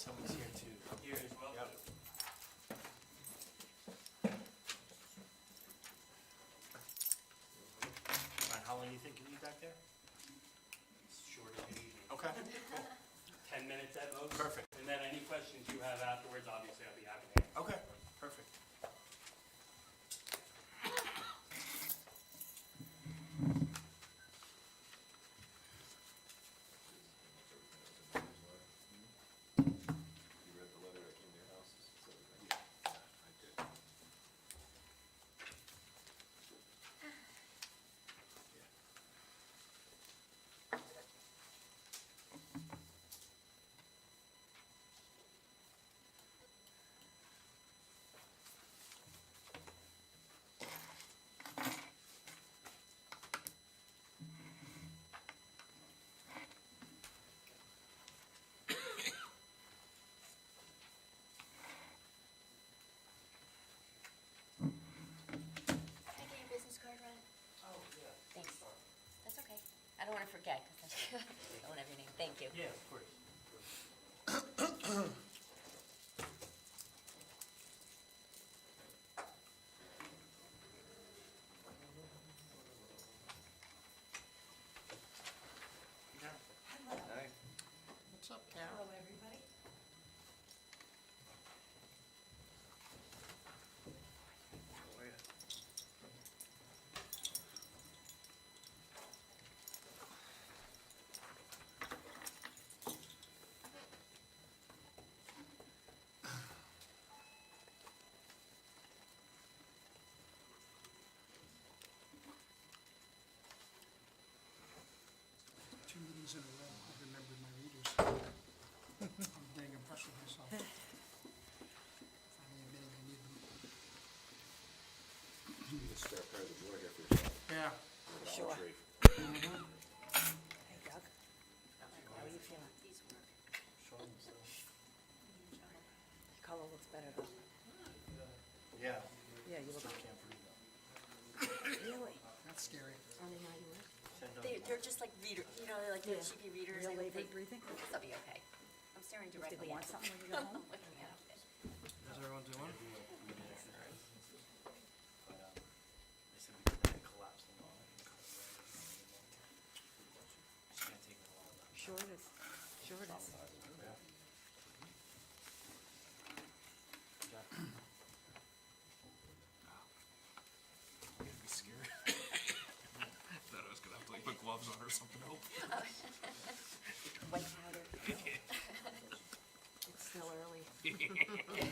someone's here too. Here as well? Yep. Ryan, how long do you think you need back there? It's short and easy. Okay, 10 minutes at most. perfect. And then any questions you have afterwards, obviously, I'll be happy to answer. Okay, perfect. You read the letter that came to your house? Yeah, I did. Can I get your business card, Ron? Oh, yeah. Thanks. That's okay. I don't want to forget, because I don't have your name. Thank you. Yeah, of course. Hi. What's up, Karen? Hello, everybody. How are ya? Two meetings in a row, I remembered my readers. I'm getting impressed with myself. Finally admitting I need them. You need a spare pair of the drawer here for yourself. Yeah. Dollar Sure. Tree. Hey, Doug. How are you feeling? Showing myself. Your color looks better, though. Yeah. Yeah, you look. Still can't breathe though. Really? That's scary. They're just like reader, you know, they're like the cheapy readers. Real They- labor they- breathing? They'll be okay. I'm staring directly want at something when you go home? I'm looking at it. How's everyone doing? But, they said because they had collapsed and all. It's gonna take me a while though. Sure it is. Sure it is. I'm gonna be scared. Thought I was gonna have to like put gloves on or something. Nope. White powder. It's still early. Yeah.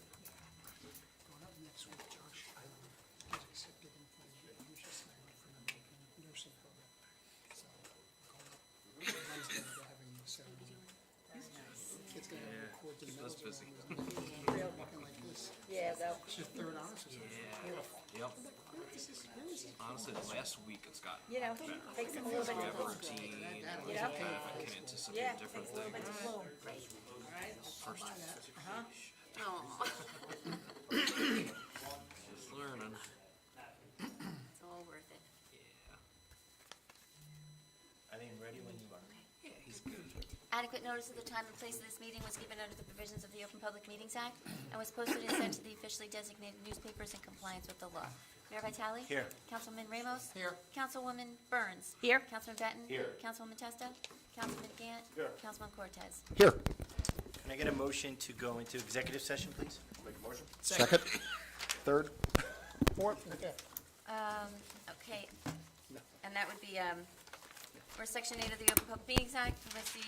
Going up next week, Josh, is accepted into the leadership assignment for the American nursing program. So, going up Wednesday, they're having the ceremony. It's gonna record the medals busy. along with the name, looking like this. Yeah, though. It's your third honors or something. Yep. Honestly, the last week it's gotten You know, takes them a little bit we to have a bloom. routine. You know? I can anticipate Yeah, different takes a little bit things. to bloom. Just learning. It's all worth it. Yeah. I mean, ready when you are. Yeah, he's good. Adequate notice of the time and place of this meeting was given under the provisions of the Open Public Meetings Act and was posted and sent to the officially designated newspapers in compliance with the law. Mayor Vitale? Here. Councilman Ramos? Here. Councilwoman Burns? Here. Councilman Benton? Here. Councilwoman Testa? Councilman Gant? Here. Councilman Cortez? Here. Can I get a motion to go into executive session, please? Make a motion? Second. Third. Fourth and fifth. Okay, and that would be, for Section 8 of the Open Public Meetings Act, with the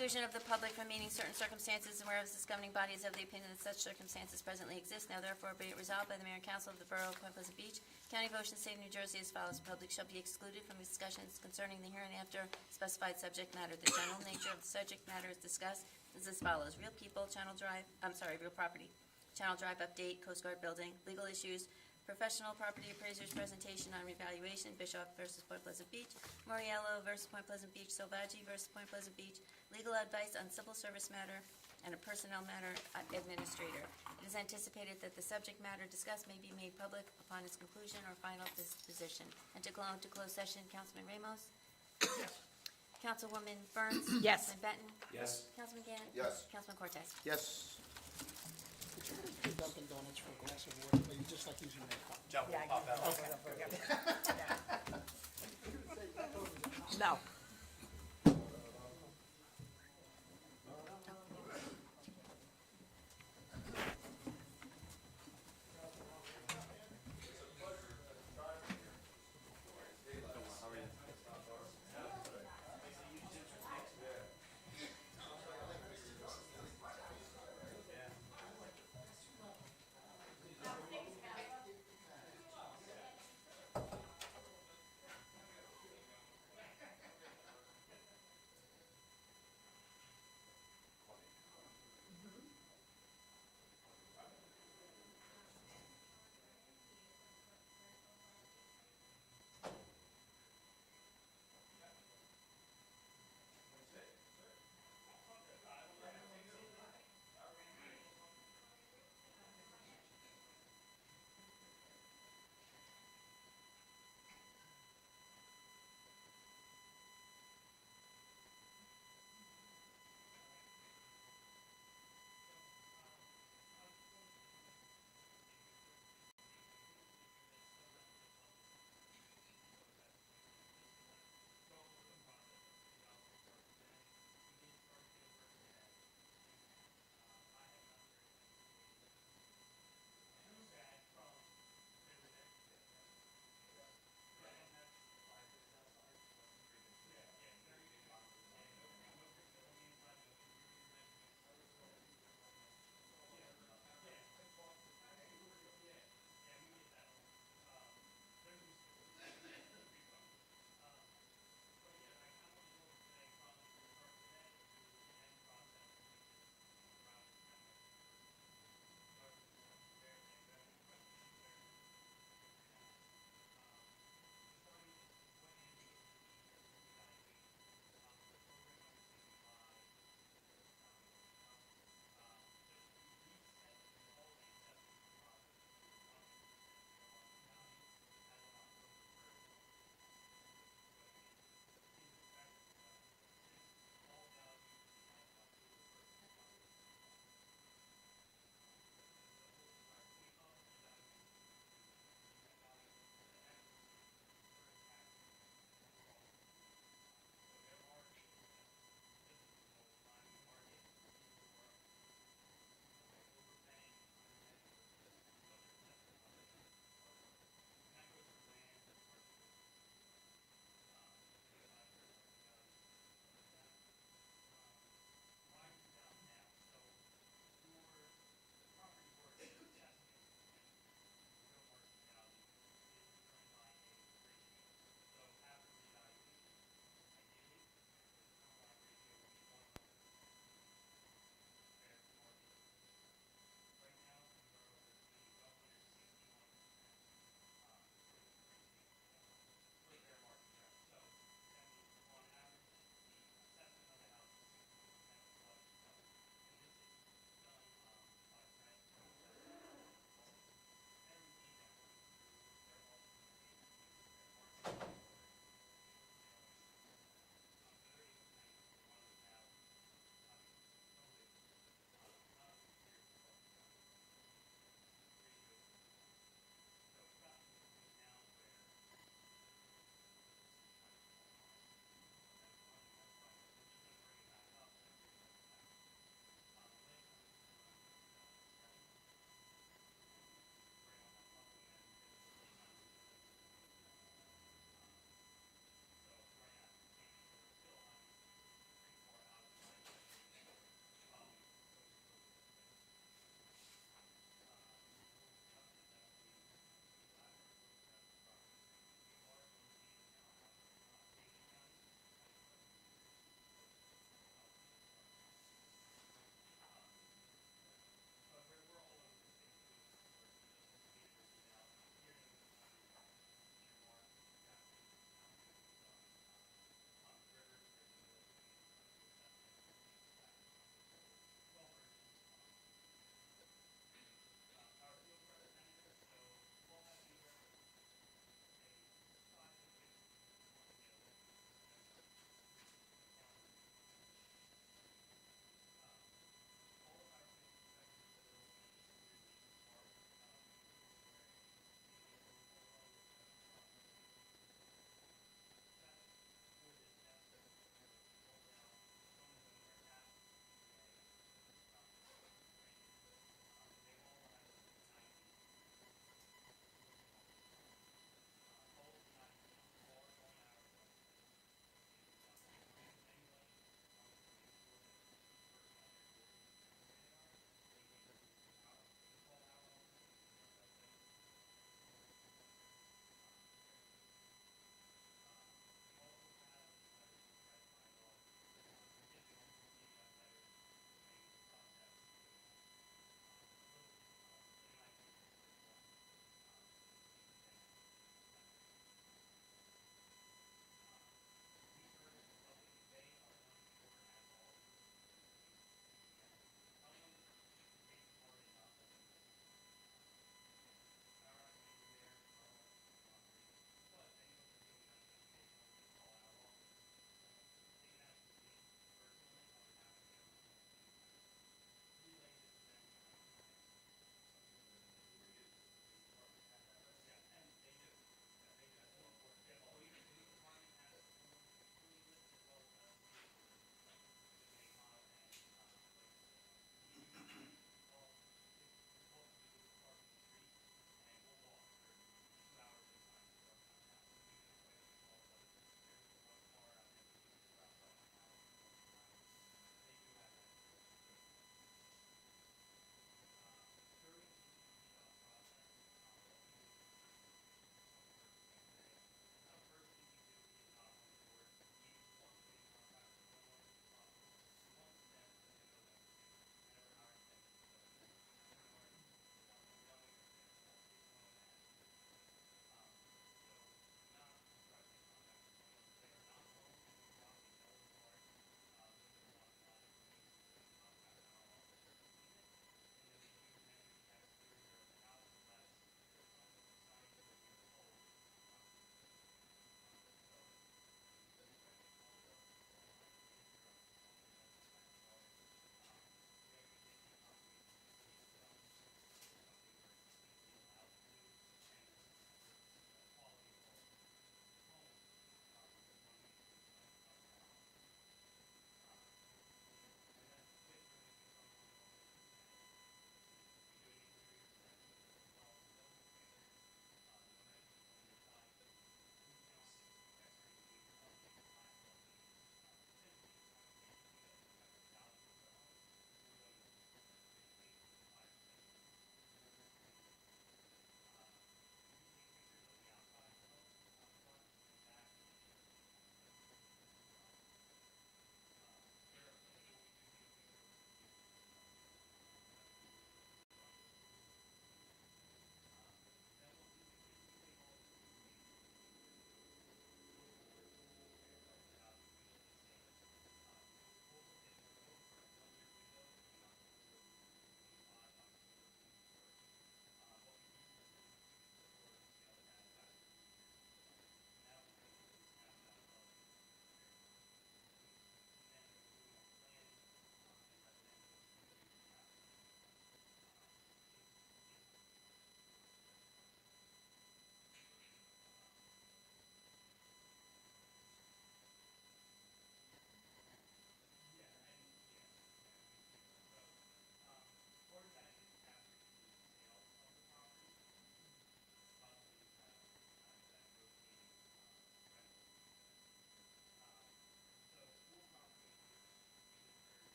exclusion of the public from meeting certain circumstances, and whereas this governing body is of the opinion that such circumstances presently exist, now therefore be it resolved by the mayor and council of the borough of Point Pleasant Beach, County of Ocean, State of New Jersey as follows. The public shall be excluded from discussions concerning the hereinafter specified subject matter. The general nature of the subject matter is discussed is as follows: real people, real property, Channel Drive update, Coast Guard building, legal issues, professional property appraisers presentation on revaluation, Bischoff versus Point Pleasant Beach, Moriello versus Point Pleasant Beach, Silvaggi versus Point Pleasant Beach, legal advice on civil service matter, and a personnel matter administrator. It is anticipated that the subject matter discussed may be made public upon its conclusion or final disposition. And to go into closed session, Councilman Ramos? Councilwoman Burns? Yes. Councilman Benton? Yes. Councilman Gann? Yes. Councilman Cortez? Yes. Could you go to Dunkin' Donuts for a glass of water, or you just like using your cup? Jump, will pop out. No.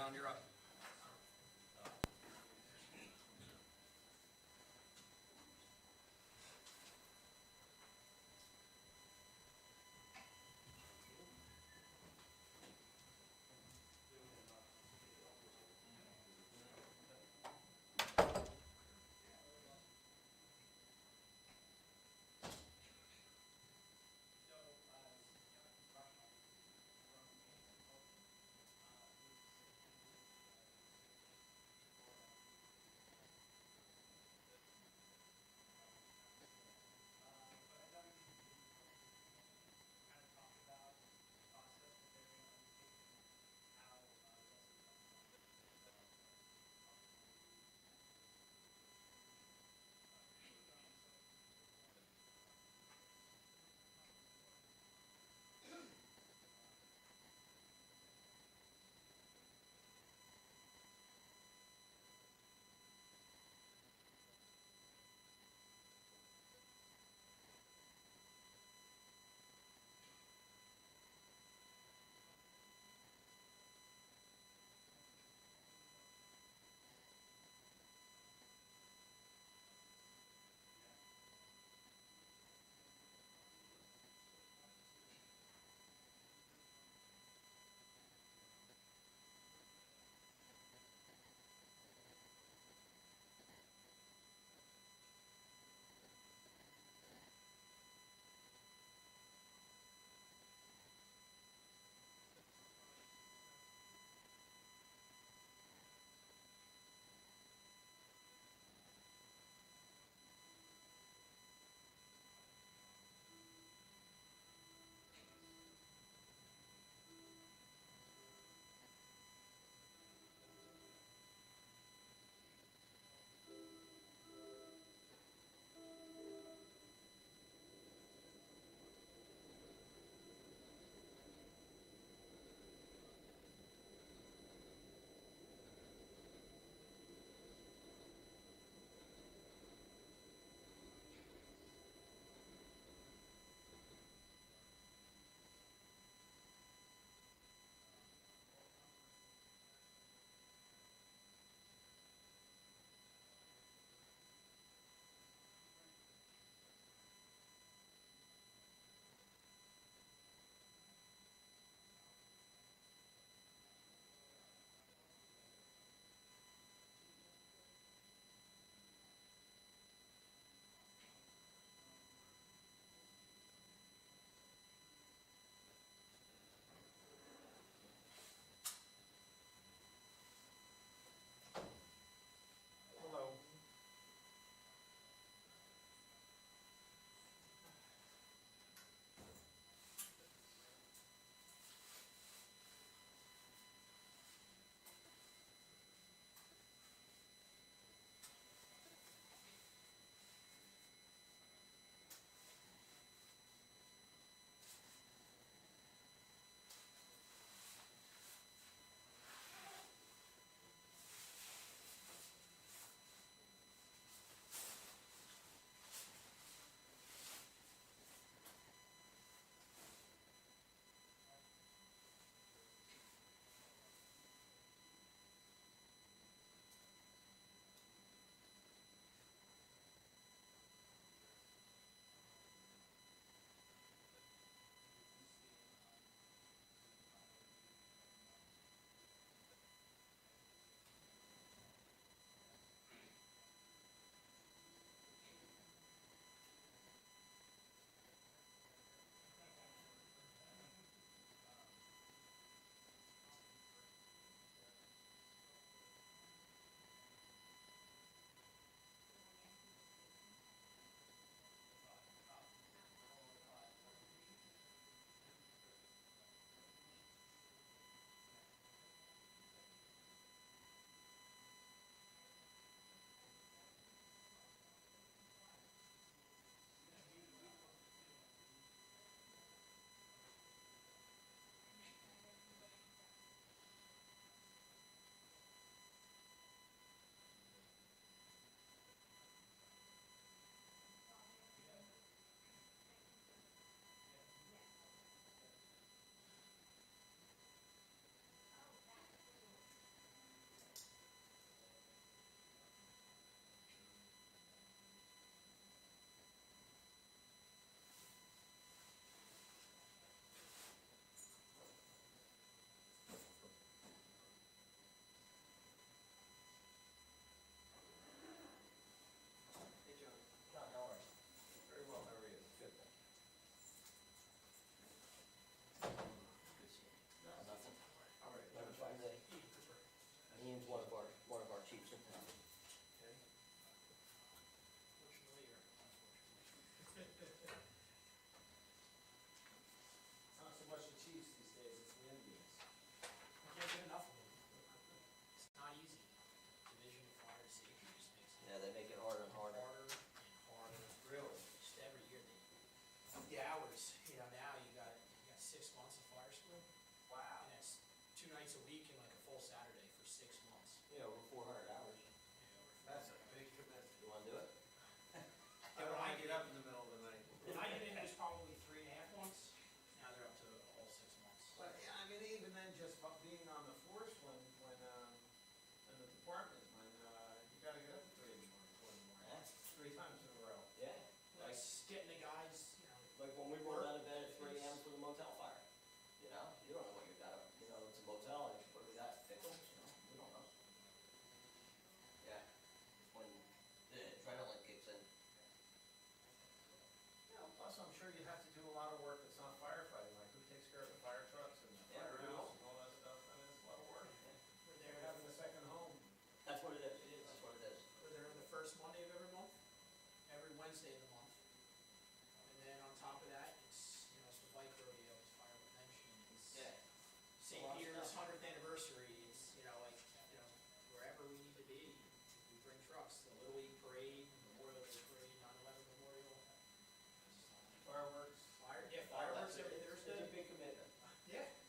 Alan, you're up.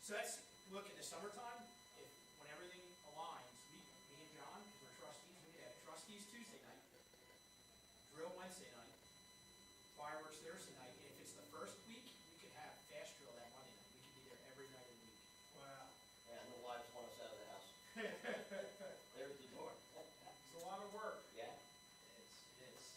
So that's, look, in the summertime, if, when everything aligns, me and John, because we're trustees, we could have trustees Tuesday night, drill Wednesday night, fireworks Thursday night, and if it's the first week, we could have fast drill that Monday night. We could be there every night of the week. Wow. And the wives want us out of the house. There's the door. It's a lot of work. Yeah. It's.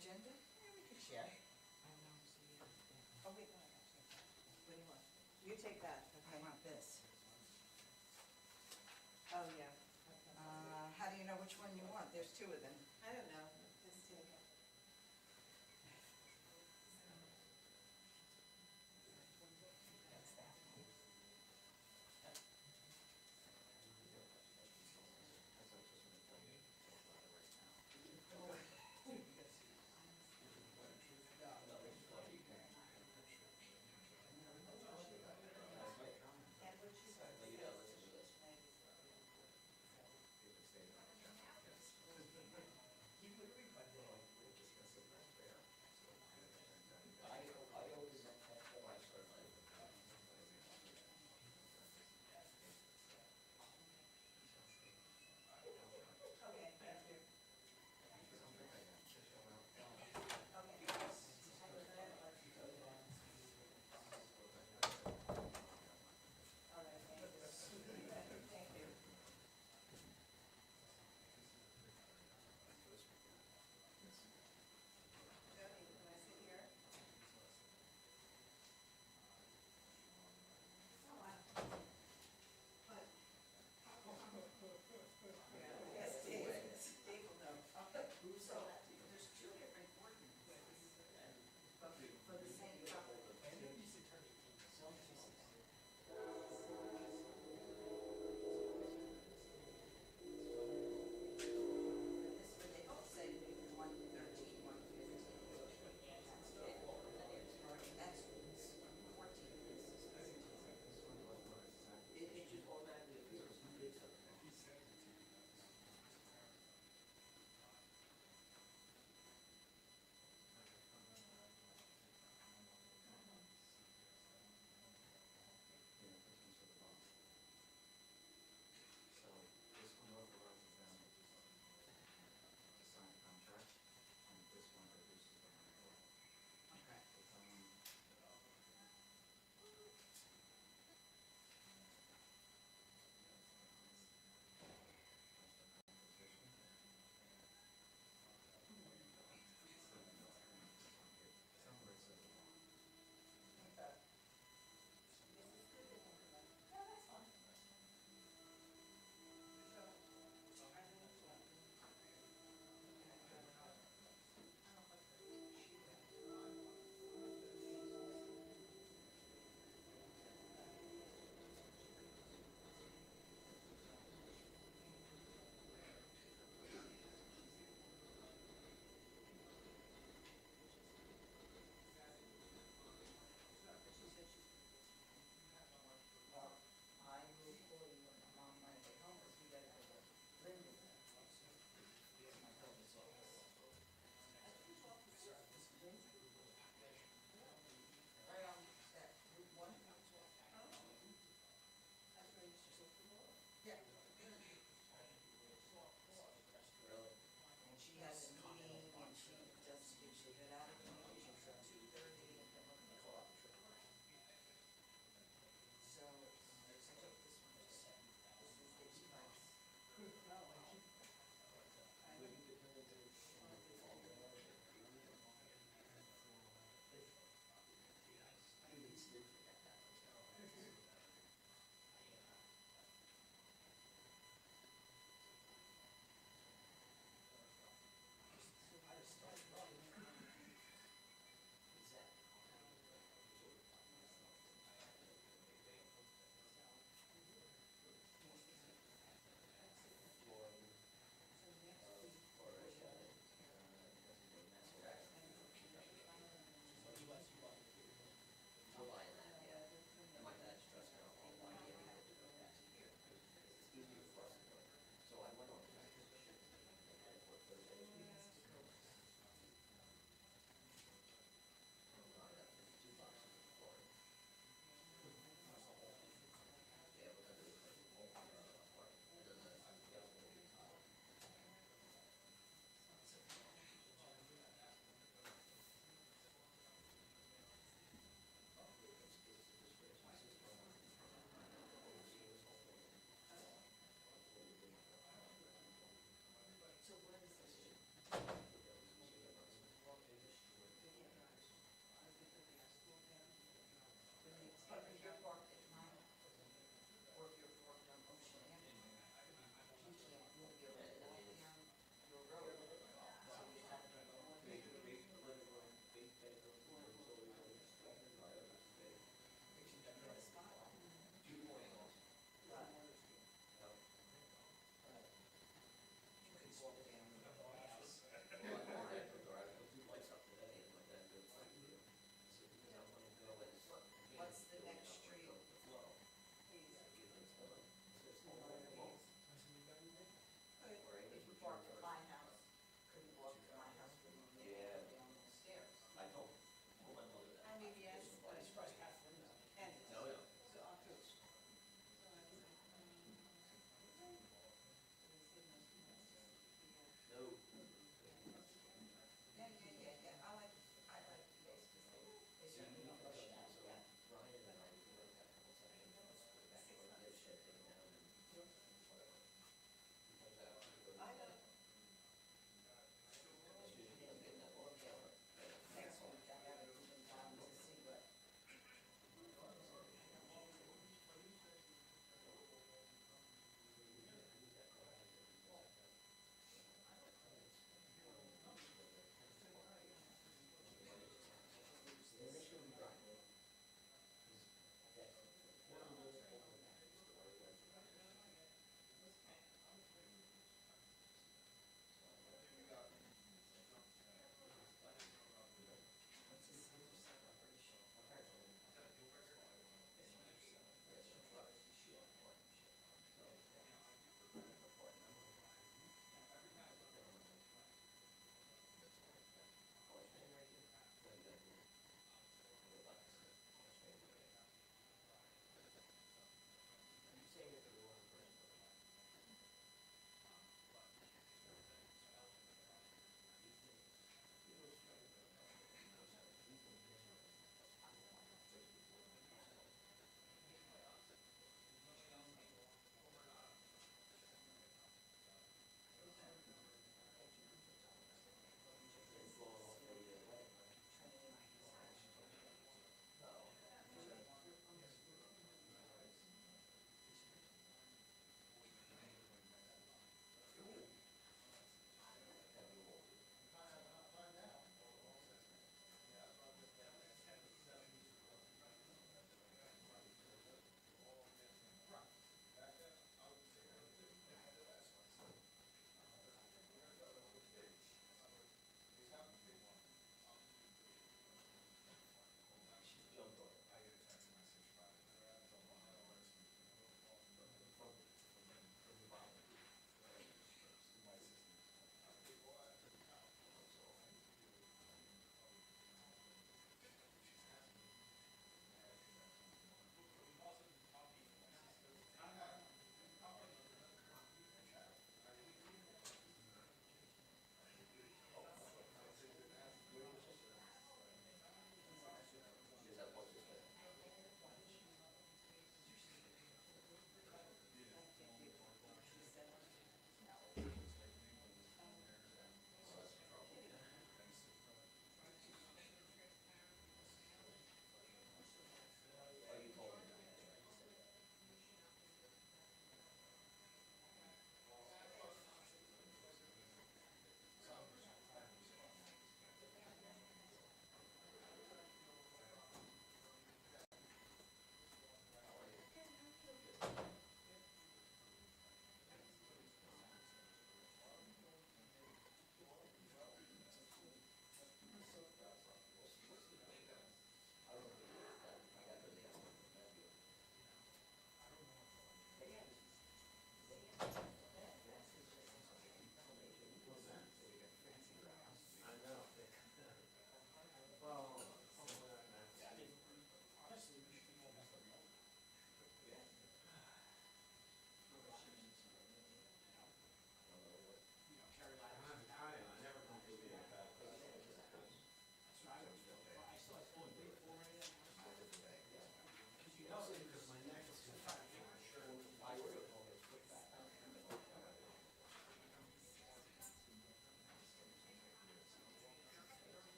agenda? Yeah, we could share. Oh, wait, no, I got to take that. What do you want? You take that, I okay? want this. Oh, yeah. How do you know which one you want? There's two of them. I don't know, just take it. That's that one.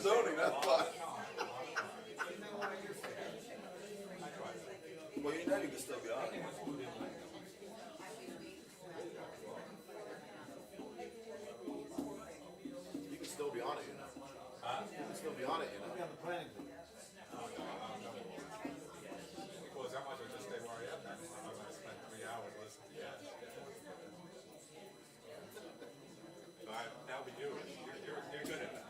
zoning, that's why. Well, you know you can still be on it. You can still be on it, you know. You can still be on it, you know. Well, that might as well just stay where I am then. I'm gonna spend 3 hours listening to you. All right, now we do it. You're good at that.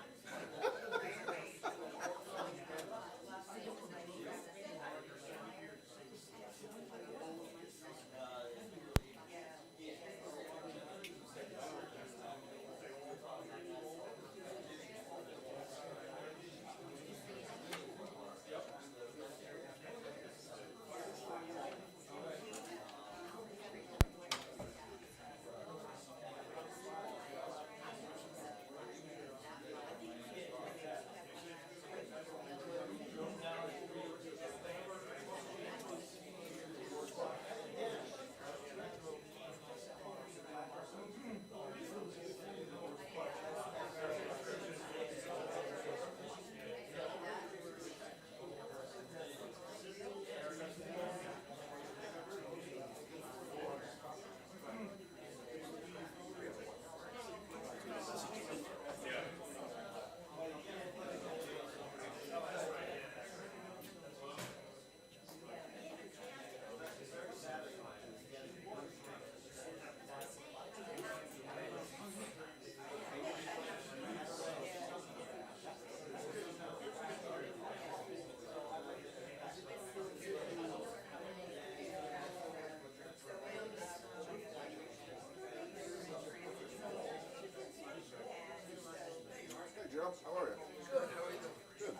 Hey, Joe, how are you? Good, how are you doing? Good.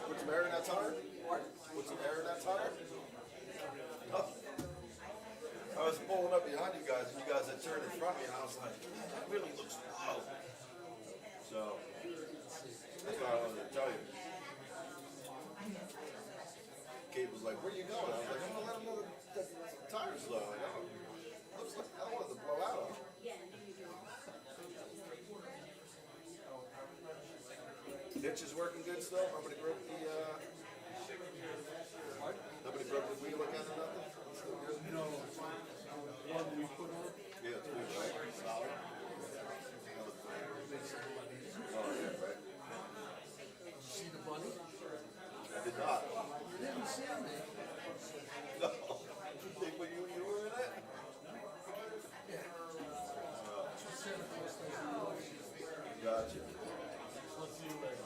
Put some air in that tire? What? Put some air in that tire? Oh. I was pulling up behind you guys, and you guys had turned in front of me, and I was like, that really looks low. So, that's what I wanted to tell you. Kate was like, where are you going? I was like, I'm gonna let him know that the tire's low. Like, oh, looks like I don't want it to blow out on him. Ditch is working good still? Nobody broke the, nobody broke the wheel again or nothing? Still good? No. One we put on? Yeah, it's good, right? Solid. Oh, yeah, right. See the bunny? I did not. You didn't see me. No. Think when you were in it? Yeah. Santa Claus doesn't. Gotcha. Let's see you later.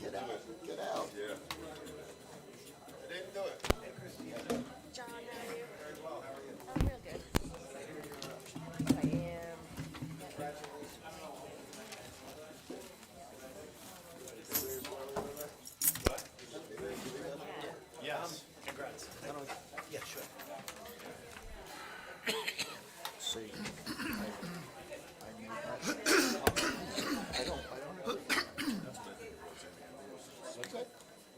Get out. Get out. Yeah. I didn't do it. John, how are you? Very well. How are you? I'm real good. I am. Yes, congrats. Yeah, sure. See, I don't know. What's that?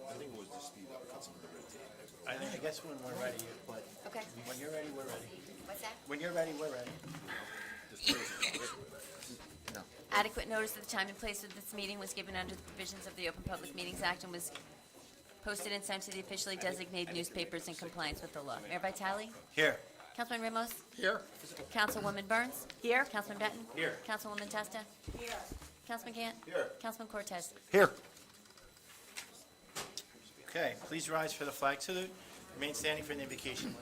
I think it was to speed up, cut some of the red tape. I guess when we're ready, but Okay. when you're ready, we're ready. What's that? When you're ready, we're ready. Adequate notice of the time and place of this meeting was given under the provisions of the Open Public Meetings Act and was posted and sent to the officially designated newspapers in compliance with the law. Mayor Vitale? Here. Councilman Ramos? Here. Councilwoman Burns? Here. Councilman Benton? Here. Councilwoman Testa? Here. Councilman Gant? Here. Councilman Cortez? Here. Okay, please rise for the flag salute. Remain standing for the invocation.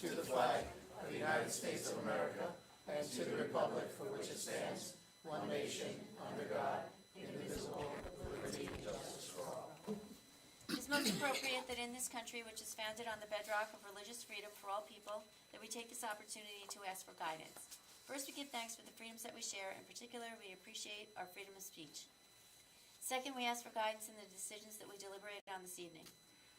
To the flag of the United States of America and to the republic for which it stands, one nation, under God, indivisible, with liberty and justice for all. It is most appropriate that in this country, which is founded on the bedrock of religious freedom for all people, that we take this opportunity to ask for guidance. First, we give thanks for the freedoms that we share. In particular, we appreciate our freedom of speech. Second, we ask for guidance in the decisions that we deliberate on this evening.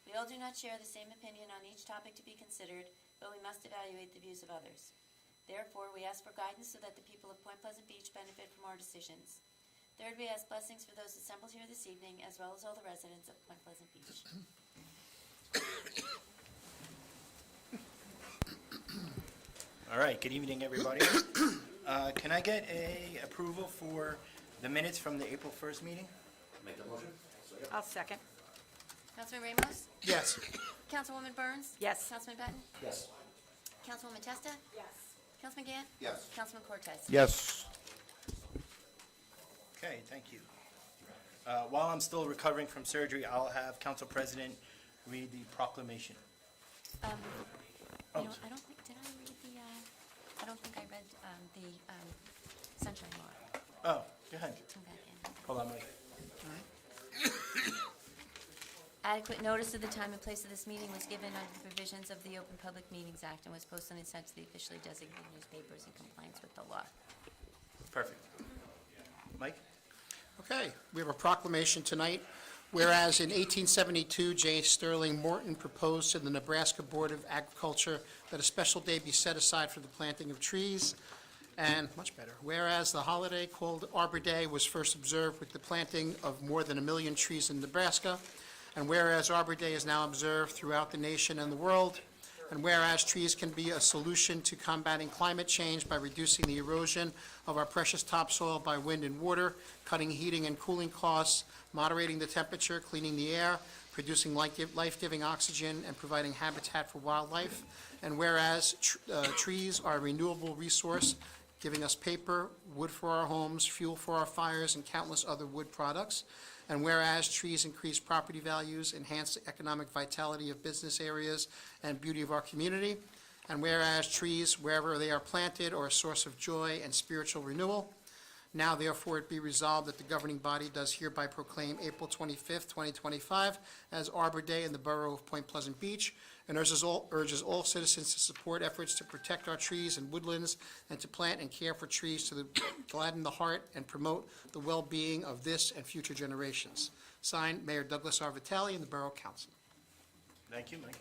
We all do not share the same opinion on each topic to be considered, but we must evaluate the views of others. Therefore, we ask for guidance so that the people of Point Pleasant Beach benefit from our decisions. Third, we ask blessings for those assembled here this evening, as well as all the residents of Point Pleasant Beach. All right, good evening, everybody. Can I get a approval for the minutes from the April 1st meeting? Make the motion? I'll second. Councilman Ramos? Yes. Councilwoman Burns? Yes. Councilman Benton? Yes. Councilwoman Testa? Yes. Councilman Gann? Yes. Councilman Cortez? Yes. Okay, thank you. While I'm still recovering from surgery, I'll have Council President read the proclamation. You Oh, know, I don't think, did I read the, I don't think I read, the sunshine law. Oh, go ahead. Come back in. Hold on, Mike. Adequate notice of the time and place of this meeting was given under the provisions of the Open Public Meetings Act and was posted and sent to the officially designated newspapers in compliance with the law. Perfect. Mike? Okay, we have a proclamation tonight. Whereas in 1872, J. Sterling Morton proposed to the Nebraska Board of Agriculture that a special day be set aside for the planting of trees, and much better. Whereas the holiday called Arbor Day was first observed with the planting of more than 1 million trees in Nebraska, and whereas Arbor Day is now observed throughout the nation and the world, and whereas trees can be a solution to combating climate change by reducing the erosion of our precious topsoil by wind and water, cutting heating and cooling costs, moderating the temperature, cleaning the air, producing life-giving oxygen, and providing habitat for wildlife. And whereas trees are a renewable resource, giving us paper, wood for our homes, fuel for our fires, and countless other wood products. And whereas trees increase property values, enhance the economic vitality of business areas and beauty of our community. And whereas trees, wherever they are planted, are a source of joy and spiritual renewal. Now therefore it be resolved that the governing body does hereby proclaim April 25th, 2025 as Arbor Day in the borough of Point Pleasant Beach, and urges all citizens to support efforts to protect our trees and woodlands and to plant and care for trees to gladden the heart and promote the well-being of this and future generations. Signed, Mayor Douglas R. Vitale and the Borough Council. Thank you, Mike.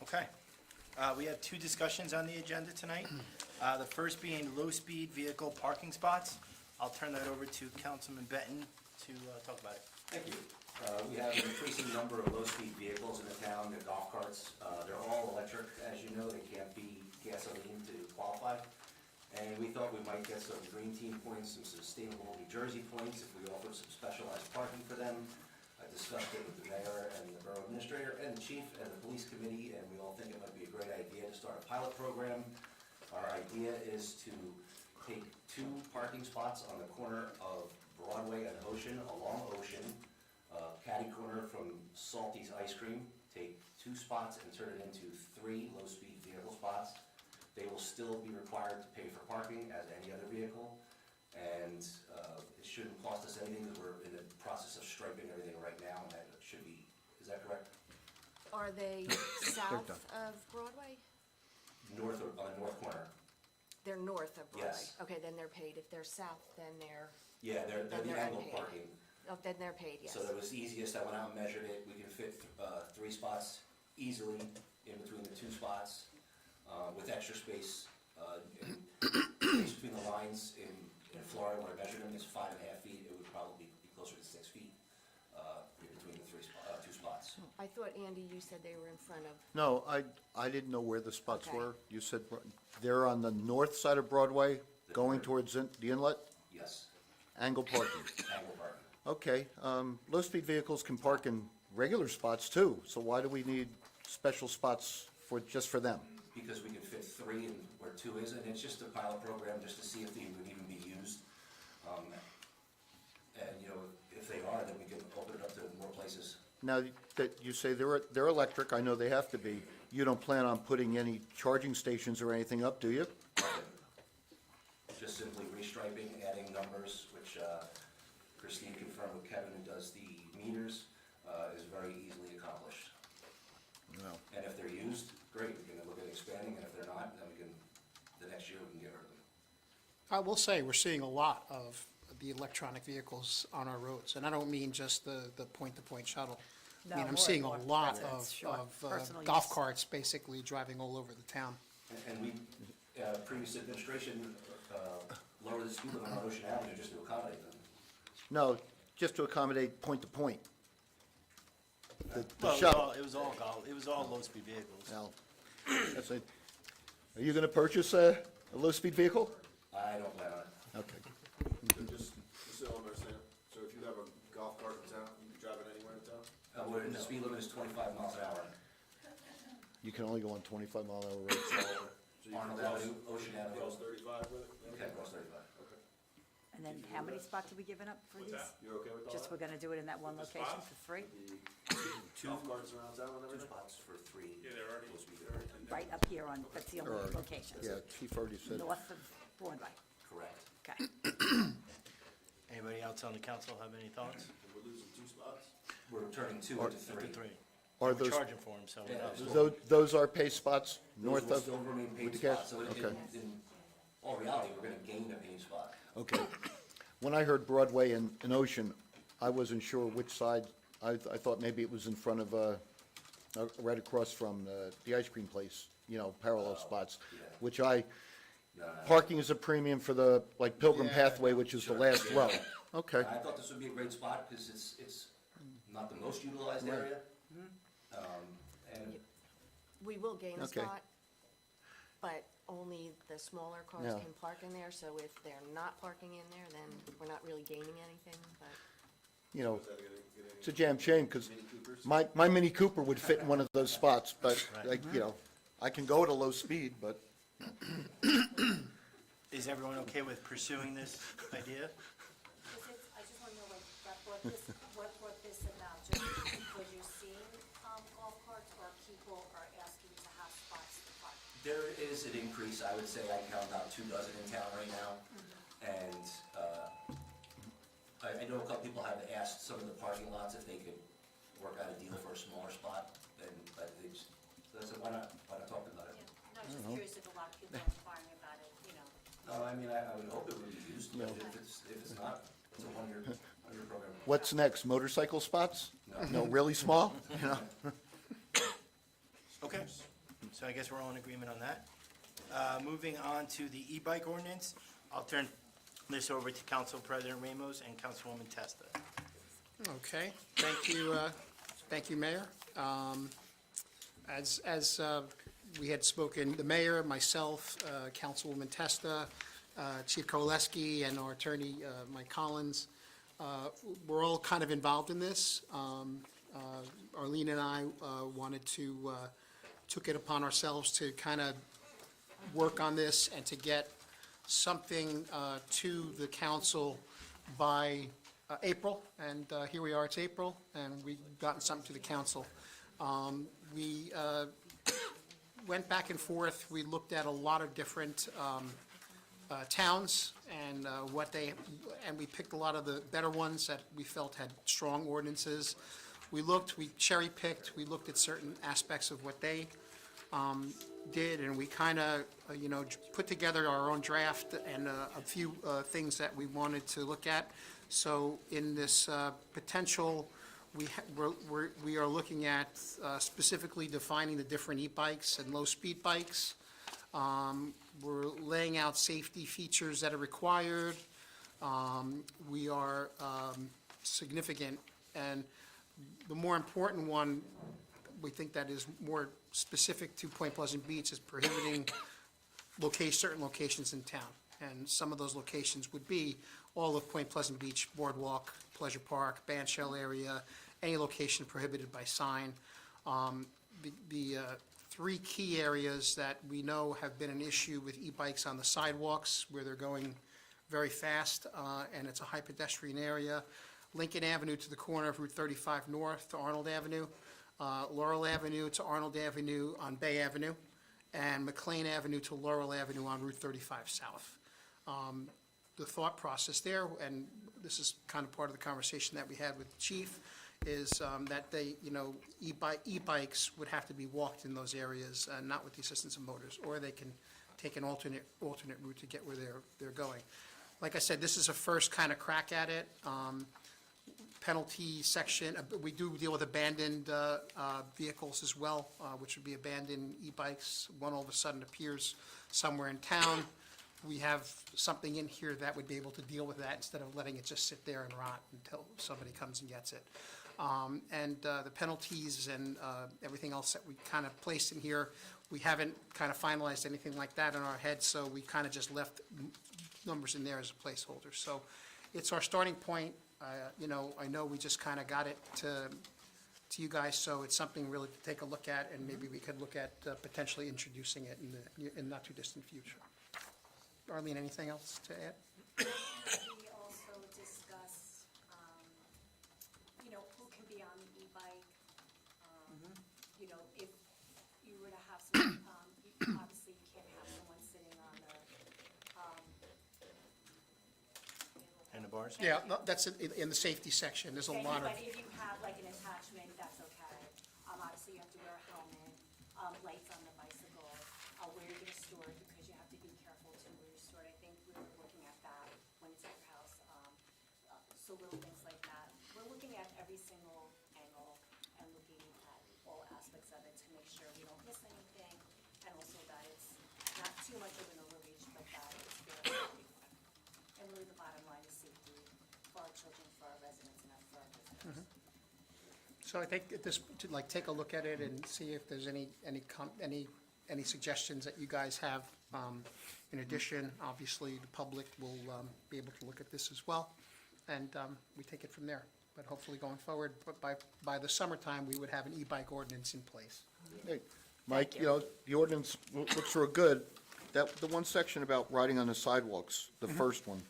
Okay. We have two discussions on the agenda tonight. The first being low-speed vehicle parking spots. I'll turn that over to Councilman Benton to talk about it. Thank you. We have an increasing number of low-speed vehicles in the town. They're golf carts. They're all electric, as you know. They can't be gasoline to qualify. And we thought we might get some green team points, some sustainable New Jersey points if we offered some specialized parking for them. I discussed it with the mayor and the borough administrator and the chief and the police committee, and we all think it might be a great idea to start a pilot program. Our idea is to take 2 parking spots on the corner of Broadway and Ocean, along Ocean, catty corner from Salty's Ice Cream, take 2 spots and turn it into 3 low-speed vehicle spots. They will still be required to pay for parking as any other vehicle, and it shouldn't cost us anything because we're in the process of striping everything right now, and that should be, is that correct? Are they south of Broadway? On the north corner. They're north of Broadway? Yes. Okay, then they're paid. If they're south, then they're, Yeah, they're Then the they're angled unpaid. parking. oh, then they're paid, yes. So that was the easiest. I went out and measured it. We can fit 3 spots easily in between the 2 spots with extra space. Space between the lines in Florida, when I measured them, is 5.5 feet. It would probably be closer to 6 feet in between the 2 spots. I thought, Andy, you said they were in front of, No, I didn't know where the spots Okay. were. You said they're on the north side of Broadway, going towards the inlet, Yes, angle parking. angled parking. Okay, low-speed vehicles can park in regular spots too, so why do we need special spots just for them? Because we can fit 3 in where 2 is, and it's just a pilot program just to see if they would even be used. And, you know, if they are, then we can open it up to more places. Now, that you say they're electric, I know they have to be. You don't plan on putting any charging stations or anything up, do you? Just simply restriping, adding numbers, which Christine confirmed with Kevin, who does the meters, is very easily accomplished. No. And if they're used, great, we can look at expanding, and if they're not, then the next year we can get rid of them. I will say, we're seeing a lot of the electronic vehicles on our roads, and I don't mean just the point-to-point shuttle. I mean, No, I'm more seeing and a more lot residents, sure. of Personal golf use. carts basically driving all over the town. And we, previous administration, lowered the speed limit on Ocean Avenue just to accommodate them. No, just to accommodate point-to-point. The Well, shuttle. it was all low-speed vehicles. Now, that's it. Are you gonna purchase a low-speed vehicle? I don't plan on it. Okay. Just so I understand, so if you have a golf cart in town, you can drive it anywhere in town? Where the speed limit is 25 miles an hour. You can only go on 25-mile-an-hour roads. So you Arnold can cross- Avenue, Ocean Avenue. Cross 35 with it? You can cross 35. Okay. And then how many spots are we giving up for these? You're okay with all Just that? we're gonna do it in that one location for free? The golf carts around town and Two everything? spots for free. Yeah, they're already, low-speed they're vehicles. already. Right up here on, that's the only Or- location. Yeah, Chief already said. North of Broadway, Correct. okay. Anybody else on the council have any thoughts? And we're losing 2 spots? We're turning 2 Or- into 3. Up to 3. Are We're those, charging for them, so. Yeah, those are pay spots Those north will of? still remain paid with the gas? spots, so Okay. in all reality, we're gonna gain a paid spot. Okay. When I heard Broadway and Ocean, I wasn't sure which side. I thought maybe it was in front of, right across from the ice cream place, you know, parallel spots, yeah. which I, No, no. parking is a premium for the, like Pilgrim Pathway, which is the last row. Okay. I thought this would be a great spot, because it's not the most utilized area. And We will gain a Okay. spot, but only the smaller cars Yeah. can park in there, so if they're not parking in there, then we're not really gaining anything, but. You know, Is that getting it's a damn shame, because Mini Coopers? my Mini Cooper would fit in one of those spots, but, Right. like, you know, I can go at a low speed, but Is everyone okay with pursuing this idea? I just want to know what brought this about, just because you're seeing golf carts or people are asking to have spots to park? there is an increase, I would say I count about 24 in town right now. And I know a couple people have asked some of the parking lots if they could work out a deal for a smaller spot, and I said, why not talk about it? No, I was just curious if a lot of people are inquiring about it, you know. No, I mean, I would hope it would be used, but if it's not, it's a one-year program. what's next? Motorcycle spots? No, really small? You know? Okay, so I guess we're all in agreement on that. Moving on to the e-bike ordinance, I'll turn this over to Council President Ramos and Councilwoman Testa. Okay, thank you, Mayor. As we had spoken, the mayor, myself, Councilwoman Testa, Chief Koleski, and our attorney, Mike Collins, we're all kind of involved in this. Arlene and I took it upon ourselves to kind of work on this and to get something to the council by April, and here we are, it's April, and we've gotten something to the council. We went back and forth, we looked at a lot of different towns and and we picked a lot of the better ones that we felt had strong ordinances. We cherry-picked, we looked at certain aspects of what they did, and we kind of, put together our own draft and a few things that we wanted to look at. So in this potential, we are looking at specifically defining the different e-bikes and low-speed bikes. We're laying out safety features that are required. We are significant, and the more important one, we think that is more specific to Point Pleasant Beach, is prohibiting certain locations in town. And some of those locations would be all of Point Pleasant Beach, Boardwalk, Pleasure Park, Band Shell area, any location prohibited by sign. The three key areas that we know have been an issue with e-bikes on the sidewalks, where they're going very fast, and it's a high pedestrian area. Lincoln Avenue to the corner of Route 35 North to Arnold Avenue, Laurel Avenue to Arnold Avenue on Bay Avenue, and McLean Avenue to Laurel Avenue on Route 35 South. The thought process there, and this is kind of part of the conversation that we had with the chief, is that they, e-bikes would have to be walked in those areas, not with the assistance of motors, or they can take an alternate route to get where they're going. Like I said, this is a first kind of crack at it. Penalty section, we do deal with abandoned vehicles as well, which would be abandoned e-bikes. One all of a sudden appears somewhere in town. We have something in here that would be able to deal with that instead of letting it just sit there and rot until somebody comes and gets it. And the penalties and everything else that we kind of placed in here, we haven't kind of finalized anything like that in our head, so we kind of just left numbers in there as a placeholder. So it's our starting point. You know, I know we just kind of got it to you guys, so it's something really to take a look at, and maybe we could look at potentially introducing it in not too distant future. Arlene, anything else to add? We also discussed, you know, who can be on the e-bike. You know, if you were to have some, obviously you can't have someone sitting on the, Handlebars? Yeah, no, that's in the safety section, there's a yeah, lot of, but if you have like an attachment, that's okay. Obviously you have to wear a helmet, lights on the bicycle, where you're gonna store it, because you have to be careful too where you store it. I think we were looking at that when it's at your house, so little things like that. We're looking at every single angle and looking at all aspects of it to make sure we don't miss anything, and also that it's not too much of an overreach, but that it's fair for everyone. And really the bottom line is safety for our children, for our residents, and for our visitors. so I think at this, to like take a look at it and see if there's any suggestions that you guys have. In addition, obviously, the public will be able to look at this as well, and we take it from there. But hopefully going forward, but by the summertime, we would have an e-bike ordinance in place. Hey, Mike, you know, the ordinance looks real good. The one section about riding on the sidewalks, the first one,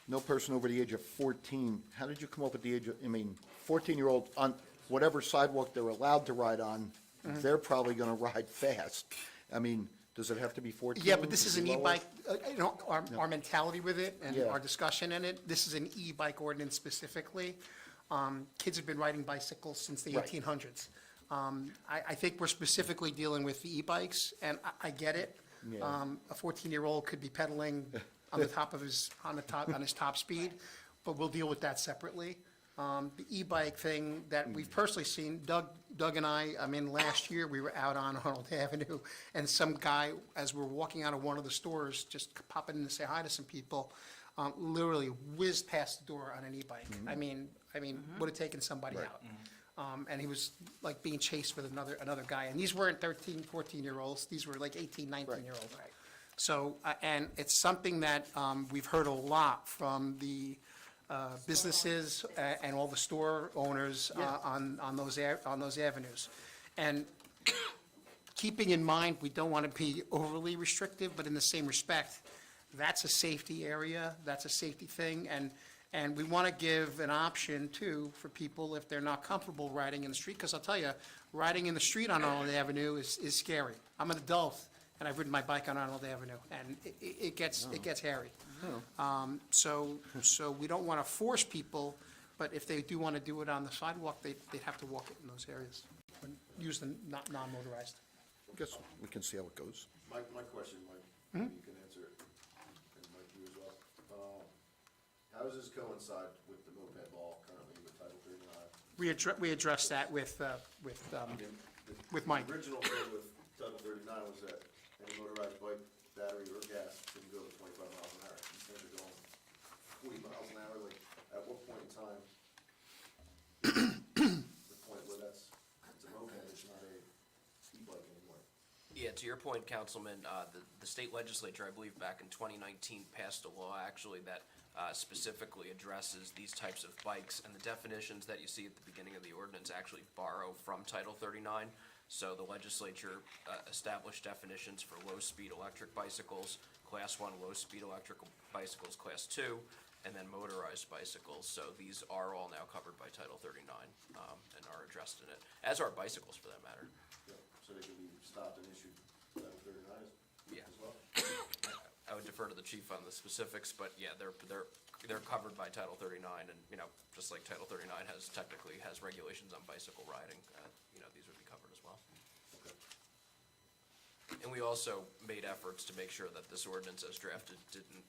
no person over the age of 14, how did you come up with the age of, I mean, 14-year-old on whatever sidewalk they're allowed to ride on, they're probably gonna ride fast. I mean, does it have to be 14? Yeah, but this Does is it an be lower? e-bike, you know, our mentality with it and Yeah. our discussion in it, this is an e-bike ordinance specifically. Kids have been riding bicycles since the Right. 1800s. I think we're specifically dealing with the e-bikes, and I get it. Yeah. A 14-year-old could be pedaling on the top of his, on his top speed, but we'll deal with that separately. The e-bike thing that we've personally seen, Doug and I mean, last year, we were out on Arnold Avenue, and some guy, as we're walking out of one of the stores, just popping in to say hi to some people, literally whizzed past the door on an e-bike. I mean, would have taken somebody Right. out. And he was like being chased with another guy, and these weren't 13, 14-year-olds, these were like 18, 19-year-olds. Right. So, and it's something that we've heard a lot from the businesses and all the store owners on those avenues. And keeping in mind, we don't want to be overly restrictive, but in the same respect, that's a safety area, that's a safety thing, and we want to give an option too for people if they're not comfortable riding in the street, because I'll tell you, riding in the street on Arnold Avenue is scary. I'm an adult, and I've ridden my bike on Arnold Avenue, and it gets hairy. So we don't want to force people, but if they do want to do it on the sidewalk, they'd have to walk it in those areas, and use the non-motorized. I guess we can see how it goes. My question, Mike, you can answer it, and Mike, you as well. How does this coincide with the moped law currently with Title 39? We addressed that with Mike. The original thing with Title 39 was that any motorized bike, battery, or gas couldn't go to 25 miles an hour. Instead of going 40 miles an hour, like, at what point in time, the point where it's a moped, it's not a e-bike anymore? Yeah, to your point, Councilman, the state legislature, I believe back in 2019, passed a law actually that specifically addresses these types of bikes, and the definitions that you see at the beginning of the ordinance actually borrow from Title 39. So the legislature established definitions for low-speed electric bicycles, Class 1 low-speed electrical bicycles, Class 2, and then motorized bicycles. So these are all now covered by Title 39 and are addressed in it, as are bicycles for that matter. Yeah, so they can be stopped and issued Title 39 Yeah. as well? I would defer to the chief on the specifics, but yeah, they're covered by Title 39, and, you know, just like Title 39 technically has regulations on bicycle riding, you know, these would be covered as well. Okay. And we also made efforts to make sure that this ordinance as drafted didn't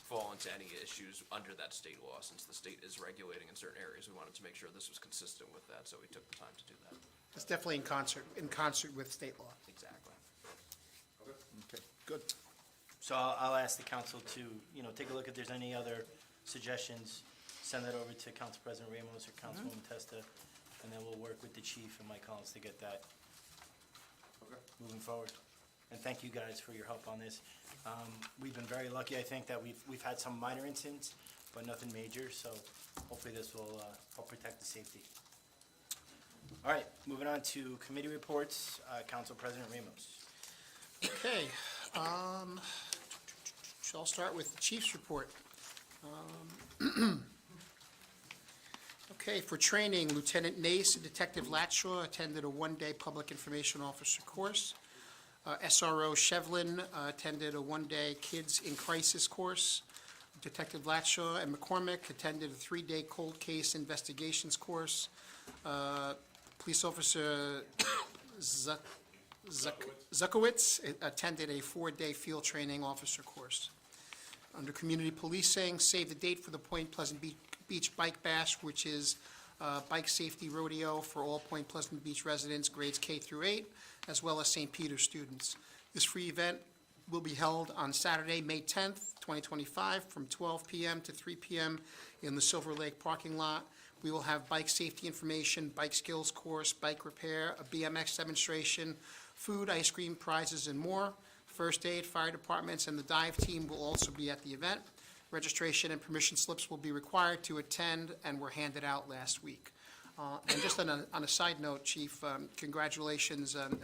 fall into any issues under that state law. Since the state is regulating in certain areas, we wanted to make sure this was consistent with that, so we took the time to do that. It's definitely in concert with state law. Exactly. Okay, good. So I'll ask the council to, take a look if there's any other suggestions. Send that over to Council President Ramos or Councilwoman Testa, and then we'll work with the chief and Mike Collins to get that moving forward. And thank you guys for your help on this. We've been very lucky, I think, that we've had some minor incidents, but nothing major, so hopefully this will help protect the safety. All right, moving on to committee reports. Council President Ramos. Okay, so I'll start with the chief's report. Okay, for training, Lieutenant Nace and Detective Latshaw attended a one-day public information officer course. SRO Shevlin attended a one-day Kids in Crisis course. Detective Latshaw and McCormick attended a three-day cold case investigations course. Police Officer Zuckowitz attended a four-day field training officer course. Under community policing, save the date for the Point Pleasant Beach Bike Bash, which is bike safety rodeo for all Point Pleasant Beach residents, grades K through 8, as well as St. Peter's students. This free event will be held on Saturday, May 10th, 2025, from 12 p.m. to 3 p.m. in the Silver Lake parking lot. We will have bike safety information, bike skills course, bike repair, a BMX demonstration, food, ice cream, prizes, and more. First aid, fire departments, and the dive team will also be at the event. Registration and permission slips will be required to attend and were handed out last week. And just on a side note, Chief, congratulations on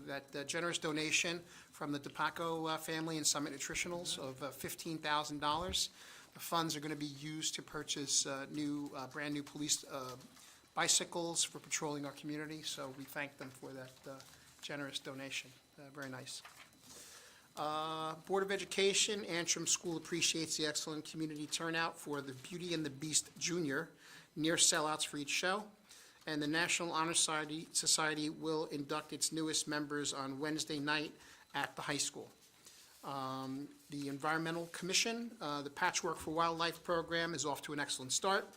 that generous donation from the DePaco family and Summit Nutritionals of $15,000. The funds are going to be used to purchase brand new police bicycles for patrolling our community, so we thank them for that generous donation. Very nice. Board of Education, Antrim School appreciates the excellent community turnout for the Beauty and the Beast Junior, near sellouts for each show, and the National Honor Society will induct its newest members on Wednesday night at the high school. The Environmental Commission, the Patchwork for Wildlife program is off to an excellent start.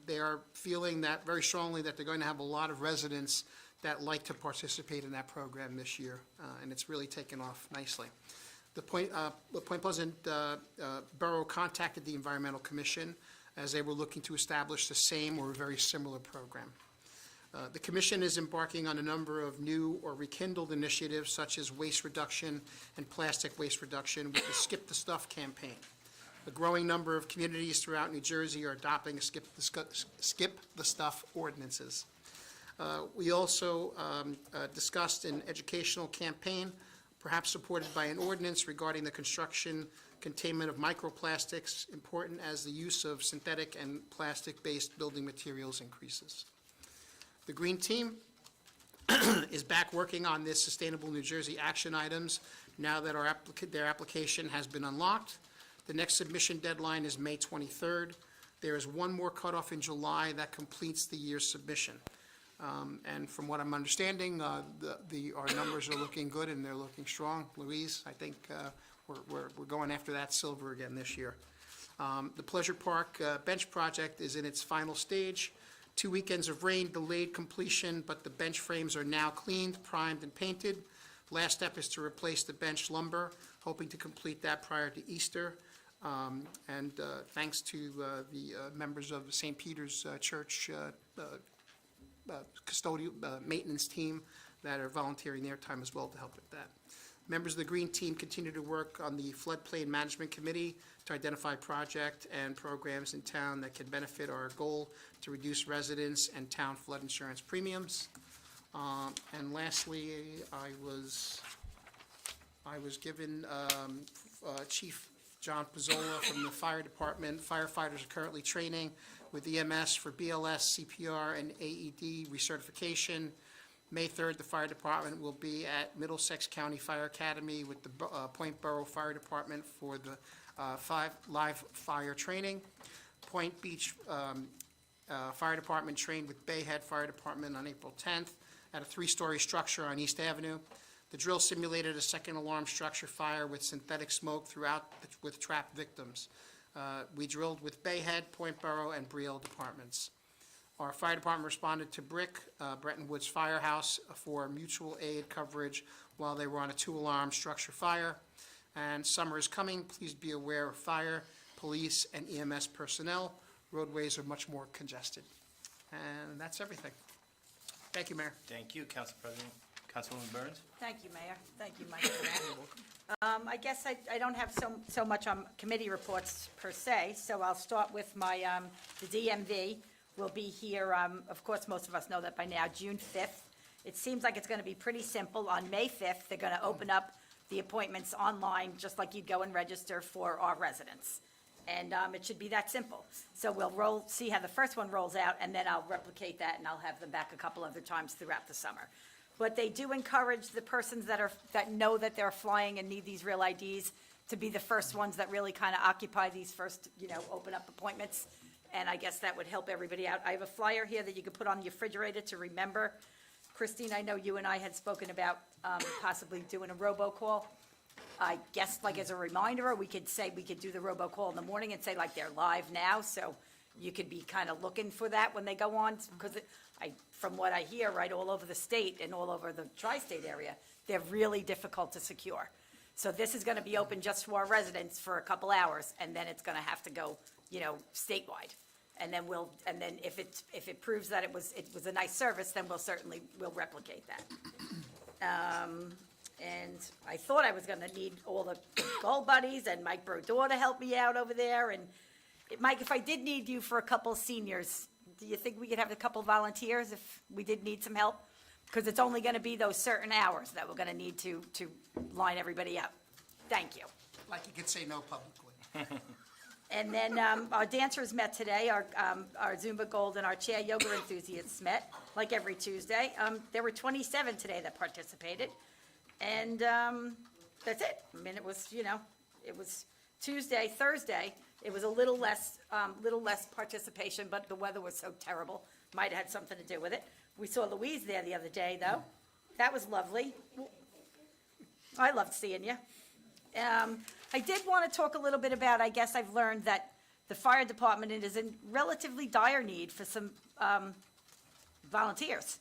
They are feeling that very strongly that they're going to have a lot of residents that like to participate in that program this year, and it's really taken off nicely. The Point Pleasant Borough contacted the Environmental Commission as they were looking to establish the same or a very similar program. The commission is embarking on a number of new or rekindled initiatives such as waste reduction and plastic waste reduction with the Skip the Stuff campaign. A growing number of communities throughout New Jersey are adopting Skip the Stuff ordinances. We also discussed an educational campaign, perhaps supported by an ordinance regarding the construction containment of microplastics, important as the use of synthetic and plastic-based building materials increases. The Green Team is back working on this Sustainable New Jersey action items now that their application has been unlocked. The next submission deadline is May 23rd. There is one more cutoff in July that completes the year's submission. And from what I'm understanding, our numbers are looking good and they're looking strong. Louise, I think we're going after that silver again this year. The Pleasure Park bench project is in its final stage. 2 weekends of rain delayed completion, but the bench frames are now cleaned, primed, and painted. Last step is to replace the bench lumber, hoping to complete that prior to Easter. And thanks to the members of the St. Peter's Church custodial maintenance team that are volunteering their time as well to help with that. Members of the Green Team continue to work on the Floodplain Management Committee to identify projects and programs in town that can benefit our goal to reduce residents and town flood insurance premiums. And lastly, I was given Chief John Pizzola from the Fire Department. Firefighters are currently training with EMS for BLS, CPR, and AED recertification. May 3rd, the Fire Department will be at Middlesex County Fire Academy with the Point Borough Fire Department for the live fire training. Point Beach Fire Department trained with Bayhead Fire Department on April 10th at a 3-story structure on East Avenue. The drill simulated a second alarm structure fire with synthetic smoke with trapped victims. We drilled with Bayhead, Point Borough, and Brielle departments. Our fire department responded to Brick, Bretton Woods Firehouse, for mutual aid coverage while they were on a 2-alarm structure fire. And summer is coming. Please be aware of fire, police, and EMS personnel. Roadways are much more congested. And that's everything. Thank you, Mayor. Thank you, Council President. Councilwoman Burns? Thank you, Mayor. Thank you, Mike, for that. I guess I don't have so much on committee reports per se, so I'll start with my, the DMV will be here, of course, most of us know that by now, June 5th. It seems like it's going to be pretty simple. On May 5th, they're going to open up the appointments online, just like you'd go and register for our residents. And it should be that simple. So we'll see how the first one rolls out, and then I'll replicate that, and I'll have them back a couple other times throughout the summer. But they do encourage the persons that know that they're flying and need these real IDs to be the first ones that really kind of occupy these first, open up appointments. And I guess that would help everybody out. I have a flyer here that you could put on the refrigerator to remember. Christine, I know you and I had spoken about possibly doing a robocall. I guess like as a reminder, we could do the robocall in the morning and say like they're live now, so you could be kind of looking for that when they go on, because from what I hear, right, all over the state and all over the tri-state area, they're really difficult to secure. So this is gonna be open just for our residents for a couple hours, and then it's gonna have to go, statewide. And then if it proves that it was a nice service, then we'll replicate that. And I thought I was gonna need all the Gold Buddies and Mike Brodeur to help me out over there, and Mike, if I did need you for a couple seniors, do you think we could have a couple volunteers if we did need some help? Because it's only gonna be those certain hours that we're gonna need to line everybody up. Thank you. Like you could say no publicly. And then our dancers met today, our Zumba Gold and our chair yoga enthusiasts met, like every Tuesday. There were 27 today that participated, and that's it. I mean, it was Tuesday, Thursday, it was a little less participation, but the weather was so terrible, might have had something to do with it. We saw Louise there the other day, though. That was lovely. I loved seeing you. I did want to talk a little bit about, I guess I've learned that the fire department is in relatively dire need for some volunteers.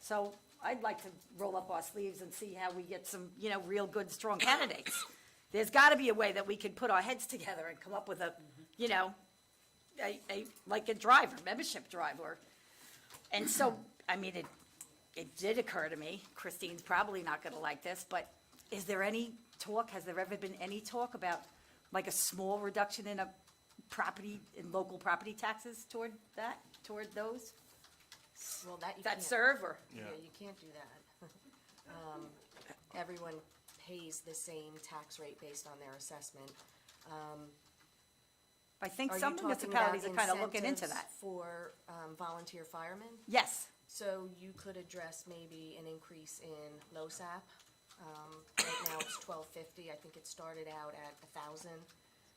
So I'd like to roll up our sleeves and see how we get some, real good, strong candidates. There's got to be a way that we could put our heads together and come up with a driver, membership drive, and so, I mean, it did occur to me, Christine's probably not going to like this, but is there any talk, has there ever been any talk about like a small reduction in local property taxes toward those? Well, that you That can't. serve, or? Yeah, you can't do that. Everyone pays the same tax rate based on their assessment. I think Are some you talking about municipalities are kind of looking into incentives that. for volunteer firemen? Yes, So you could address maybe an increase in LoSAP. Right now it's $12.50. I think it started out at $1,000,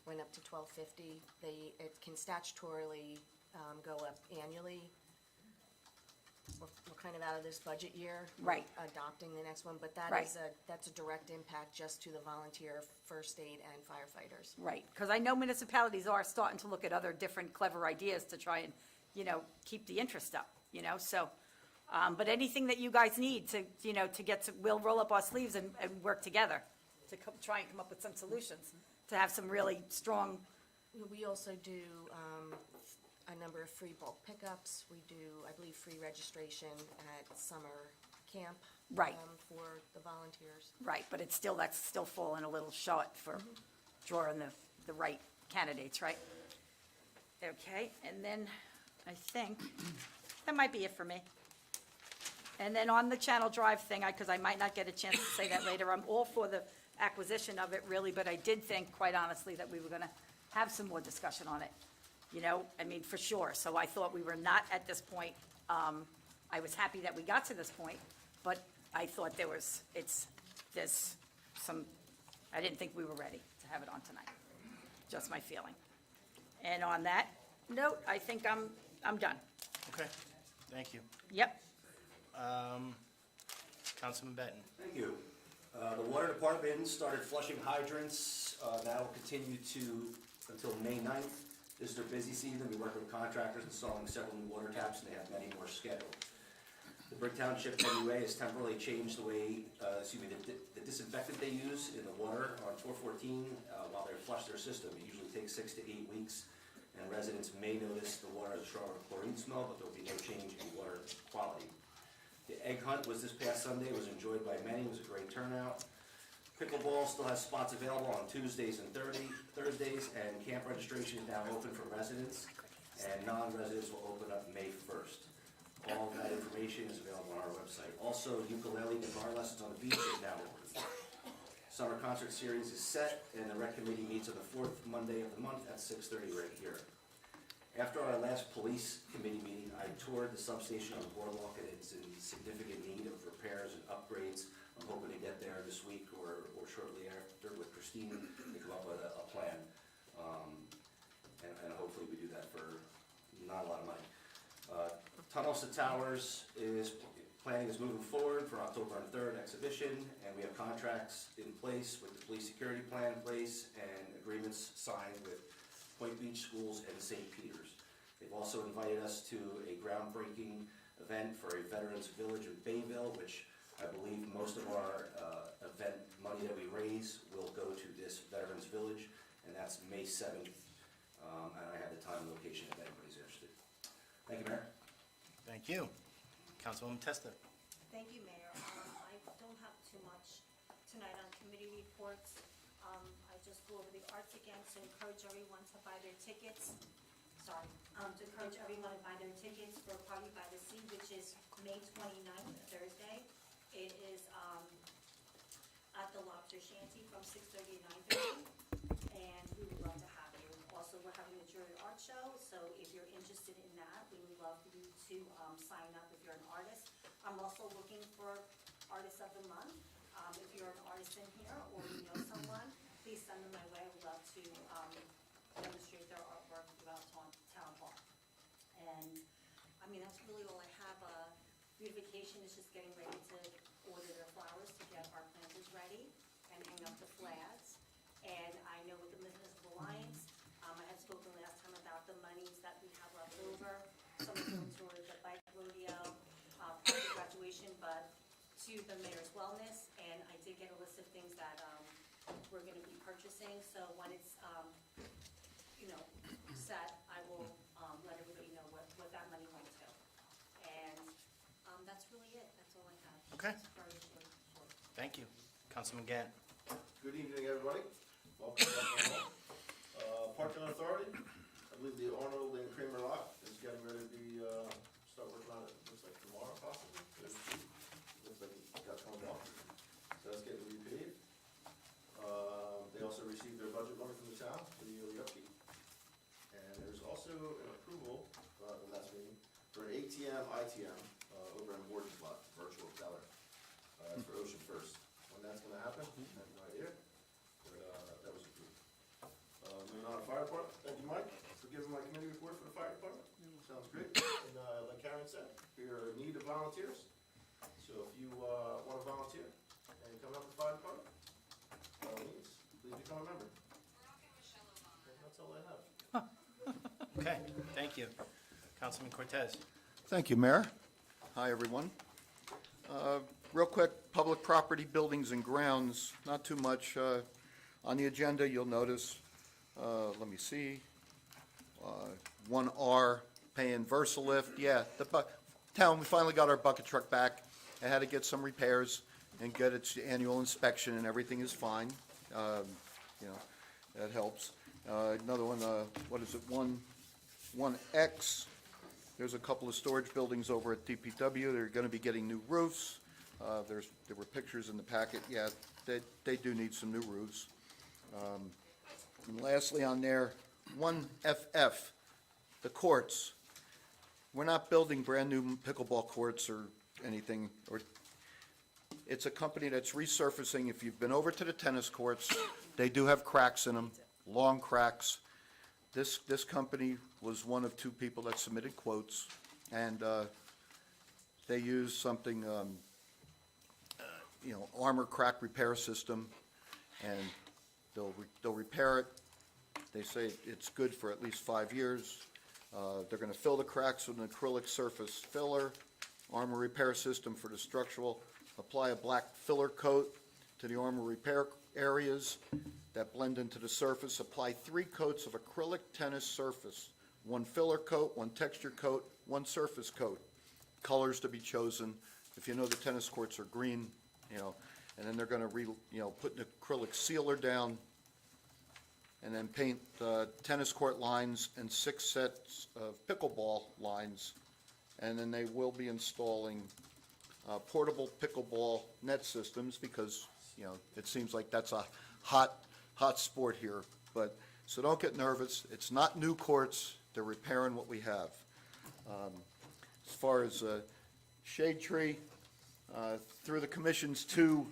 went up to $12.50. It can statutorily go up annually. We're kind of out of this budget year. Right. Adopting the next one, but Right. that's a direct impact just to the volunteer first aid and firefighters. right, because I know municipalities are starting to look at other different clever ideas to try and, keep the interest up, so. But anything that you guys need to we'll roll up our sleeves and work together to try and come up with some solutions, to have some really strong, We also do a number of free bulk pickups. We do, I believe, free registration at summer camp. Right. For the volunteers. right, but that's still falling a little short for drawing the right candidates, right? Okay, and then I think that might be it for me. And then on the Channel Drive thing, because I might not get a chance to say that later, I'm all for the acquisition of it, really, but I did think, quite honestly, that we were gonna have some more discussion on it. For sure, so I thought we were not at this point. I was happy that we got to this point, but I thought I didn't think we were ready to have it on tonight. Just my feeling. And on that note, I think I'm done. Okay, thank you. Yep. Councilman Benton? Thank you. Water department started flushing hydrants. That will continue until May 9th. This is their busy season. We work with contractors installing several new water taps, and they have many more scheduled. The Brick Township MUA has temporarily changed the way, the disinfectant they use in the water on 414 while they flush their system. It usually takes 6 to 8 weeks, and residents may notice the water has a stronger chlorine smell, but there will be no change in water quality. The egg hunt was this past Sunday. It was enjoyed by many. It was a great turnout. Pickleball still has spots available on Tuesdays and Thursdays, and camp registration is now open for residents, and non-residents will open up May 1st. All of that information is available on our website. Also, ukulele guitar lessons on the beach is now open. Summer concert series is set, and the rec committee meets on the 4th Monday of the month at 6:30 right here. After our last police committee meeting, I toured the substation on the boardwalk, and it's in significant need of repairs and upgrades. I'm hoping to get there this week or shortly after with Christine to come up with a plan. And hopefully we do that for not a lot of money. Tunnels to Towers planning is moving forward for October 3rd exhibition, and we have contracts in place with the police security plan in place and agreements signed with Point Beach Schools and St. Peter's. They've also invited us to a groundbreaking event for a Veterans Village in Bayville, which I believe most of our event money that we raise will go to this Veterans Village, and that's May 7th. And I have the time and location if anybody's interested. Thank you, Mayor. Thank you. Councilwoman Testa. Thank you, Mayor. I don't have too much tonight on committee reports. I just go over the arts again to encourage everyone to buy their tickets. To encourage everyone to buy their tickets for Party by the Sea, which is May 29th, Thursday. It is at the Lobster Shanty from 6:30 to 9:30, and we would love to have you. Also, we're having the Jury Art Show, so if you're interested in that, we would love for you to sign up if you're an artist. I'm also looking for Artist of the Month. If you're an artist in here or you know someone, please send them my way. I would love to demonstrate their artwork throughout Townhall. And, I mean, that's really all I have. Beautification is just getting ready to order their flowers to get our planters ready and hang up the flags. And I know with the Municipal Alliance, I had spoken last time about the monies that we have left over. Some of them toward the bike rodeo, private graduation, but to the mayor's wellness. And I did get a list of things that we're going to be purchasing. So when it's, set, I will let everybody know what that money went to. And that's really it. That's all I have. Okay. As far as your report. Thank you. Councilman Gann. Good evening, everybody. Welcome to Townhall. Parking Authority, I believe the Arnold and Kramer lot is getting ready to be, start working on it, looks like tomorrow possibly. Looks like it got turned off. So that's getting repaved. They also received their budget money from the town for the yearly upkeep. And there's also an approval, the last meeting, for an ATM, ITM, over in Morton's lot, virtual teller, for Ocean First. When that's gonna happen, I have no idea, but, that was approved. Moving on to fire department, thank you, Mike, for giving my committee report for the fire department. Sounds great. And, like Karen said, we are in need of volunteers. So if you, wanna volunteer and come up to the fire department, by all means, please become a member. And that's all I have. Okay, thank you. Councilman Cortez. Thank you, Mayor. Hi, everyone. Real quick, public property, buildings and grounds, not too much. On the agenda, you'll notice, let me see, 1R paying Versalift. Yeah, town, we finally got our bucket truck back. It had to get some repairs and get its annual inspection, and everything is fine. That helps. Another one, what is it, 1X. There's a couple of storage buildings over at DPW. They're going to be getting new roofs. There were pictures in the packet. Yeah, they do need some new roofs. And lastly on there, 1FF, the courts. We're not building brand-new pickleball courts or anything. It's a company that's resurfacing. If you've been over to the tennis courts, they do have cracks in them, long cracks. This company was one of 2 people that submitted quotes, and they used something, armor crack repair system, and they'll repair it. They say it's good for at least 5 years. They're gonna fill the cracks with an acrylic surface filler, armor repair system for the structural, apply a black filler coat to the armor repair areas that blend into the surface, apply 3 coats of acrylic tennis surface, 1 filler coat, 1 texture coat, 1 surface coat. Colors to be chosen. If you know the tennis courts are green, and then they're gonna put an acrylic sealer down, and then paint tennis court lines and 6 sets of pickleball lines. And then they will be installing portable pickleball net systems because, it seems like that's a hot sport here. But, so don't get nervous. It's not new courts. They're repairing what we have. As far as shade tree, through the commission's 2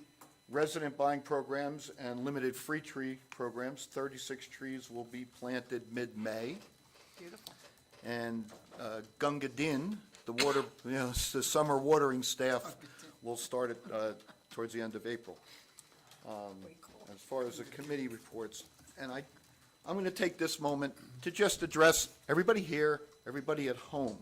resident buying programs and limited free tree programs, 36 trees will be planted mid-May. Beautiful. And Gunga Din, the summer watering staff will start it towards the end of April. As far as the committee reports, and I'm going to take this moment to just address everybody here, everybody at home.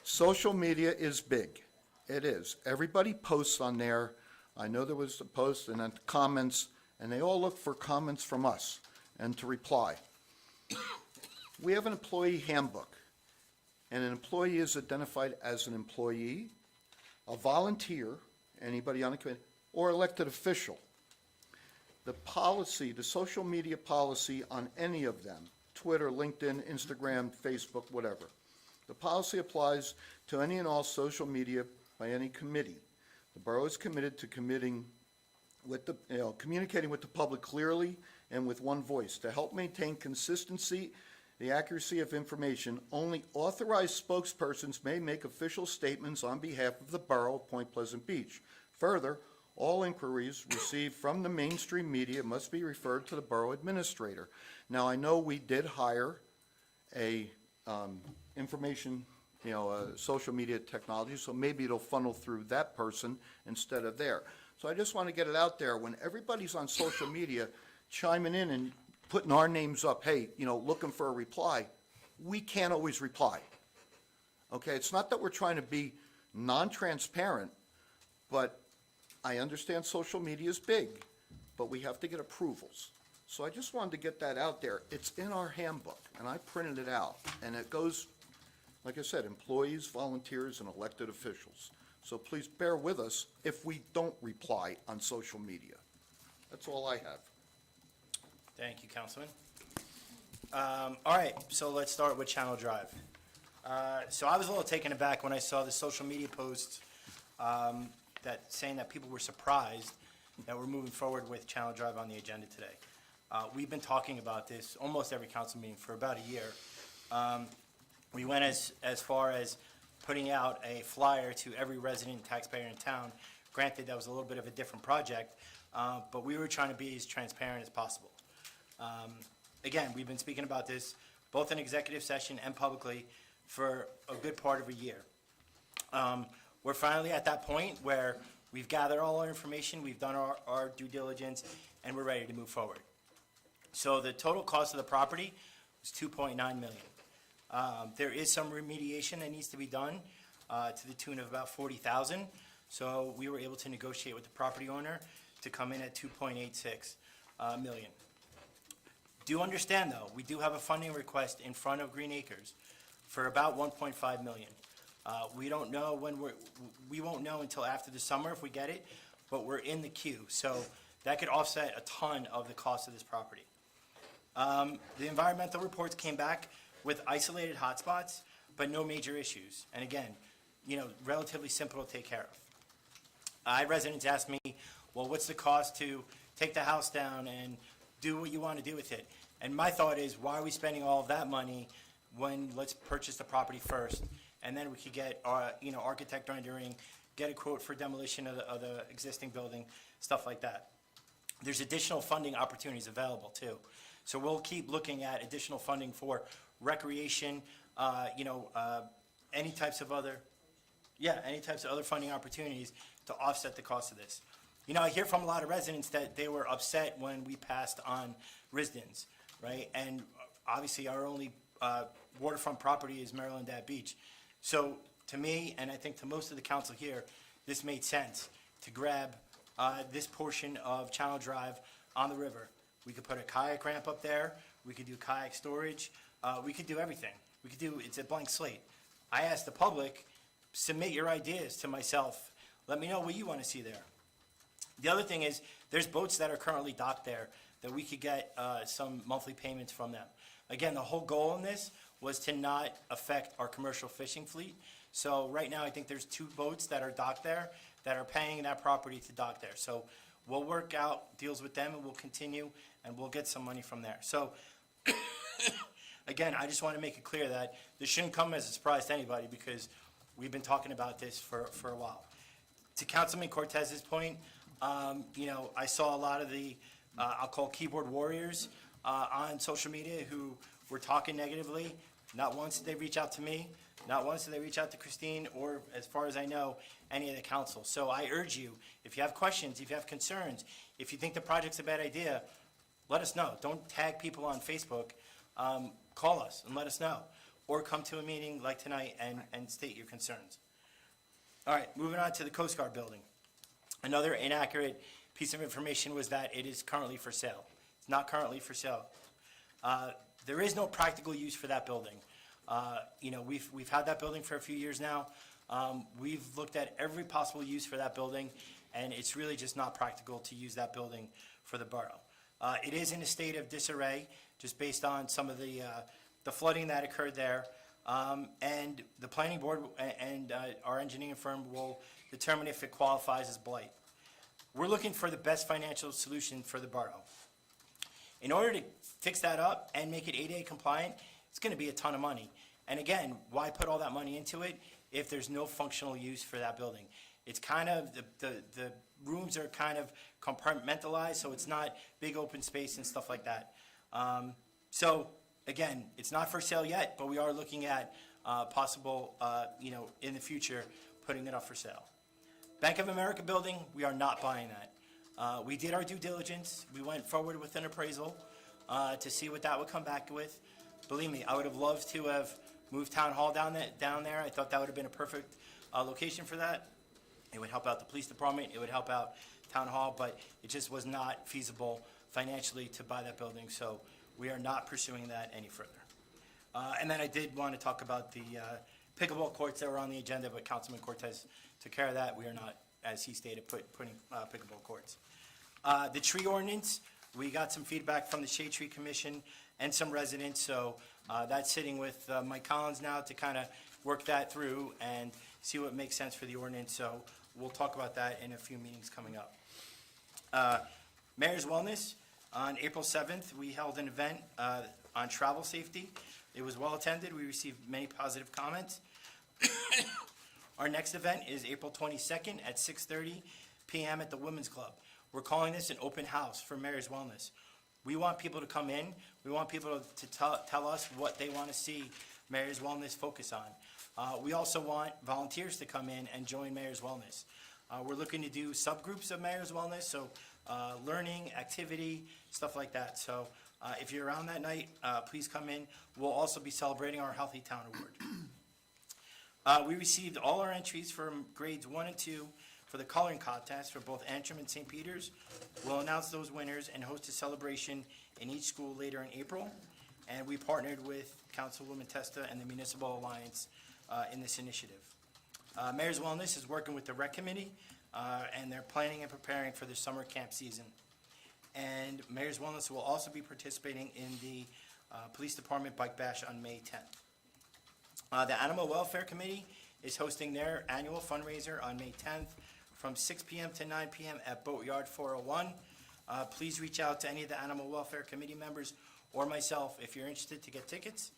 Social media is big. It is. Everybody posts on there. I know there was a post and then comments, and they all look for comments from us and to reply. We have an employee handbook, and an employee is identified as an employee, a volunteer, anybody on the committee, or elected official. The policy, the social media policy on any of them, Twitter, LinkedIn, Instagram, Facebook, whatever, the policy applies to any and all social media by any committee. The borough is committed to communicating with the public clearly and with one voice. To help maintain consistency, the accuracy of information, only authorized spokespersons may make official statements on behalf of the borough of Point Pleasant Beach. Further, all inquiries received from the mainstream media must be referred to the borough administrator. Now, I know we did hire a social media technology, so maybe it'll funnel through that person instead of there. So I just want to get it out there, when everybody's on social media chiming in and putting our names up, hey, looking for a reply, we can't always reply. Okay, it's not that we're trying to be non-transparent, but I understand social media is big, but we have to get approvals. So I just wanted to get that out there. It's in our handbook, and I printed it out, and it goes, like I said, employees, volunteers, and elected officials. So please bear with us if we don't reply on social media. That's all I have. Thank you, Councilman. All right, so let's start with Channel Drive. So I was a little taken aback when I saw the social media posts saying that people were surprised that we're moving forward with Channel Drive on the agenda today. We've been talking about this almost every council meeting for about a year. We went as far as putting out a flyer to every resident and taxpayer in town. Granted, that was a little bit of a different project, but we were trying to be as transparent as possible. Again, we've been speaking about this both in executive session and publicly for a good part of a year. We're finally at that point where we've gathered all our information, we've done our due diligence, and we're ready to move forward. So the total cost of the property was $2.9 million. There is some remediation that needs to be done to the tune of about $40,000. So we were able to negotiate with the property owner to come in at $2.86 million. Do understand, though, we do have a funding request in front of Green Acres for about $1.5 million. We don't know we won't know until after the summer if we get it, but we're in the queue. So that could offset a ton of the cost of this property. The environmental reports came back with isolated hotspots, but no major issues. And again, relatively simple to take care of. I had residents ask me, well, what's the cost to take the house down and do what you want to do with it? And my thought is, why are we spending all of that money when let's purchase the property first, and then we could get architect rendering, get a quote for demolition of the existing building, stuff like that. There's additional funding opportunities available too. So we'll keep looking at additional funding for recreation, any types of other funding opportunities to offset the cost of this. You know, I hear from a lot of residents that they were upset when we passed on Risden's, right? And obviously, our only waterfront property is Maryland Ave Beach. So to me, and I think to most of the council here, this made sense to grab this portion of Channel Drive on the river. We could put a kayak ramp up there, we could do kayak storage, we could do everything. It's a blank slate. I asked the public, submit your ideas to myself, let me know what you want to see there. The other thing is, there's boats that are currently docked there that we could get some monthly payments from them. Again, the whole goal in this was to not affect our commercial fishing fleet. So right now, I think there's 2 boats that are docked there that are paying that property to dock there. So we'll work out deals with them and we'll continue and we'll get some money from there. So again, I just want to make it clear that this shouldn't come as a surprise to anybody because we've been talking about this for a while. To Councilman Cortez's point, you know, I saw a lot of the, I'll call keyboard warriors on social media who were talking negatively. Not once did they reach out to me, not once did they reach out to Christine, or as far as I know, any of the council. So I urge you, if you have questions, if you have concerns, if you think the project's a bad idea, let us know. Don't tag people on Facebook. Call us and let us know. Or come to a meeting like tonight and state your concerns. All right, moving on to the Coast Guard building. Another inaccurate piece of information was that it is currently for sale. It's not currently for sale. There is no practical use for that building. You know, we've had that building for a few years now. We've looked at every possible use for that building, and it's really just not practical to use that building for the borough. It is in a state of disarray, just based on some of the flooding that occurred there. And the planning board and our engineering firm will determine if it qualifies as blight. We're looking for the best financial solution for the borough. In order to fix that up and make it ADA compliant, it's going to be a ton of money. And again, why put all that money into it if there's no functional use for that building? It's kind of, the rooms are kind of compartmentalized, so it's not big open space and stuff like that. So again, it's not for sale yet, but we are looking at possible, you know, in the future, putting it up for sale. Bank of America building, we are not buying that. We did our due diligence. We went forward with an appraisal to see what that would come back with. Believe me, I would have loved to have moved Townhall down there. I thought that would have been a perfect location for that. It would help out the police department. It would help out Townhall, but it just was not feasible financially to buy that building, so we are not pursuing that any further. And then I did want to talk about the pickleball courts that were on the agenda, but Councilman Cortez took care of that. We are not, as he stated, putting pickleball courts. The tree ordinance, we got some feedback from the Shade Tree Commission and some residents, so that's sitting with Mike Collins now to kind of work that through and see what makes sense for the ordinance. So we'll talk about that in a few meetings coming up. Mayor's Wellness, on April 7th, we held an event on travel safety. It was well attended. We received many positive comments. Our next event is April 22nd at 6:30 p.m. at the Women's Club. We're calling this an open house for Mayor's Wellness. We want people to come in. We want people to tell us what they want to see Mayor's Wellness focus on. We also want volunteers to come in and join Mayor's Wellness. We're looking to do subgroups of Mayor's Wellness, so learning, activity, stuff like that. So if you're around that night, please come in. We'll also be celebrating our Healthy Town Award. We received all our entries from grades 1 and 2 for the coloring contest for both Antrim and St. Peter's. We'll announce those winners and host a celebration in each school later in April. And we partnered with Councilwoman Testa and the Municipal Alliance in this initiative. Mayor's Wellness is working with the Rec Committee, and they're planning and preparing for the summer camp season. And Mayor's Wellness will also be participating in the Police Department Bike Bash on May 10th. The Animal Welfare Committee is hosting their annual fundraiser on May 10th from 6 p.m. to 9 p.m. at Boatyard 401. Please reach out to any of the Animal Welfare Committee members or myself if you're interested to get tickets.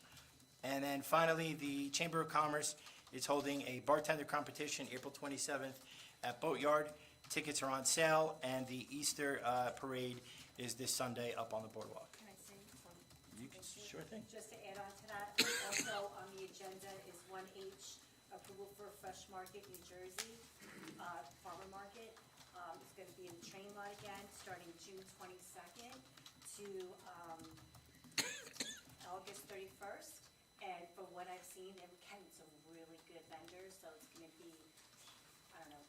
And then finally, the Chamber of Commerce is holding a bartender competition April 27th at Boatyard. Tickets are on sale, and the Easter parade is this Sunday up on the boardwalk. Can I say something? You can, sure thing. Just to add on to that, also on the agenda is 1H, approval for Fresh Market, New Jersey, farmer market. It's gonna be in the train lot again, starting June 22nd to, August 31st. And from what I've seen, they're getting some really good vendors, so it's gonna be, I don't know,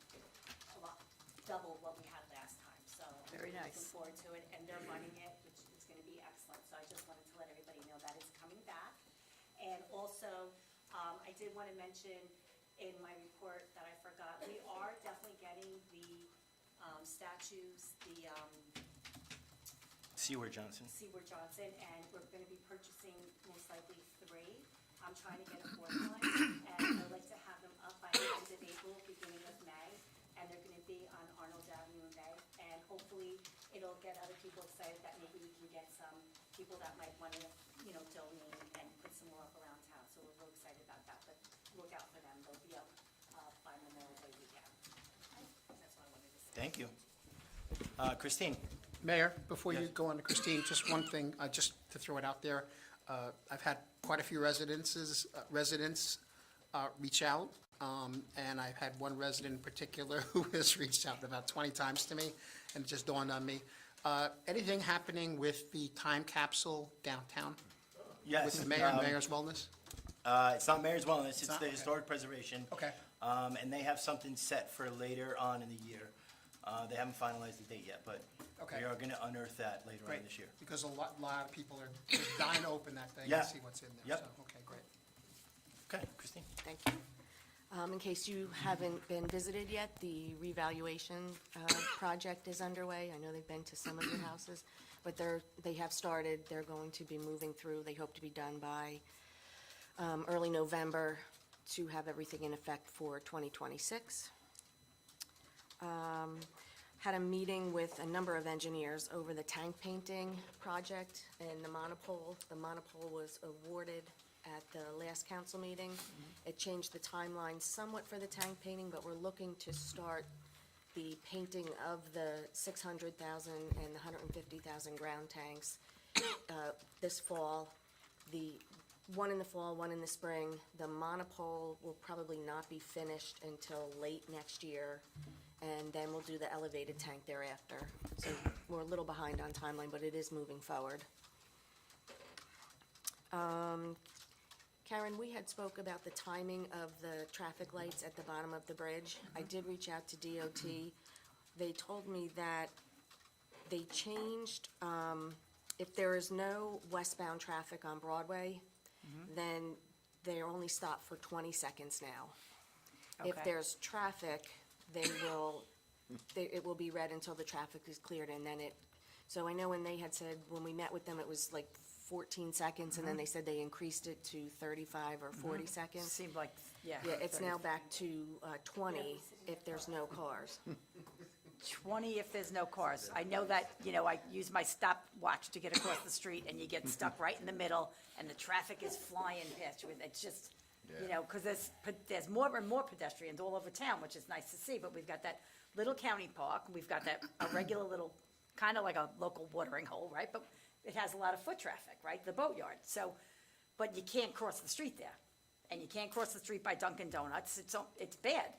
a lot, double what we had last time, so. Very I'm nice. Looking forward to it, and they're running it, which is gonna be excellent, so I just wanted to let everybody know that it's coming back. And also, I did wanna mention in my report that I forgot, we are definitely getting the, statues, the, Seward Johnson. Seward Johnson, and we're gonna be purchasing most likely 3. I'm trying to get a 4th one, and I'd like to have them up by the end of April, beginning of May, and they're gonna be on Arnold Avenue in May, and hopefully it'll get other people excited that maybe we can get some people that might wanna, donate and put some more up around town, so we're real excited about that, but look out for them, they'll be up, by Memorial Day weekend. That's what I wanted to say. Thank you. Christine? Mayor, before you Yes. go on to Christine, just one thing, just to throw it out there. I've had quite a few residents reach out, and I've had one resident in particular who has reached out about 20 times to me, and it just dawned on me. Anything happening with the time capsule downtown? Yes. With the mayor and mayor's wellness? It's not Mayor's Wellness, it's not? the Okay. Historic Preservation. Okay. And they have something set for later on in the year. They haven't finalized the date yet, but Okay. we are gonna unearth that later on Great, this year. because a lot of people are dying to open that thing Yeah. and see what's in there. Yep. So, okay, great. Okay, Christine? Thank you. In case you haven't been visited yet, the revaluation project is underway. I know they've been to some of your houses, but they have started. They're going to be moving through. They hope to be done by early November to have everything in effect for 2026. Had a meeting with a number of engineers over the tank painting project and the monopole. The monopole was awarded at the last council meeting. It changed the timeline somewhat for the tank painting, but we're looking to start the painting of the 600,000 and the 150,000 ground tanks this fall. The one in the fall, one in the spring. The monopole will probably not be finished until late next year, and then we'll do the elevated tank thereafter. So we're a little behind on timeline, but it is moving forward. Karen, we had spoke about the timing of the traffic lights at the bottom of the bridge. I did reach out to DOT. They told me that they changed, if there is no westbound traffic on Broadway, then they're only stopped for 20 seconds now. If Okay. there's traffic, it will be red until the traffic is cleared, and then so I know when they had said, when we met with them, it was like 14 seconds, and then they said they increased it to 35 or 40 seconds. Seemed like, yeah. Yeah, it's now back to 20 if there's no cars. 20 if there's no cars. I know that, I use my stopwatch to get across the street, and you get stuck right in the middle, and the traffic is flying past you. It's just, because there's more and more pedestrians all over town, which is nice to see, but we've got that little county park, we've got a regular little, kind of like a local watering hole, right? But it has a lot of foot traffic, right? The boatyard. So, but you can't cross the street there. And you can't cross the street by Dunkin' Donuts. It's bad.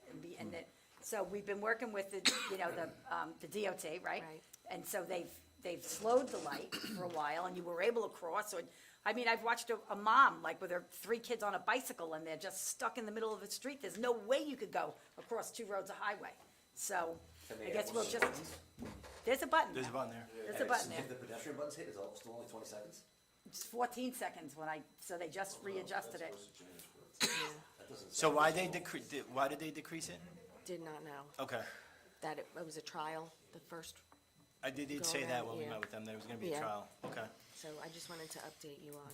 So we've been working with the DOT, right? Right. And so they've slowed the light for a while, and you were able to cross. Or, I've watched a mom, like, with her 3 kids on a bicycle, and they're just stuck in the middle of the street. There's no way you could go across 2 roads of highway. So I guess we'll just, there's a button. There's a button there. There's a button there. If the pedestrian button's hit, is it still only 20 seconds? It's 14 seconds so they just readjusted it. That doesn't So why did they decrease it? Did not know Okay. that it was a trial, the first, I did Go say that around, when we yeah. met with them, there was gonna be a Yeah. trial. Okay. so I just wanted to update you on.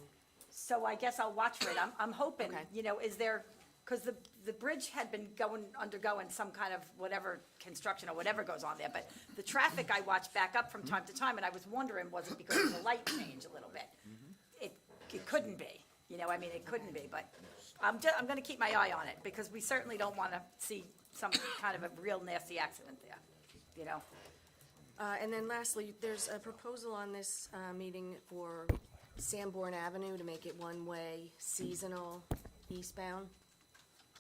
So I guess I'll watch for it. I'm hoping, Okay. is there, because the bridge had been undergoing some kind of whatever construction or whatever goes on there, but the traffic I watched back up from time to time, and I was wondering, was it because of the light change a little bit? It couldn't be, it couldn't be, but I'm gonna keep my eye on it, because we certainly don't wanna see some kind of a real nasty accident there, And then lastly, there's a proposal on this meeting for Sanborn Avenue to make it one-way seasonal eastbound.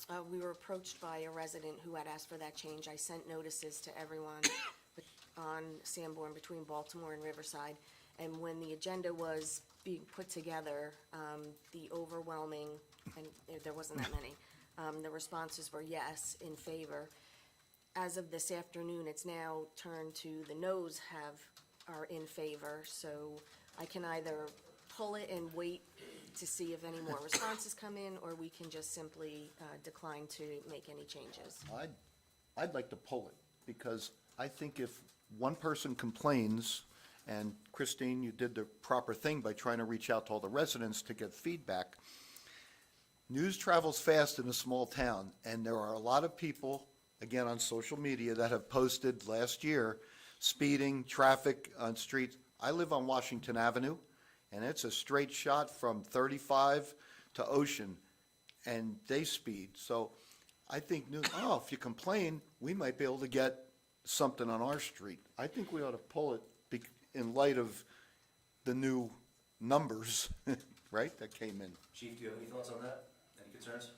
We were approached by a resident who had asked for that change. I sent notices to everyone on Sanborn between Baltimore and Riverside. And when the agenda was being put together, the overwhelming, and there wasn't that many, the responses were yes, in favor. As of this afternoon, it's now turned to the noes are in favor. So I can either pull it and wait to see if any more responses come in, or we can just simply decline to make any changes. I'd like to pull it, because I think if one person complains, and Christine, you did the proper thing by trying to reach out to all the residents to get feedback. News travels fast in a small town, and there are a lot of people, again, on social media that have posted last year, speeding, traffic on streets. I live on Washington Avenue, and it's a straight shot from 35 to Ocean, and they speed. So I think, if you complain, we might be able to get something on our street. I think we ought to pull it in light of the new numbers, right, that came in. Chief, do you have any thoughts on that? Any concerns?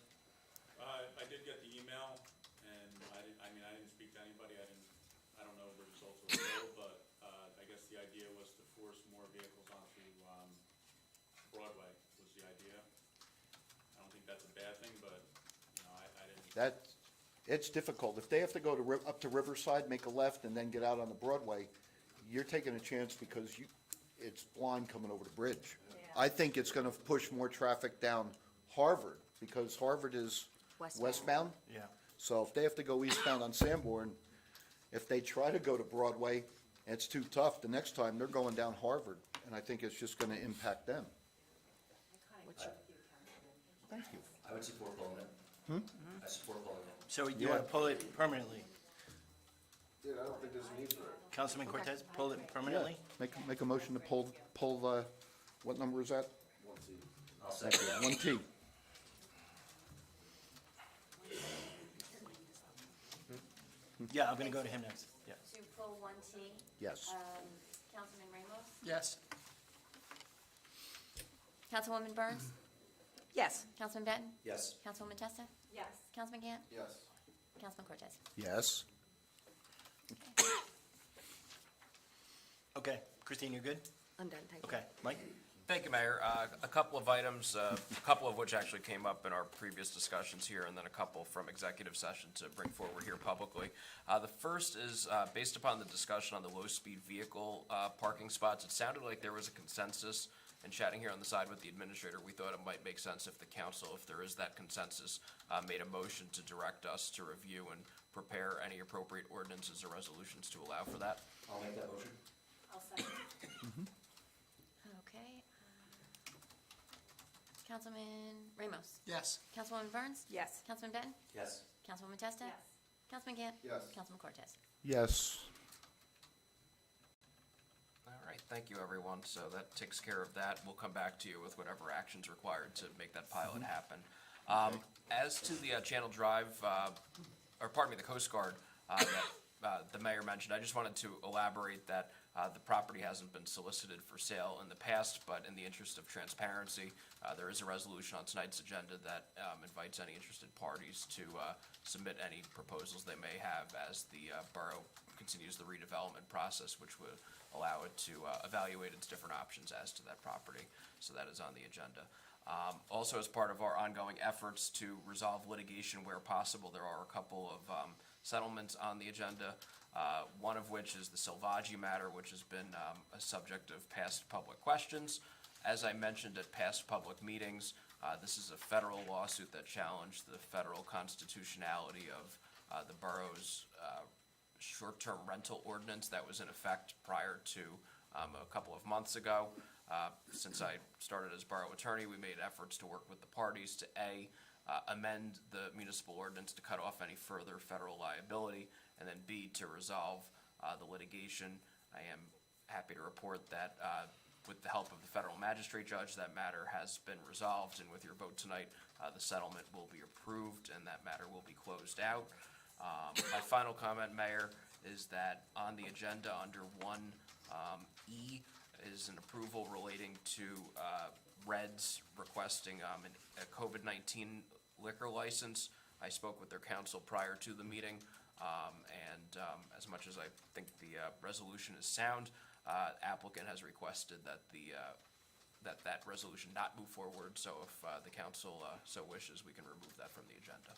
I did get the email, and I didn't speak to anybody, I don't know the results of the poll, but, I guess the idea was to force more vehicles onto, Broadway, was the idea. I don't think that's a bad thing, but, I didn't. It's difficult. If they have to go up to Riverside, make a left, and then get out on the Broadway, you're taking a chance because it's blind coming over the bridge. I think it's gonna push more traffic down Harvard, because Harvard is westbound. Yeah. So if they have to go eastbound on Sanborn, if they try to go to Broadway, and it's too tough, the next time they're going down Harvard, and I think it's just gonna impact them. Thank you. I would support pulling it. I support pulling it. So you want to pull it permanently? Yeah, I don't think there's a need for it. Councilman Cortez, pull it permanently? Make a motion to pull, what number is that? I'll second that. 1T. Yeah, I'm going to go to him next. Yeah. To pull 1T, Yes. Councilman Ramos? Yes. Councilwoman Burns? Yes. Councilman Benton? Yes. Councilwoman Testa? Yes. Councilman Gann? Yes. Councilman Cortez? Yes. Okay, Christine, you're good? I'm done, thank you. Okay, Mike? Thank you, Mayor. A couple of items, a couple of which actually came up in our previous discussions here, and then a couple from executive session to bring forward here publicly. The first is, based upon the discussion on the low-speed vehicle parking spots, it sounded like there was a consensus, and chatting here on the side with the administrator, we thought it might make sense if the council, if there is that consensus, made a motion to direct us to review and prepare any appropriate ordinances or resolutions to allow for that. I'll make that motion. I'll second. Okay. Councilman Ramos? Yes. Councilwoman Burns? Yes. Councilman Benton? Yes. Councilwoman Testa? Yes. Councilman Gann? Yes. Councilman Cortez? Yes. All right, thank you, everyone. So that takes care of that. We'll come back to you with whatever actions required to make that pilot happen. As to the Channel Drive, or pardon me, the Coast Guard that the mayor mentioned, I just wanted to elaborate that the property hasn't been solicited for sale in the past, but in the interest of transparency, there is a resolution on tonight's agenda that invites any interested parties to submit any proposals they may have as the borough continues the redevelopment process, which would allow it to evaluate its different options as to that property. So that is on the agenda. Also, as part of our ongoing efforts to resolve litigation where possible, there are a couple of settlements on the agenda, one of which is the Selvaggi matter, which has been a subject of past public questions. As I mentioned at past public meetings, this is a federal lawsuit that challenged the federal constitutionality of the borough's short-term rental ordinance that was in effect prior to a couple of months ago. Since I started as borough attorney, we made efforts to work with the parties to amend the municipal ordinance to cut off any further federal liability, and then B, to resolve the litigation. I am happy to report that with the help of the federal magistrate judge, that matter has been resolved, and with your vote tonight, the settlement will be approved and that matter will be closed out. My final comment, Mayor, is that on the agenda under 1E is an approval relating to Reds requesting a COVID-19 liquor license. I spoke with their counsel prior to the meeting, as much as I think the resolution is sound, applicant has requested that that resolution not move forward, so if the council so wishes, we can remove that from the agenda.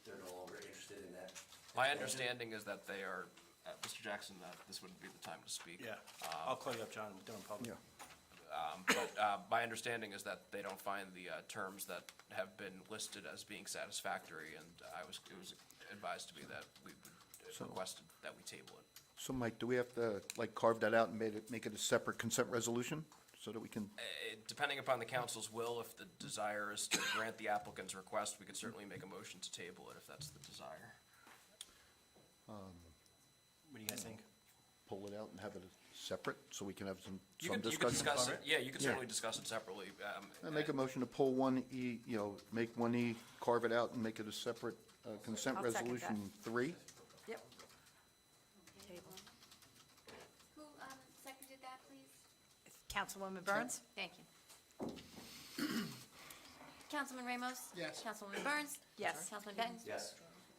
They're no longer interested in that. My understanding is that they are, Mr. Jackson, this wouldn't be the time to speak. Yeah, I'll call you up, John, during public. Yeah. But my understanding is that they don't find the terms that have been listed as being satisfactory, and it was advised to me that we would requested that we table it. So Mike, do we have to like carve that out and make it a separate consent resolution so that we can, Depending upon the council's will, if the desire is to grant the applicant's request, we could certainly make a motion to table it if that's the desire. What do you guys think? pull it out and have it separate so we can have some You could discussion? discuss it, yeah, you could Yeah. certainly discuss it separately. I make a motion to pull 1E, make 1E, carve it out and make it a separate consent I'll second that. resolution 3. Yep. Who seconded that, please? Councilwoman Burns? Thank you. Councilman Ramos? Yes. Councilwoman Burns? Yes. Councilman Benton? Yes.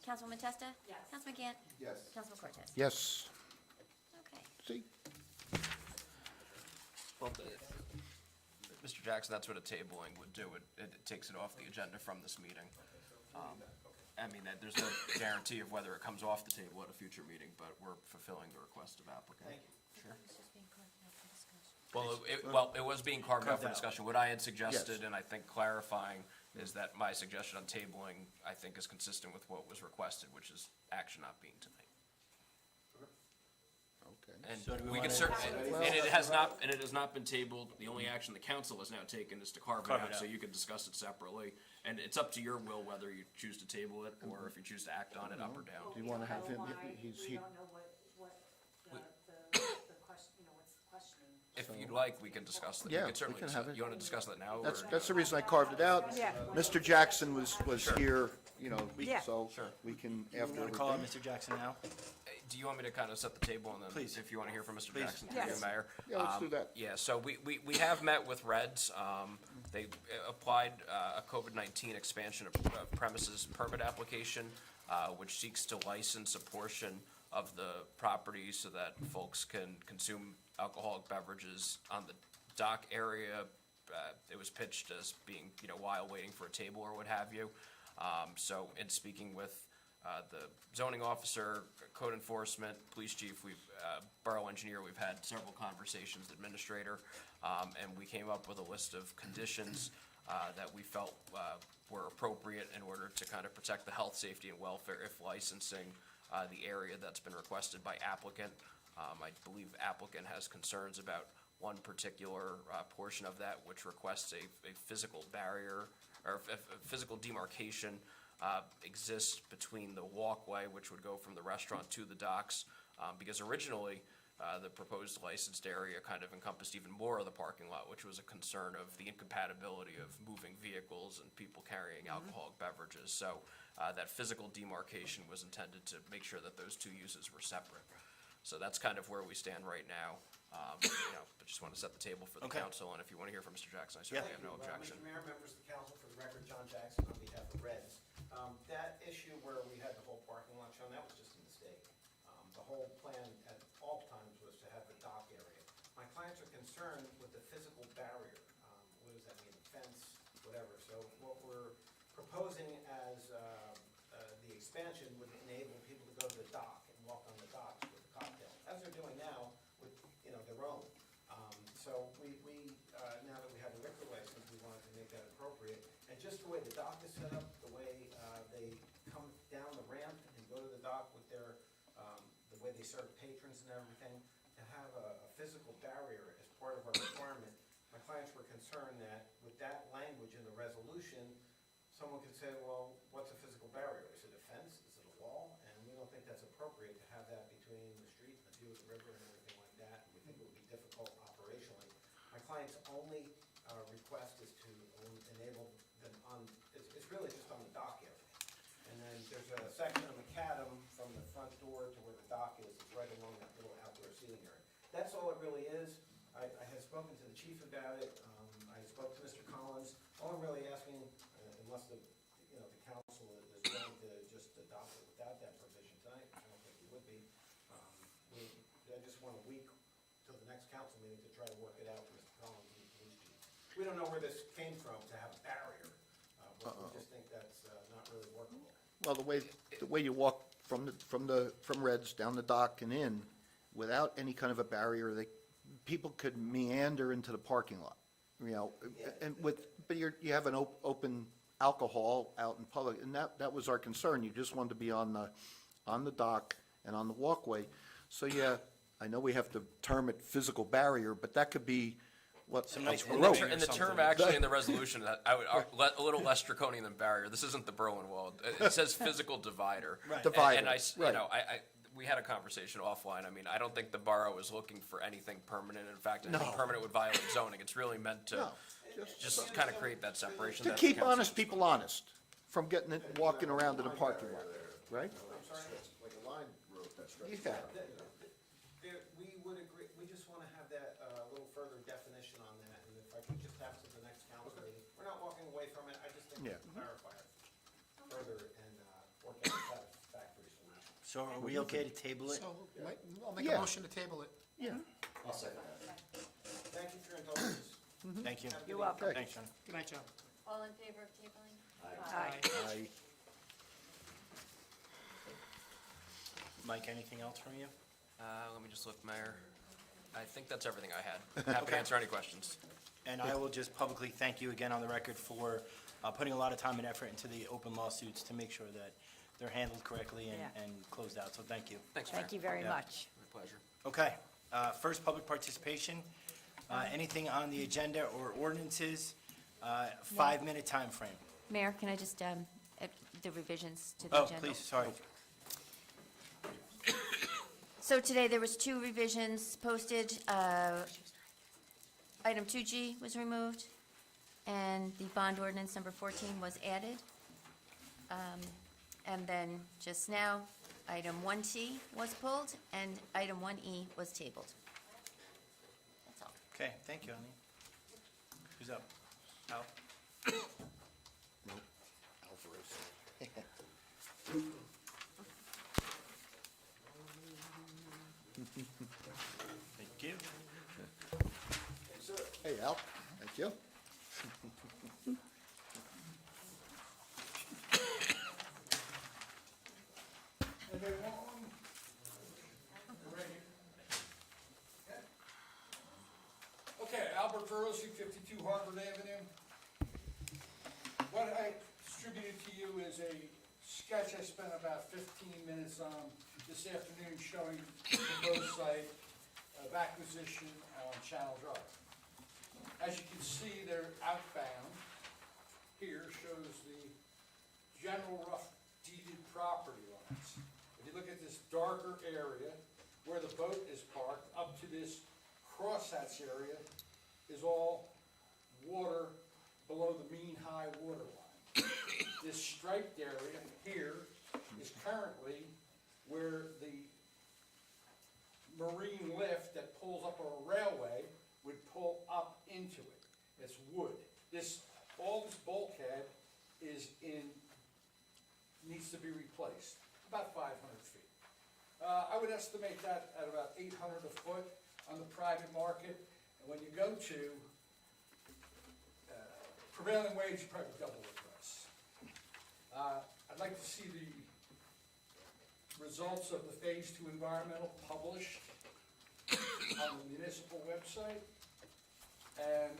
Councilwoman Testa? Yes. Councilman Gant? Yes. Councilman Cortez? Yes. Okay. See? Well, Mr. Jackson, that's what a tabling would do. It takes it off the agenda from this meeting. I mean, there's no guarantee of whether it comes off the table at a future meeting, but we're fulfilling the request of applicant. Thank you. Sure. Well, it was being carved out for Carved out. discussion. What I had suggested, Yes. and I think clarifying, is that my suggestion on tabling, I think, is consistent with what was requested, which is action not being tonight. Okay. So do we And we could wanna- certainly, and it has not been tabled. The only action the council has now taken is to carve it Carve it out, so out. you can discuss it separately. And it's up to your will whether you choose to table it, or if you choose to act on it, up or down. Do you want to have him, Why, he's, we he, don't know the question, what's the questioning. If you'd like, we can discuss it. Yeah, You we can certainly can have discuss- it. You wanna discuss that now, or? that's the reason I carved it out. Yeah. Mr. Jackson was here, Yeah. so Sure. we can, You after want to call out everything. Mr. Jackson now? Do you want me to kind of set the table and then, Please. if you want to hear from Mr. Please. Jackson, through Yes. you, Mayor? Yeah, let's do that. Yeah, so we have met with Reds. They applied a COVID-19 expansion of premises permit application, which seeks to license a portion of the property so that folks can consume alcoholic beverages on the dock area. It was pitched as being, while waiting for a table or what have you. So in speaking with the zoning officer, code enforcement, police chief, borough engineer, we've had several conversations, administrator, and we came up with a list of conditions that we felt were appropriate in order to kind of protect the health, safety, and welfare if licensing the area that's been requested by applicant. I believe applicant has concerns about one particular portion of that, which requests a physical barrier, or a physical demarcation exists between the walkway, which would go from the restaurant to the docks, because originally, the proposed licensed area kind of encompassed even more of the parking lot, which was a concern of the incompatibility of moving vehicles and people carrying alcoholic beverages. So, that physical demarcation was intended to make sure that those two uses were separate. So that's kind of where we stand right now. But just want to set the table for the Okay. council, and if you want to hear from Mr. Jackson, I certainly have no objection. Mr. Mayor, members of the council, for the record, John Jackson on behalf of Reds. That issue where we had the whole parking lot shown, that was just a mistake. The whole plan at all times was to have the dock area. My clients are concerned with the physical barrier. What does that mean, fence, whatever. So what we're proposing as the expansion would enable people to go to the dock and walk on the docks with a cocktail, as they're doing now with, their own. So we now that we have a liquor license, we wanted to make that appropriate. And just the way the dock is set up, the way they come down the ramp and go to the dock with their, the way they serve patrons and everything, to have a physical barrier as part of our requirement. My clients were concerned that with that language in the resolution, someone could say, well, what's a physical barrier? Is it a fence? Is it a wall? And we don't think that's appropriate to have that between the street and the view of the river and everything like that. We think it would be difficult operationally. My client's only request is to enable them on, it's really just on the dock area. And then there's a section of macadam from the front door to where the dock is, it's right along that little outdoor seating area. That's all it really is. I have spoken to the chief about it, I spoke to Mr. Collins. All I'm really asking, unless the council is willing till the next council meeting to try to work it out with Mr. Collins and the police chief. We don't know where this came from to have a barrier, but we just think that's not really workable. Well, the way you walk from Reds down the dock and in, without any kind of a barrier, people could meander into the parking lot, you know, and but you have an open alcohol out in public, and that was our concern. You just wanted to be on the dock and on the walkway. So, yeah, I know we have to term it physical barrier, but that could be what, Some nice a rope. rope. And the term actually in the resolution, I would, a little less draconian than barrier. This isn't the Berlin Wall. It says physical divider. Right. Divider, And you right. know, we had a conversation offline. I mean, I don't think the borough is looking for anything permanent. In fact, anything No. permanent would violate zoning. It's really meant to No, just kind of create that separation. To that keep council- honest people honest, from walking around to the parking lot, right? Like a line rope that's stretched. Yeah. We would agree, we just want to have that little further definition on that, and if I could just have to the next council meeting, we're not walking away from it, I just think we Yeah. can clarify it further and work out a satisfactory solution. So are we okay to table it? So, I'll make Yeah. a motion to table it. Yeah. I'll second that. Thank you for your indulgence. Thank you. You're welcome. Thanks, John. Good night, John. All in favor of tabling? I- Mike, anything else from you? Let me just look, Mayor. I think that's everything I had. Happy to answer any questions. And I will just publicly thank you again on the record for putting a lot of time and effort into the open lawsuits to make sure that they're handled correctly Yeah. and closed out, so thank you. Thanks, Mayor. Thank you very Yeah. much. My pleasure. Okay, first, public participation. Anything on the agenda or ordinances? 5-minute time frame. Mayor, can I just, the revisions to the Oh, agenda? please, sorry. So today, there was 2 revisions posted. Item 2G was removed, and the bond ordinance number 14 was added. And then, just now, item 1T was pulled, and item 1E was tabled. That's all. Okay, thank you, Eileen. Who's up? Al? Alvarez. Thank you. Hey, Al, thank you. Okay, Albert Verosi, 52 Harvard Avenue. What I distributed to you is a sketch I spent about 15 minutes on this afternoon showing the proposed site of acquisition on Channel Drive. As you can see, they're outbound. Here shows the general rough deeded property lines. If you look at this darker area where the boat is parked, up to this crosshatch area is all water below the mean high water line. This striped area here is currently where the marine lift that pulls up a railway would pull up into it. It's wood. All this bulkhead needs to be replaced, about 500 feet. I would estimate that at about 800 a foot on the private market. And when you go to prevailing wage, you probably double the price. I'd like to see the results of the Phase 2 environmental published on the municipal website. And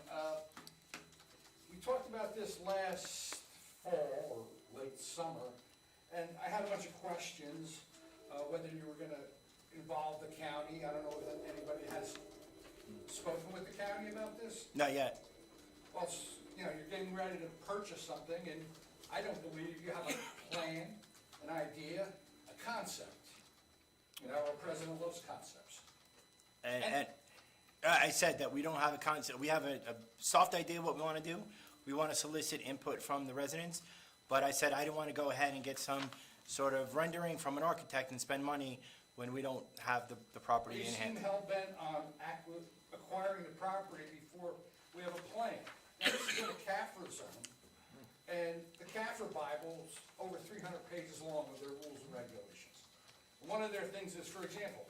we talked about this last fall or late summer, and I had a bunch of questions, whether you were gonna involve the county. I don't know if anybody has spoken with the county about this. Not yet. Well, you're getting ready to purchase something, and I don't believe you have a plan, an idea, a concept. Our president loves concepts. And I said that we don't have a concept, we have a soft idea of what we want to do. We want to solicit input from the residents, but I said I didn't want to go ahead and get some sort of rendering from an architect and spend money when we don't have the property You in seem hand. hell-bent on acquiring the property before we have a plan. Now, this is in a CAFR zone, and the CAFR Bible's over 300 pages long with their rules and regulations. One of their things is, for example,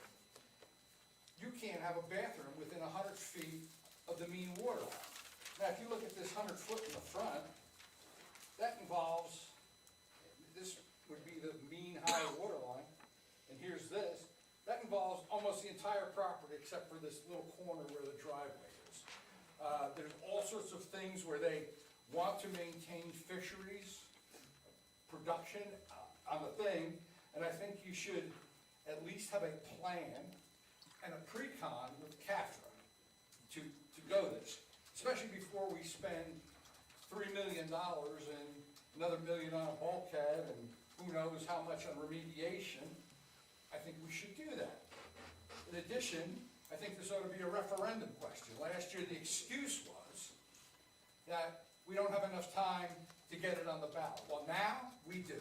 you can't have a bathroom within 100 feet of the mean water line. Now, if you look at this 100 foot in the front, that involves, this would be the mean high water line, and here's this. That involves almost the entire property except for this little corner where the driveway is. There's all sorts of things where they want to maintain fisheries, production on the thing, and I think you should at least have a plan and a pre-con with CAFRA to go this, especially before we spend $3 million and another $1 million on a bulkhead and who knows how much on remediation. I think we should do that. In addition, I think this ought to be a referendum question. Last year, the excuse was that we don't have enough time to get it on the ballot. Well, now we do,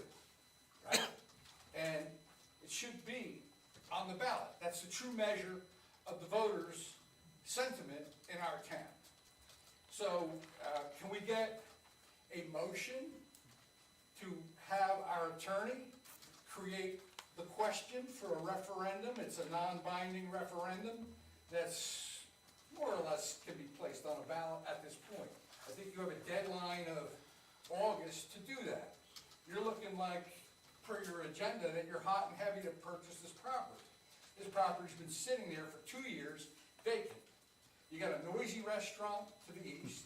right? And it should be on the ballot. That's the true measure of the voters' sentiment in our town. So, can we get a motion to have our attorney create the question for a referendum? It's a non-binding referendum that's more or less can be placed on a ballot at this point. I think you have a deadline of August to do that. You're looking like, per your agenda, that you're hot and heavy to purchase this property. This property's been sitting there for 2 years vacant. You got a noisy restaurant to the east.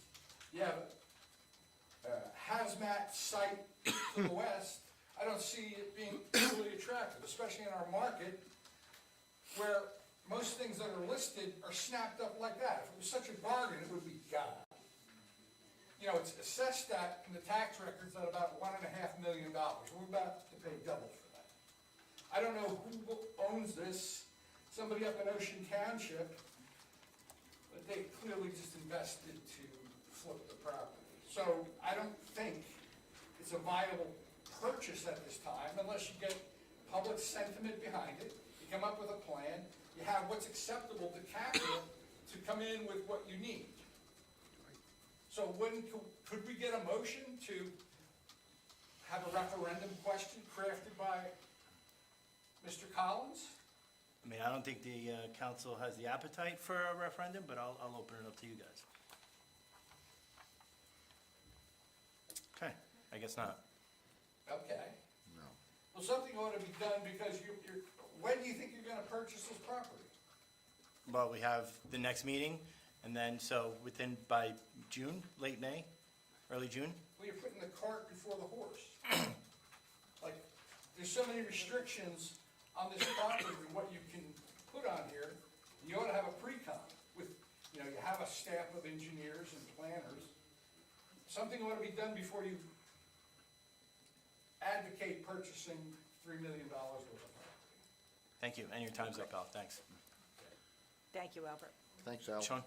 You have a hazmat site to the west. I don't see it being really attractive, especially in our market where most things that are listed are snapped up like that. If it was such a bargain, it would be God. You know, it's assessed at, in the tax records, at about $1.5 million. We're about to pay double for that. I don't know who owns this, somebody up in Ocean Township, but they clearly just invested to flip the property. So I don't think it's a viable purchase at this time unless you get public sentiment behind it, you come up with a plan, you have what's acceptable to capital to come in with what you need. So could we get a motion to have a referendum question crafted by Mr. Collins? I mean, I don't think the council has the appetite for a referendum, but I'll open it up to you guys. Okay, I guess not. Okay. No. Well, something ought to be done because when do you think you're gonna purchase this property? Well, we have the next meeting, and then, so by June, late May, early June? Well, you're putting the cart before the horse. Like, there's so many restrictions on this property, what you can put on here. You ought to have a pre-con with, you have a staff of engineers and planners. Something ought to be done before you advocate purchasing $3 million worth of property. Thank you, and your time's up, Al, thanks. Thank you, Albert. Thanks, Al. Sean?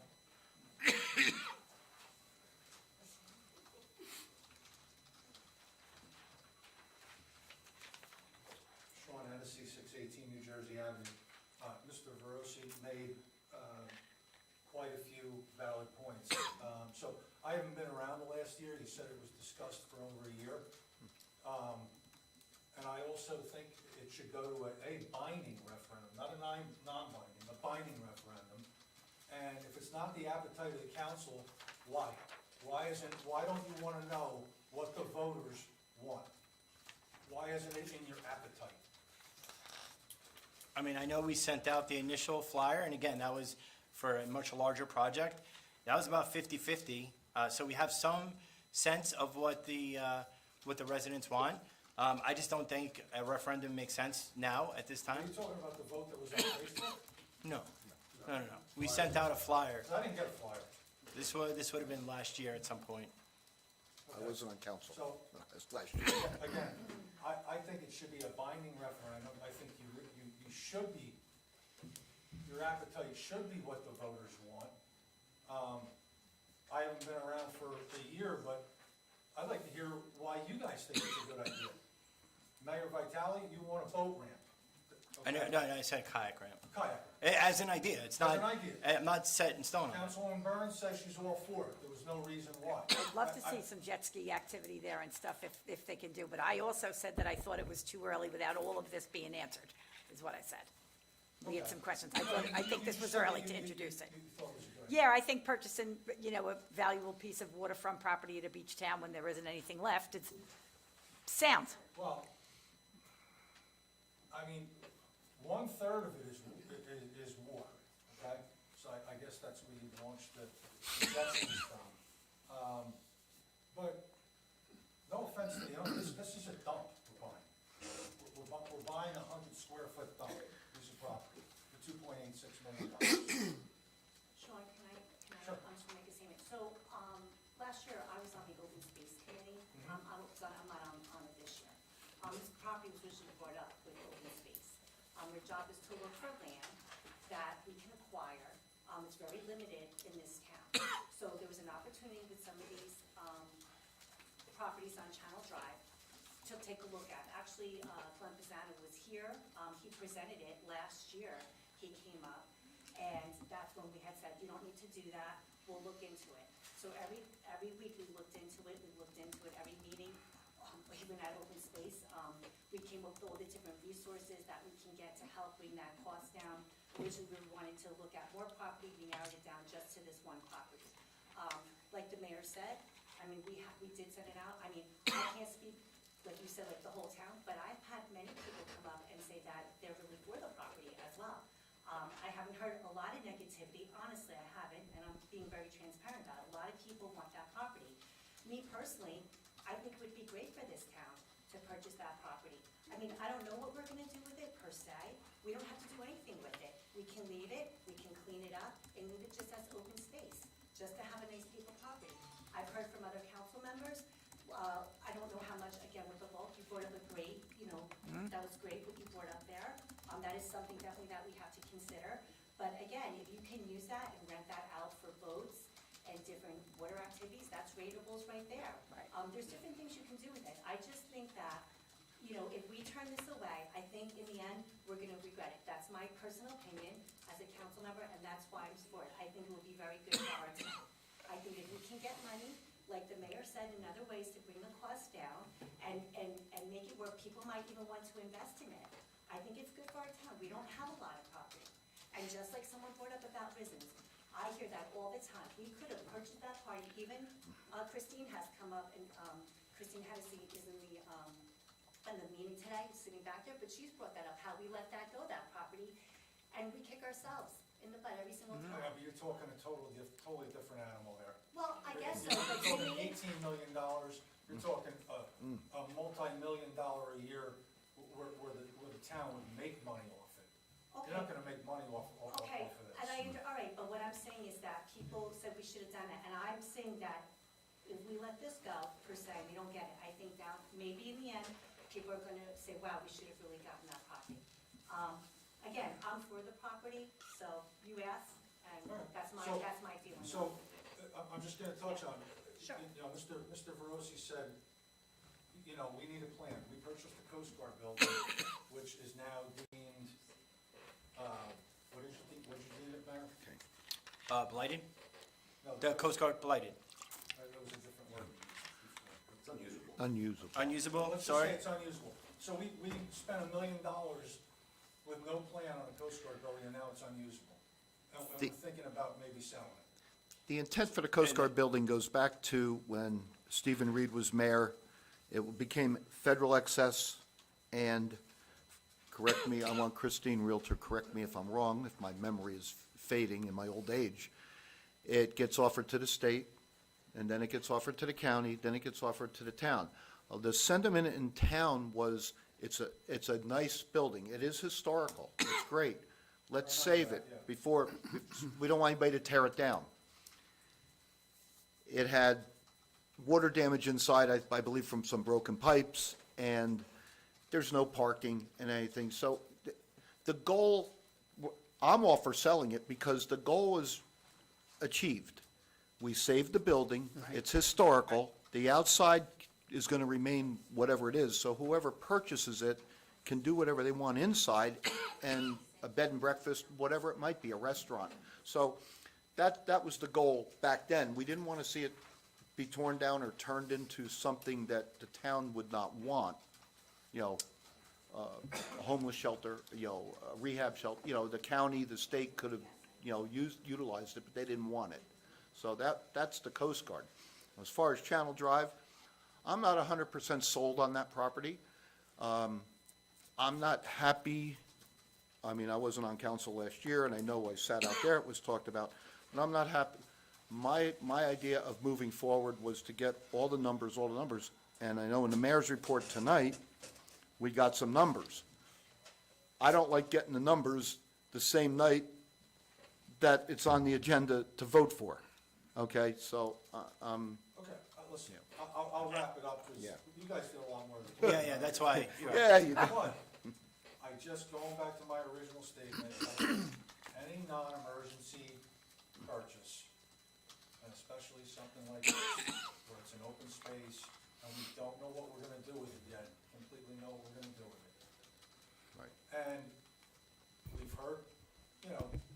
Sean Hennessy, 618 New Jersey Avenue. Mr. Verosi made quite a few valid points. So I haven't been around the last year. He said it was discussed for over a year. And I also think it should go to a binding referendum, not a non-binding, a binding referendum. And if it's not the appetite of the council, why? Why don't you want to know what the voters want? Why isn't it in your appetite? I mean, I know we sent out the initial flyer, and again, that was for a much larger project. That was about 50-50, so we have some sense of what the residents want. I just don't think a referendum makes sense now, at this time. Are you talking about the vote that was on Facebook? No. We sent out a flyer. I didn't get a flyer. This would have been last year at some point. I wasn't on council. So- That's last year. Again, I think it should be a binding referendum. I think you should be, your appetite should be what the voters want. I haven't been around for a year, but I'd like to hear why you guys think it's a good idea. Mayor Vitale, you want a boat ramp. I said kayak ramp. Kayak. As an idea, it's not. As an idea. I'm not set in stone on it. Councilwoman Burns says she's all for it. There was no reason why. I'd love to see some jet ski activity there and stuff if they can do, but I also said that I thought it was too early without all of this being answered, is what I said. we had some questions. I think this was early to introduce it. You thought it was a good. Yeah, I think purchasing, a valuable piece of waterfront property at a beach town when there isn't anything left, it's sound. Well, I mean, 1/3 of it is water, okay? So I guess that's where you launched the projections from. But, no offense to the owner, this is a dump we're buying. We're buying a 100-square-foot dump piece of property for $2.86 million. Sean, can I, Sure. I'm just gonna make a statement. So, last year, I was on the open space committee. I'm not on it this year. This property was originally brought up with open space. Your job is to look for land that we can acquire. It's very limited in this town. So there was an opportunity with some of these, properties on Channel Drive to take a look at. Actually, Glenn Pisano was here. He presented it last year. He came up, and that's when we had said, you don't need to do that. We'll look into it. So every week we looked into it. We looked into it every meeting, even at open space. We came up with all the different resources that we can get to help bring that cost down. Originally, we wanted to look at more property. We narrowed it down just to this one property. Like the mayor said, I mean, we did send it out. I mean, I can't speak, like you said, like the whole town, but I've had many people come up and say that they're really for the property as well. I haven't heard a lot of negativity. Honestly, I haven't, and I'm being very transparent about it. A lot of people want that property. Me personally, I think it would be great for this town to purchase that property. I mean, I don't know what we're gonna do with it per se. We don't have to do anything with it. We can leave it, we can clean it up, and leave it just as open space, just to have a nice piece of property. I've heard from other council members, I don't know how much, again, with the bulk, you brought up a great, that was great what you brought up there. That is something definitely that we have to consider. But again, if you can use that and rent that out for boats and different water activities, that's rateables right there. Right. There's different things you can do with it. I just think that, if we turn this away, I think in the end, we're gonna regret it. That's my personal opinion as a council member, and that's why I'm for it. I think it will be very good for our town. I think if we can get money, like the mayor said, in other ways to bring the cost down and make it where people might even want to invest in it, I think it's good for our town. We don't have a lot of property. And just like someone brought up about Rizzins, I hear that all the time. We could have purchased that party, even, Christine has come up and, Christine Hennessy is in the meeting today, sitting back there, but she's brought that up, how we let that go, that property, and we kick ourselves in the butt every single Yeah, time. but you're talking a totally different animal there. Well, I guess so, You're but to talking me, $18 million, you're talking a multi-million-dollar a year where the town would make money off it. okay. You're not gonna make money off of this. Okay, all right, but what I'm saying is that people said we should have done it, and I'm saying that if we let this go, per se, we don't get it. I think that maybe in the end, people are gonna say, wow, we should have really gotten that property. Again, I'm for the property, so you asked, and that's my feeling. So, I'm just gonna touch on, Sure. Mr. Verosi said, we need a plan. We purchased the Coast Guard building, which is now deemed, what did you deem it, Mayor? Blighted? No, The Coast Guard blighted. That was a different word. It's unusable. Unusable. Unusable, Let's just sorry? say it's unusable. So we spent $1 million with no plan on a Coast Guard building, and now it's unusable. And we're thinking about maybe selling it. The intent for the Coast Guard building goes back to when Stephen Reed was mayor. It became federal excess, and, correct me, I want Christine Realtor, correct me if I'm wrong, if my memory is fading in my old age. It gets offered to the state, and then it gets offered to the county, then it gets offered to the town. The sentiment in town was, it's a nice building. It is historical. It's great. Let's save it before, we don't want anybody to tear it down. It had water damage inside, I believe, from some broken pipes, and there's no parking and anything. So the goal, I'm all for selling it because the goal is achieved. We saved the building, it's historical, the outside is gonna remain whatever it is, so whoever purchases it can do whatever they want inside, and a bed and breakfast, whatever it might be, a restaurant. So that was the goal back then. We didn't want to see it be torn down or turned into something that the town would not want, a homeless shelter, a rehab shelter, the county, the state could have, utilized it, but they didn't want it. So that's the Coast Guard. As far as Channel Drive, I'm not 100% sold on that property. I'm not happy, I mean, I wasn't on council last year, and I know I sat out there, it was talked about, but I'm not happy. My idea of moving forward was to get all the numbers, and I know in the mayor's report tonight, we got some numbers. I don't like getting the numbers the same night that it's on the agenda to vote for, okay? So, Okay, listen, I'll wrap it up, because Yeah. you guys did a lot more than. Yeah, that's why. yeah, you But, I just, going back to my original statement, any non-emergency purchase, and especially something like this, where it's an open space, and we don't know what we're gonna do with it yet, completely know what we're gonna do with it. Right. And we've heard,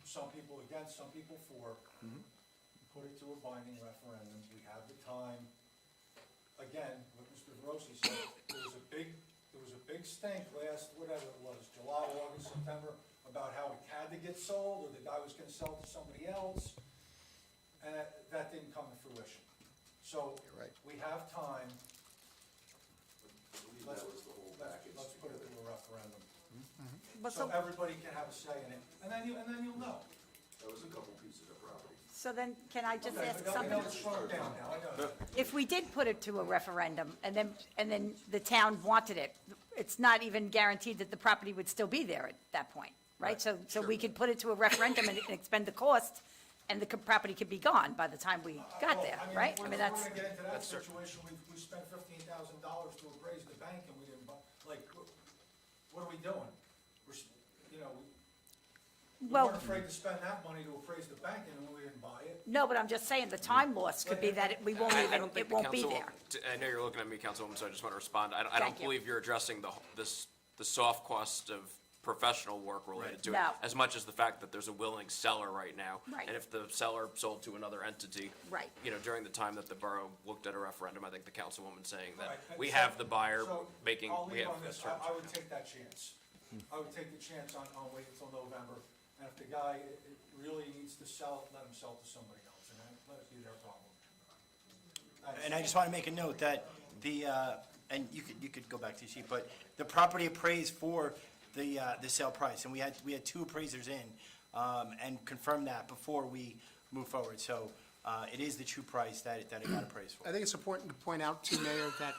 some people against, some people for. Put it to a binding referendum, we have the time. Again, what Mr. Rossi said, there was a big stink last, whatever it was, July, August, September, about how it had to get sold, or the guy was gonna sell it to somebody else, and that didn't come to fruition. So, You're right. we have time, let's, That was the whole package. let's put it to a referendum. But So everybody can have a say in it, and then you'll know. That was a couple pieces of property. So then, can I just Okay, ask but I something? know it's shrunk down now, I know that. If we did put it to a referendum, and then the town wanted it, it's not even guaranteed that the property would still be there at that point, right? So we could put it to a referendum and expend the cost, and the property could be gone by the time we got there, right? I mean, that's, We're gonna get into that that's cer- situation, we spent $15,000 to appraise the bank and we didn't buy, like, what are we doing? We well, weren't afraid to spend that money to appraise the bank and then we didn't buy it. no, but I'm just saying, the time loss could be that we won't I even, don't think it the won't be council- there. I know you're looking at me, Councilwoman, so I just want to respond. I don't Thank you. believe you're addressing the soft cost of professional work related to it, No. as much as the fact that there's a willing seller right now. Right. And if the seller sold to another entity. Right. During the time that the borough looked at a referendum, I think the councilwoman saying that Right, we so- have the buyer so making, I'll we leave have on this, terms. I would take that chance. I would take the chance on waiting until November, and if the guy really needs to sell it, let him sell it to somebody else, and then let it be their problem. And I just want to make a note that and you could go back to the sheet, but the property appraised for the sale price, and we had two appraisers in, and confirmed that before we move forward. So, it is the true price that it got appraised for. I think it's important to point out too, Mayor, that,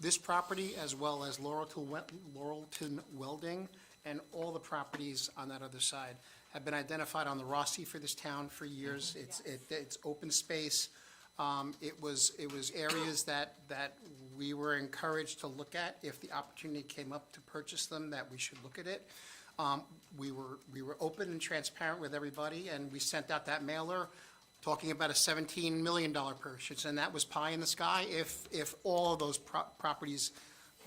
this property as well as Laurelton Welding and all the properties on that other side have been identified on the Rossi for this town for years. It's open space. It was areas that we were encouraged to look at if the opportunity came up to purchase them, that we should look at it. We were open and transparent with everybody, and we sent out that mailer talking about a $17 million purchase, and that was pie in the sky if all of those properties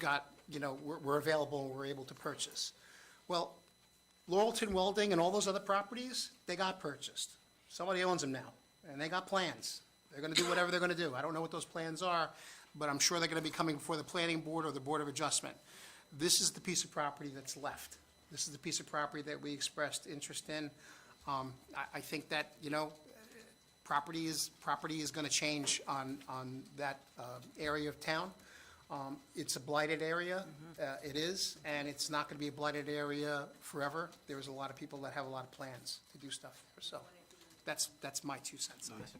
were available and were able to purchase. Well, Laurelton Welding and all those other properties, they got purchased. Somebody owns them now, and they got plans. They're gonna do whatever they're gonna do. I don't know what those plans are, but I'm sure they're gonna be coming before the planning board or the Board of Adjustment. This is the piece of property that's left. This is the piece of property that we expressed interest in. I think that, property is gonna change on that area of town. It's a blighted area, it is, and it's not gonna be a blighted area forever. There's a lot of people that have a lot of plans to do stuff there, so that's my 2 cents on it.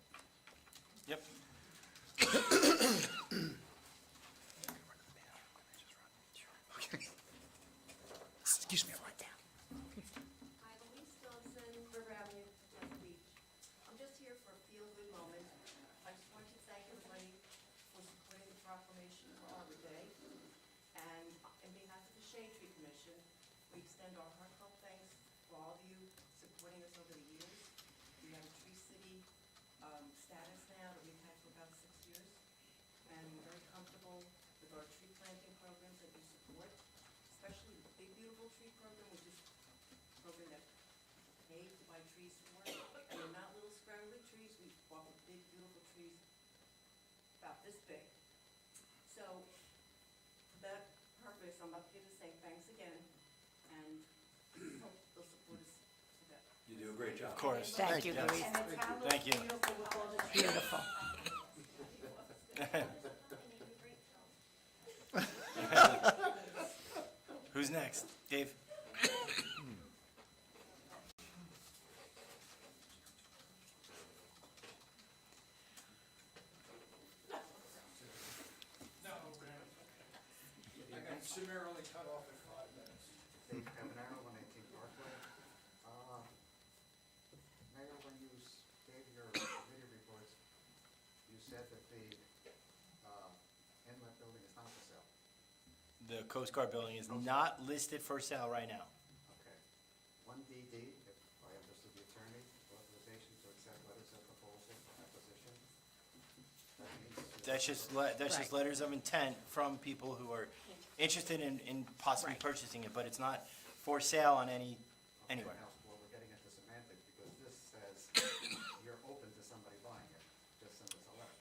Yep. Okay. Excuse me. Hi, Louise Johnson, River Avenue, West Beach. I'm just here for a feel-good moment. I just want to thank everybody for supporting the proclamation for Arbor Day. And on behalf of the Shade Tree Commission, we extend our heartfelt thanks for all of you supporting us over the years. We have a Tree City status now that we've had for about 6 years. And we're very comfortable with our tree planting programs that you support, especially the Big Beautiful Tree Program, which is a program that paid to buy trees for. And they're not little scraggly trees, we bought big beautiful trees about this big. So, for that purpose, so I'm up here to say thanks again, and hope they'll support us to that. You do a great job. Of course. Thank you, Yes. Louise. And the town looks Thank you. beautiful with all the trees. Beautiful. Who's next? Dave? I got summarily cut off at 5 minutes. Dave Cavanero, 118 Parkway. Mayor, when you gave your committee reports, you said that the inlet building is not for sale. The Coast Guard building is not listed for sale right now. Okay. 1DD, if I understood the attorney, authorization to accept letters of proposal for acquisition. That means That's just letters of intent from people who are interested in possibly Right. purchasing it, but it's not for sale on anywhere. Now, well, we're getting into semantics because this says you're open to somebody buying it. Just send us a letter.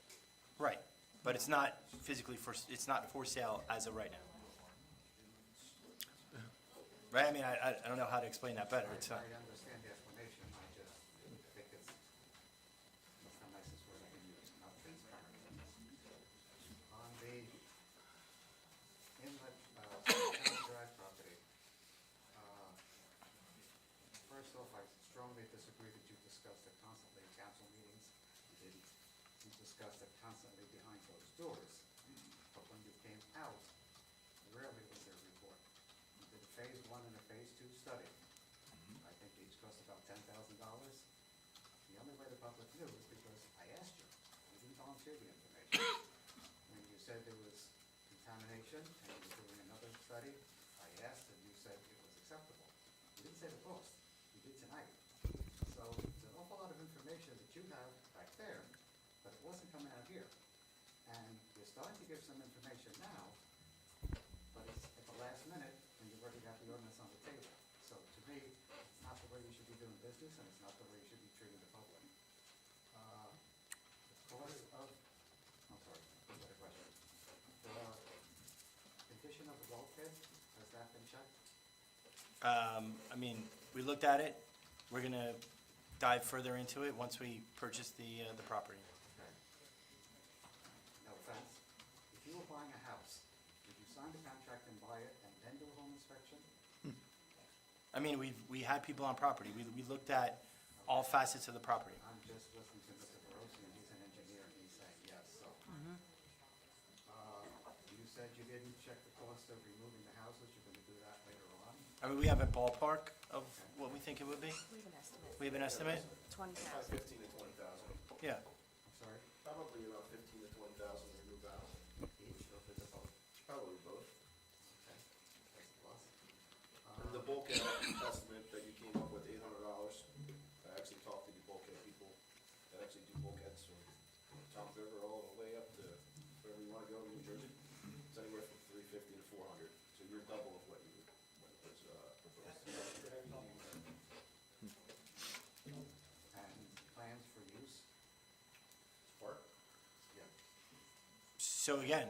Right, but it's not it's not for sale as of right now. Right, I mean, I don't know how to explain that better. It's, I understand the explanation, I just think it's the nicest word I can use, not transparent. On the inlet, Town Drive property, first off, I strongly disagree that you discussed it constantly in council meetings. You didn't. You discussed it constantly behind closed doors. But when you came out, rarely was there a report. You did a phase 1 and a phase 2 study. I think each cost about $10,000. The only way the public knew is because I asked you. You didn't volunteer the information. When you said there was contamination and you were doing another study, I asked and you said it was acceptable. You didn't say the cost. You did tonight. So there's an awful lot of information that you have back there, but it wasn't coming out here. And you're starting to give some information now, but it's at the last minute, and you've already got the ordinance on the table. So to me, it's not the way you should be doing business, and it's not the way you should be treating the public. The cost of, I'm sorry, I've got a question. The condition of the bulkhead, has that been checked? I mean, we looked at it. We're gonna dive further into it once we purchase the property. Okay. No offense. If you were buying a house, would you sign the contract and buy it and then do a home inspection? I mean, we had people on property. We looked at all facets of the property. I'm just listening to Mr. Barossi, and he's an engineer, and he's saying yes, so. You said you didn't check the cost of removing the houses, you're gonna do that later on? I mean, we have a ballpark of what we think it would be. We have an estimate, We have an estimate? 20,000. 15 to 20,000. Yeah. I'm sorry, Probably about 15 to 20,000 to remove the house. each, or is it both? Probably both. Okay, that's a plus. And the bulkhead estimate that you came up with, $800, I actually talked to the bulkhead people that actually do bulkheads from Tom's River all the way up to wherever you want to go in New Jersey. It's anywhere from $350 to $400, so you're double of what you was proposed. And plans for use? Park? Yeah. So again,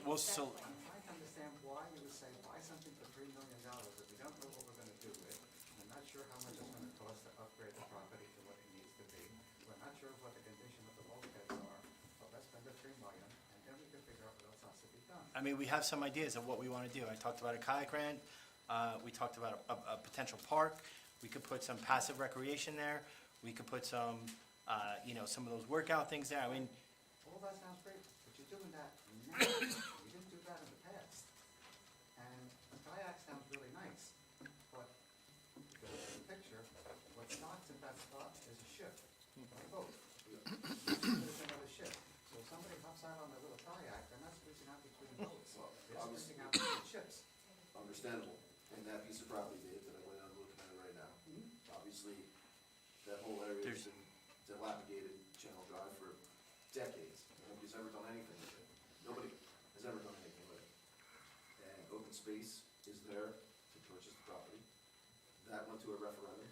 we'll still, I'm trying to understand why you would say buy something for $3 million if we don't know what we're gonna do with it. We're not sure how much it's gonna cost to upgrade the property to what it needs to be. We're not sure what the condition of the bulkheads are, but let's spend the $3 million, and then we can figure out what else has to be done. I mean, we have some ideas of what we want to do. I talked about a kayak ramp. We talked about a potential park. We could put some passive recreation there. We could put some, some of those workout things there. I mean, All that sounds great, but you're doing that now. You didn't do that in the past. And the kayak sounds really nice, but if you look at the picture, what docks at that spot is a ship, a boat. There's another ship. So if somebody hops out on a little kayak, they're not squeezing out between boats. They're squeezing out between ships. Understandable. And that piece of property, Dave, that I went out looking at it right now, obviously, that whole area has been dilapidated, Channel Drive, for decades. Nobody's ever done anything with it. Nobody has ever done anything with it. And open space is there to purchase the property. That went to a referendum.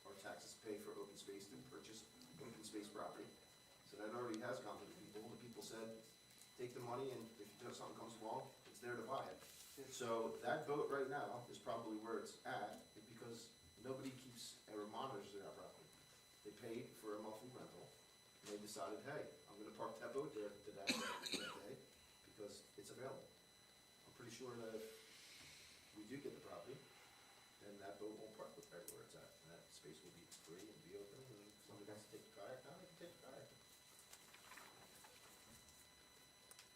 Our taxes pay for open space to purchase open space property. So that already has gone to the people. The people said, take the money, and if something comes along, it's there to buy it. So that vote right now is probably where it's at, because nobody keeps or monitors that property. They paid for a monthly rental, and they decided, hey, I'm gonna park that boat there to that day, because it's available. I'm pretty sure that if we do get the property, then that boat won't park right where it's at, and that space will be free and be open, and if somebody wants to take the kayak down, they can take the kayak.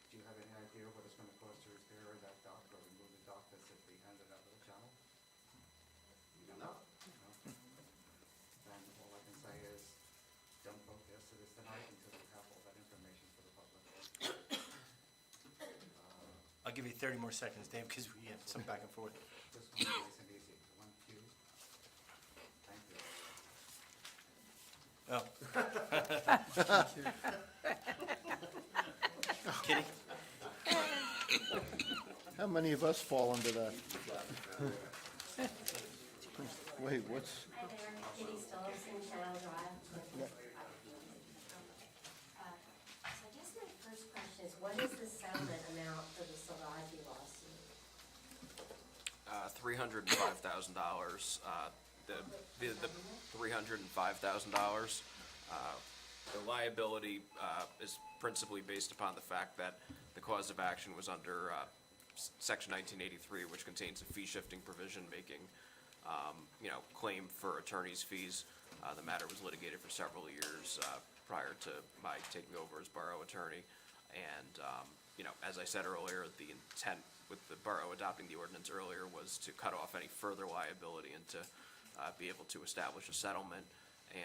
Do you have any idea what it's gonna cost to repair that dock or remove the dock that's at the end of that little channel? We do not. No? Then all I can say is, don't vote yes to this tonight until we have all that information for the public. I'll give you 30 more seconds, Dave, because we have some back and forth. This one is nice and easy, 1Q. Thank you. Oh. Kitty? How many of us fall under that? Wait, what's, Hi there, Kitty Stolzen, Channel Drive. So I guess my first question is, what is the settlement amount for the Salvaggio lawsuit? $305,000. The $305,000. The liability is principally based upon the fact that the cause of action was under Section 1983, which contains a fee-shifting provision making, claim for attorney's fees. The matter was litigated for several years prior to my taking over as borough attorney. And, as I said earlier, the intent with the borough adopting the ordinance earlier was to cut off any further liability and to be able to establish a settlement.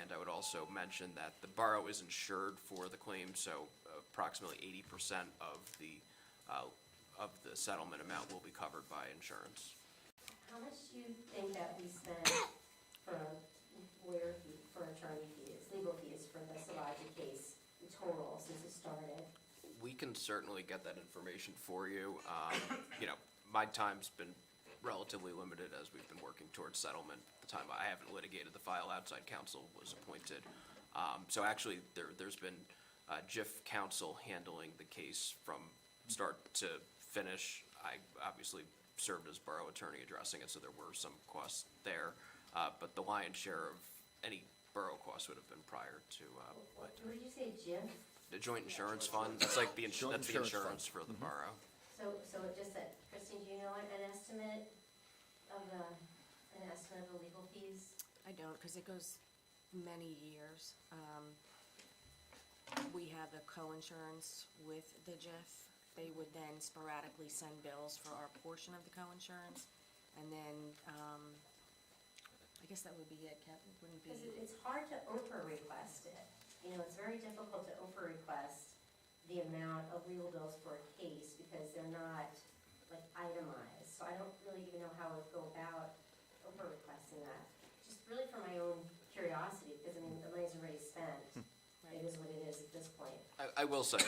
And I would also mention that the borough is insured for the claim, so approximately 80% of the settlement amount will be covered by insurance. How much do you think that we spend for attorney fees, legal fees for the Salvaggio case in total since it started? We can certainly get that information for you. My time's been relatively limited as we've been working towards settlement. The time I haven't litigated the file, outside counsel was appointed. So actually, there's been JIF counsel handling the case from start to finish. I obviously served as borough attorney addressing it, so there were some costs there. But the lion's share of any borough costs would have been prior to. What did you say, Jim? The joint insurance fund, that's like the Joint that's the insurance insurance for the borough. So it just said, Christine, do you know an estimate of the legal fees? I don't, because it goes many years. We have a co-insurance with the JIF. They would then sporadically send bills for our portion of the co-insurance. And then, I guess that would be it, Captain, wouldn't be. Because it's hard to OPRA request it. It's very difficult to OPRA request the amount of legal bills for a case because they're not like itemized. So I don't really even know how I would go about OPRA requesting that. Just really for my own curiosity, because the money's already spent. It is what it is at this point. I will say,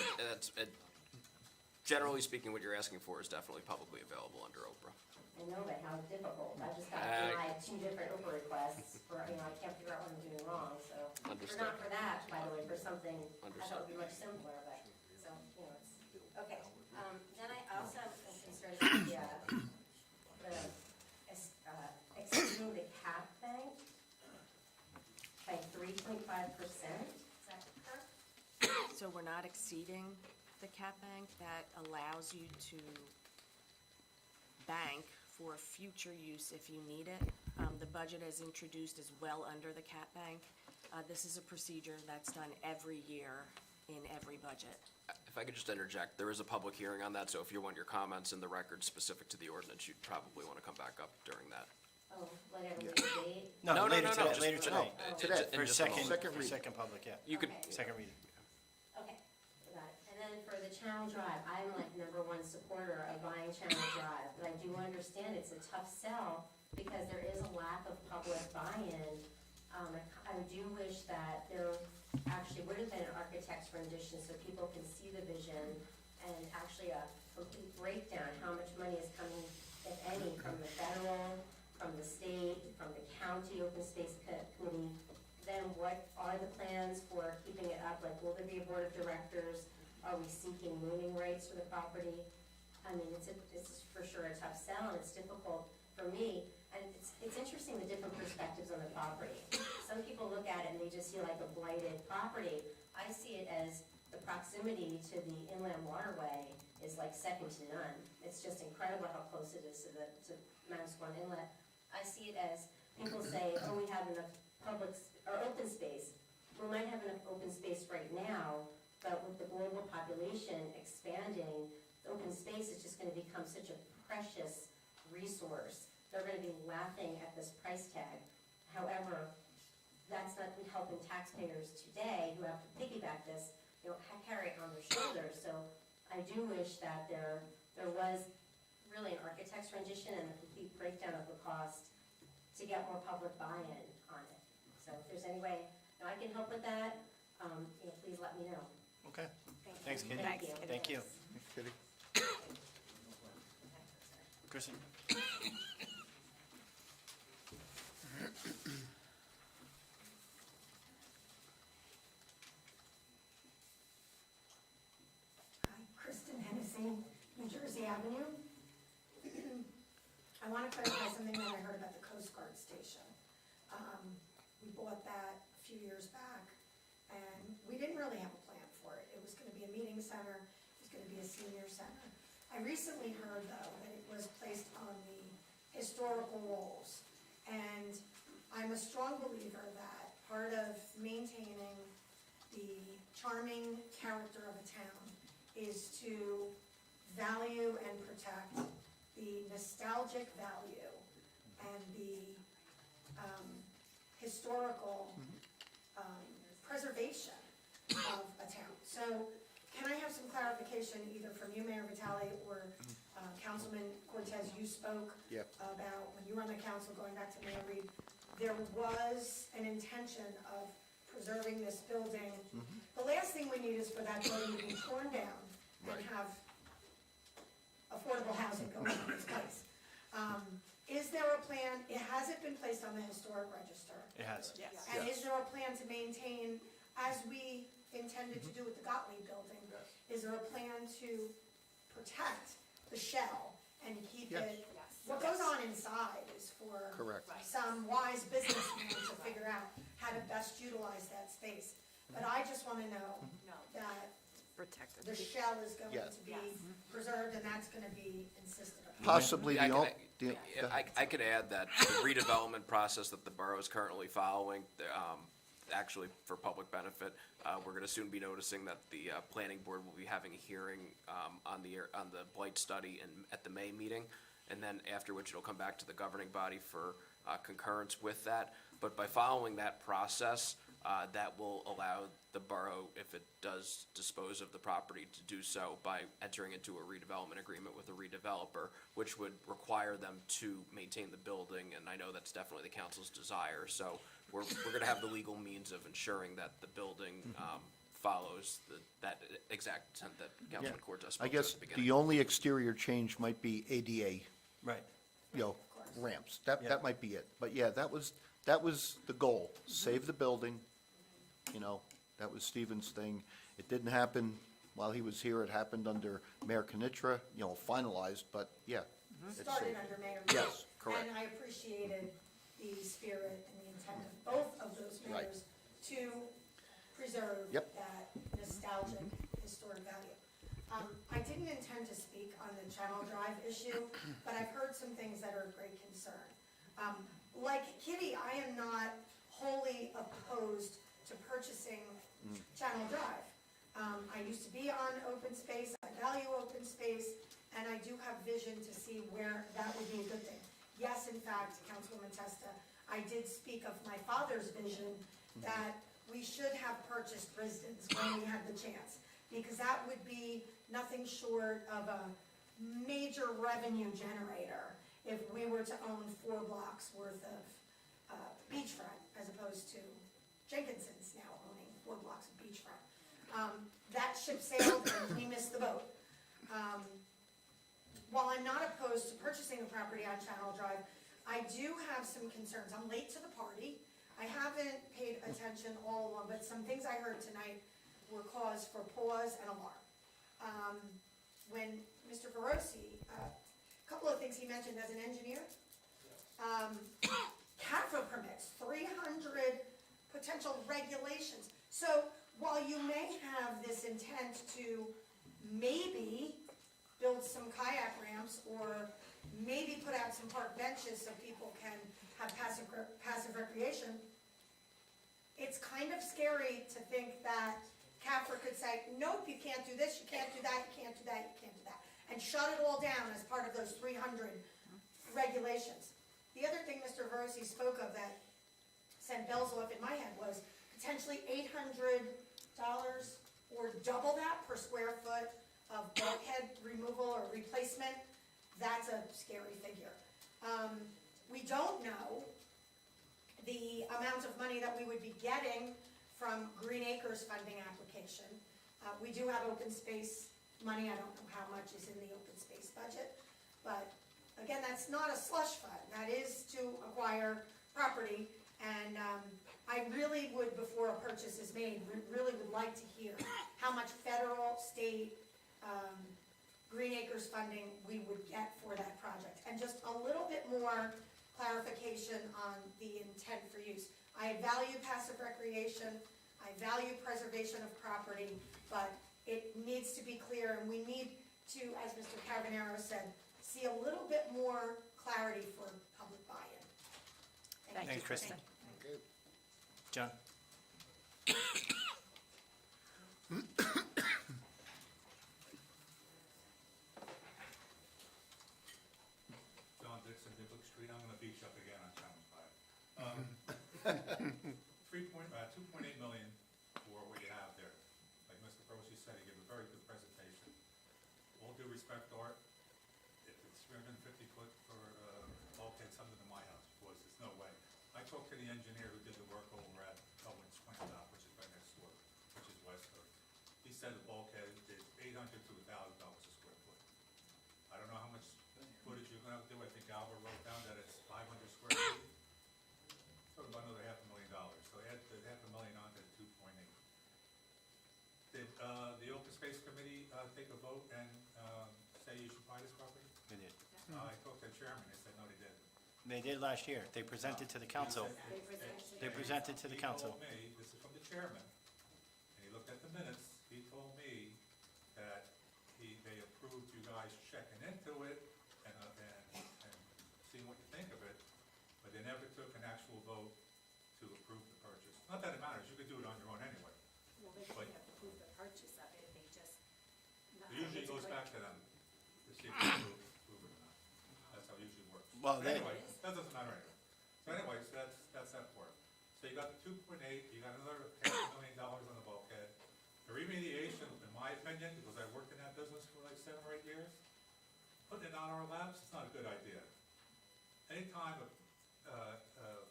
generally speaking, what you're asking for is definitely publicly available under Oprah. I know, but how difficult. I just got denied 2 different OPRA requests for, I can't figure out what I'm doing wrong, so. Understood. Not for that, by the way, for something I Understood. thought would be much simpler, but, so, it's, okay. Then I also have some concerns with exceeding the cap bank by 3.5%. Is that correct? So we're not exceeding the cap bank. That allows you to bank for future use if you need it. The budget as introduced is well under the cap bank. This is a procedure that's done every year in every budget. If I could just interject, there is a public hearing on that, so if you want your comments in the record specific to the ordinance, you'd probably want to come back up during that. Oh, like at a later date? No, later just- today, later no, today. today, in For just a moment. Second for reading. second public, yeah. You could, Okay. Second reading. Okay, got it. And then for the Channel Drive, I'm like #1 supporter of buying Channel Drive, but I do understand it's a tough sell because there is a lack of public buy-in. I do wish that there actually would have been an architect's rendition so people can see the vision and actually a complete breakdown, how much money is coming, if any, from the federal, from the state, from the county open space committee. Then what are the plans for keeping it up? Like, will there be a board of directors? Are we seeking naming rights for the property? I mean, it's for sure a tough sell, and it's difficult for me. And it's interesting, the different perspectives on the property. Some people look at it and they just see like a blighted property. I see it as the proximity to the inland waterway is like second to none. It's just incredible how close it is to Manasquan Inlet. I see it as, people say, oh, we have enough open space. We might have enough open space right now, but with the global population expanding, the open space is just gonna become such a precious resource. They're gonna be laughing at this price tag. However, that's not helping taxpayers today who have to piggyback this, carry it on their shoulders. So I do wish that there was really an architect's rendition and a complete breakdown of the cost to get more public buy-in on it. So if there's any way I can help with that, please let me know. Okay. Thanks, Kitty. Thank you. Thank you. Thanks, Kitty. Kristen? Hi, Kristen Hennessy, New Jersey Avenue. I want to clarify something that I heard about the Coast Guard station. We bought that a few years back, and we didn't really have a plan for it. It was going to be a meeting center, it was going to be a senior center. I recently heard, though, that it was placed on the historical rolls, and I'm a strong believer that part of maintaining the charming character of a town is to value and protect the nostalgic value and the historical preservation of a town. So can I have some clarification either from you, Mayor Vitale, or Councilman Cortez? You spoke Yep. about, when you were on the council, going back to Mayor Reed, there was an intention of preserving this building. The last thing we need is for that building to be torn down and have affordable housing going in its place. Is there a plan, has it been placed on the historic register? It has. Yes. And is there a plan to maintain, as we intended to do with the Gottlieb building? Is there a plan to protect the shell and keep Yes. it? What goes on inside is for Correct. some wise businessman to figure out how to best utilize that space. But I just want to know that Protected. the shell is going Yes. to be preserved, and that's going to be insisted upon. Possibly Yeah, the only, I could add that the redevelopment process that the borough is currently following, actually for public benefit, we're gonna soon be noticing that the planning board will be having a hearing on the blight study at the May meeting, and then after which it'll come back to the governing body for concurrence with that. But by following that process, that will allow the borough, if it does dispose of the property, to do so by entering into a redevelopment agreement with a redeveloper, which would require them to maintain the building, and I know that's definitely the council's desire. So we're gonna have the legal means of ensuring that the building follows that exact intent that Councilman Cortez I spoke to at guess the beginning. the only exterior change might be ADA, Right. ramps. Yeah. That might be it. But yeah, that was the goal, save the building, that was Stephen's thing. It didn't happen while he was here, it happened under Mayor Knitra, finalized, but yeah. it's Started saved. under Mayor. Yes, correct. And I appreciated the spirit and the intent of both of those Right. mayors to preserve Yep. that nostalgic historic value. I didn't intend to speak on the Channel Drive issue, but I've heard some things that are of great concern. Like Kitty, I am not wholly opposed to purchasing Channel Drive. I used to be on open space, I value open space, and I do have vision to see where that would be a good thing. Yes, in fact, Councilwoman Testa, I did speak of my father's vision that we should have purchased Brisden's when we had the chance, because that would be nothing short of a major revenue generator if we were to own 4 blocks worth of beachfront, as opposed to Jenkinson's now owning 4 blocks of beachfront. That ship sailed and we missed the boat. While I'm not opposed to purchasing a property on Channel Drive, I do have some concerns. I'm late to the party. I haven't paid attention all along, but some things I heard tonight were cause for pause and alarm. when Mr. Verosi, a couple of things he mentioned as an engineer. CAFA permits, 300 potential regulations. So while you may have this intent to maybe build some kayak ramps or maybe put out some park benches so people can have passive recreation, it's kind of scary to think that CAFR could say, nope, you can't do this, you can't do that, you can't do that, you can't do that, and shut it all down as part of those 300 regulations. The other thing Mr. Versi spoke of that sent bells off in my head was potentially $800 or double that per square foot of bulkhead removal or replacement. That's a scary figure. We don't know the amount of money that we would be getting from Green Acres funding application. We do have open space money. I don't know how much is in the open space budget, but again, that's not a slush fund. That is to acquire property, and I really would, before a purchase is made, really would like to hear how much federal, state, Green Acres funding we would get for that project, and just a little bit more clarification on the intent for use. I value passive recreation, I value preservation of property, but it needs to be clear, and we need to, as Mr. Carbonaro said, see a little bit more clarity for public buy-in. Thanks, Kristen. John? John Dixon, Newbuck Street, I'm gonna beat you up again on Challenge Five. 2.8 million for what you have there. Like Mr. Brosi said, he gave a very good presentation. All due respect, Art, if it's 350 foot for bulkheads under to my house, boys, there's no way. I talked to the engineer who did the work over at Owens Point Stop, which is right next door, which is Westford. He said the bulkhead is $800 to $1,000 a square foot. I don't know how much footage you're gonna do. I think Albert wrote down that it's 500 square feet. Talking about another $500,000. So add the $500,000 onto the 2.8. Did the Open Space Committee take a vote and say you should buy this property? They did. I talked to the chairman. They said no, they didn't. They did last year. They presented to the council. They presented to the council. He told me, this is from the chairman, and he looked at the minutes, he told me that they approved you guys checking into it and seeing what you think of it, but they never took an actual vote to approve the purchase. Not that it matters, you could do it on your own anyway. Well, they But- can't approve the purchase of it, they just. It usually goes back to them to see if they approve it or not. That's how it usually works. Well, But they- anyway, that doesn't matter anyway. So anyways, that's that part. So you got the 2.8, you got another $500,000 on the bulkhead. The remediation, in my opinion, because I worked in that business for like 7 or 8 years, putting it on our laps, it's not a good idea. Anytime a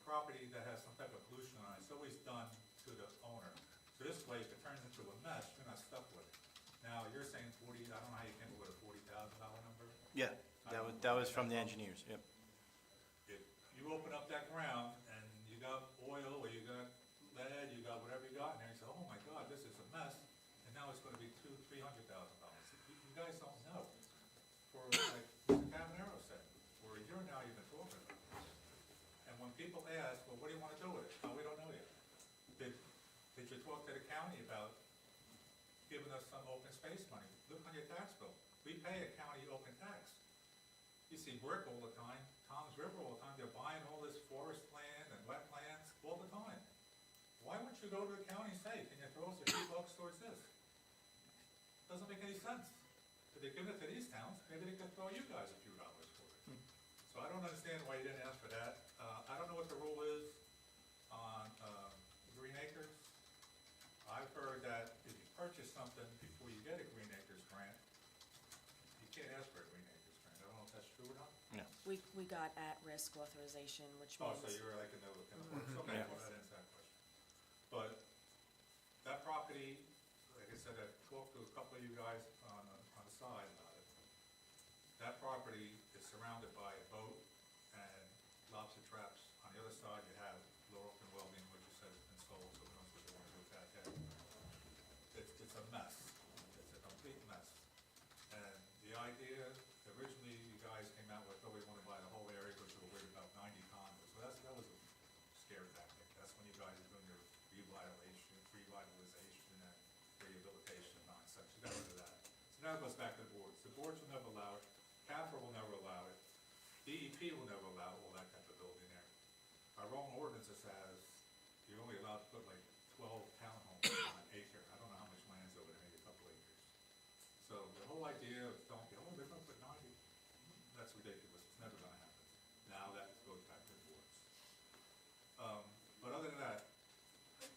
property that has some type of pollution on it, it's always done to the owner. So this way, if it turns into a mess, you're not stuck with it. Now, you're saying 40, I don't know how you came up with a $40,000 number. Yeah, that was from the engineers, yep. If you open up that ground and you got oil or you got lead, you got whatever you got in there, you say, oh my God, this is a mess, and now it's gonna be $200,000-300,000. You guys don't know. For, like Mr. Cavanero said, for a year now you've been talking about this. And when people ask, well, what do you wanna do with it? Oh, we don't know yet. Did you talk to the county about giving us some open space money? Look on your tax bill. We pay a county open tax. You see Brick all the time, Tom's River all the time, they're buying all this forest land and wetlands all the time. Why wouldn't you go to the county and say, can you throw us a few bucks towards this? Doesn't make any sense. If they're giving it to these towns, maybe they could throw you guys a few dollars for it. So I don't understand why you didn't ask for that. I don't know what the rule is on Green Acres. I've heard that if you purchase something before you get a Green Acres grant, you can't ask for a Green Acres grant. I don't know if that's true or not. Yeah. We got at-risk authorization, which Oh, means. so you're like in the works, okay, well, that answers that question. But that property, like I said, I talked to a couple of you guys on the side about it. That property is surrounded by a boat and lobster traps. On the other side, you have Laurelton Welding, which you said has been sold, so who knows what they're gonna do with that yet. It's a mess. It's a complete mess. And now it goes back to the boards. The boards will never allow it, CAFR will never allow it, DEP will never allow all that type of building there. Our own ordinances says you're only allowed to put like 12 townhomes on an acre. I don't know how much land's over there, maybe a couple acres. So the whole idea of don't be, oh, they're gonna put 90, that's ridiculous, it's never gonna happen. Now that goes back to the boards. But other than that,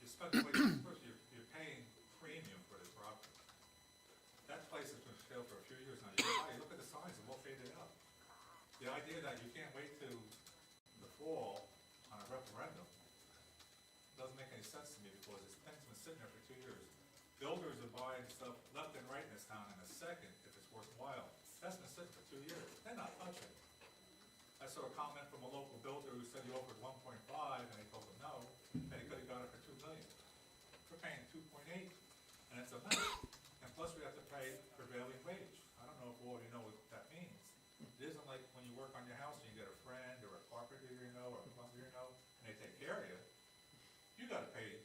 you spend the way, first you're paying premium for this property. That place has been for sale for a few years now. You look at the signs, they're all faded out. The idea that you can't wait till the fall on a referendum doesn't make any sense to me because this thing's been sitting there for 2 years. Builders are buying stuff left and right in this town in a second if it's worthwhile. That's been sitting for 2 years. They're not touching it. I saw a comment from a local builder who said he offered 1.5 and they told him no, and he could have got it for 2 million. We're paying 2.8 and it's a mess. And plus we have to pay prevailing wage. I don't know if all of you know what that means. It isn't like when you work on your house and you get a friend or a carpenter you know or a plumber you know and they take care of you. You gotta pay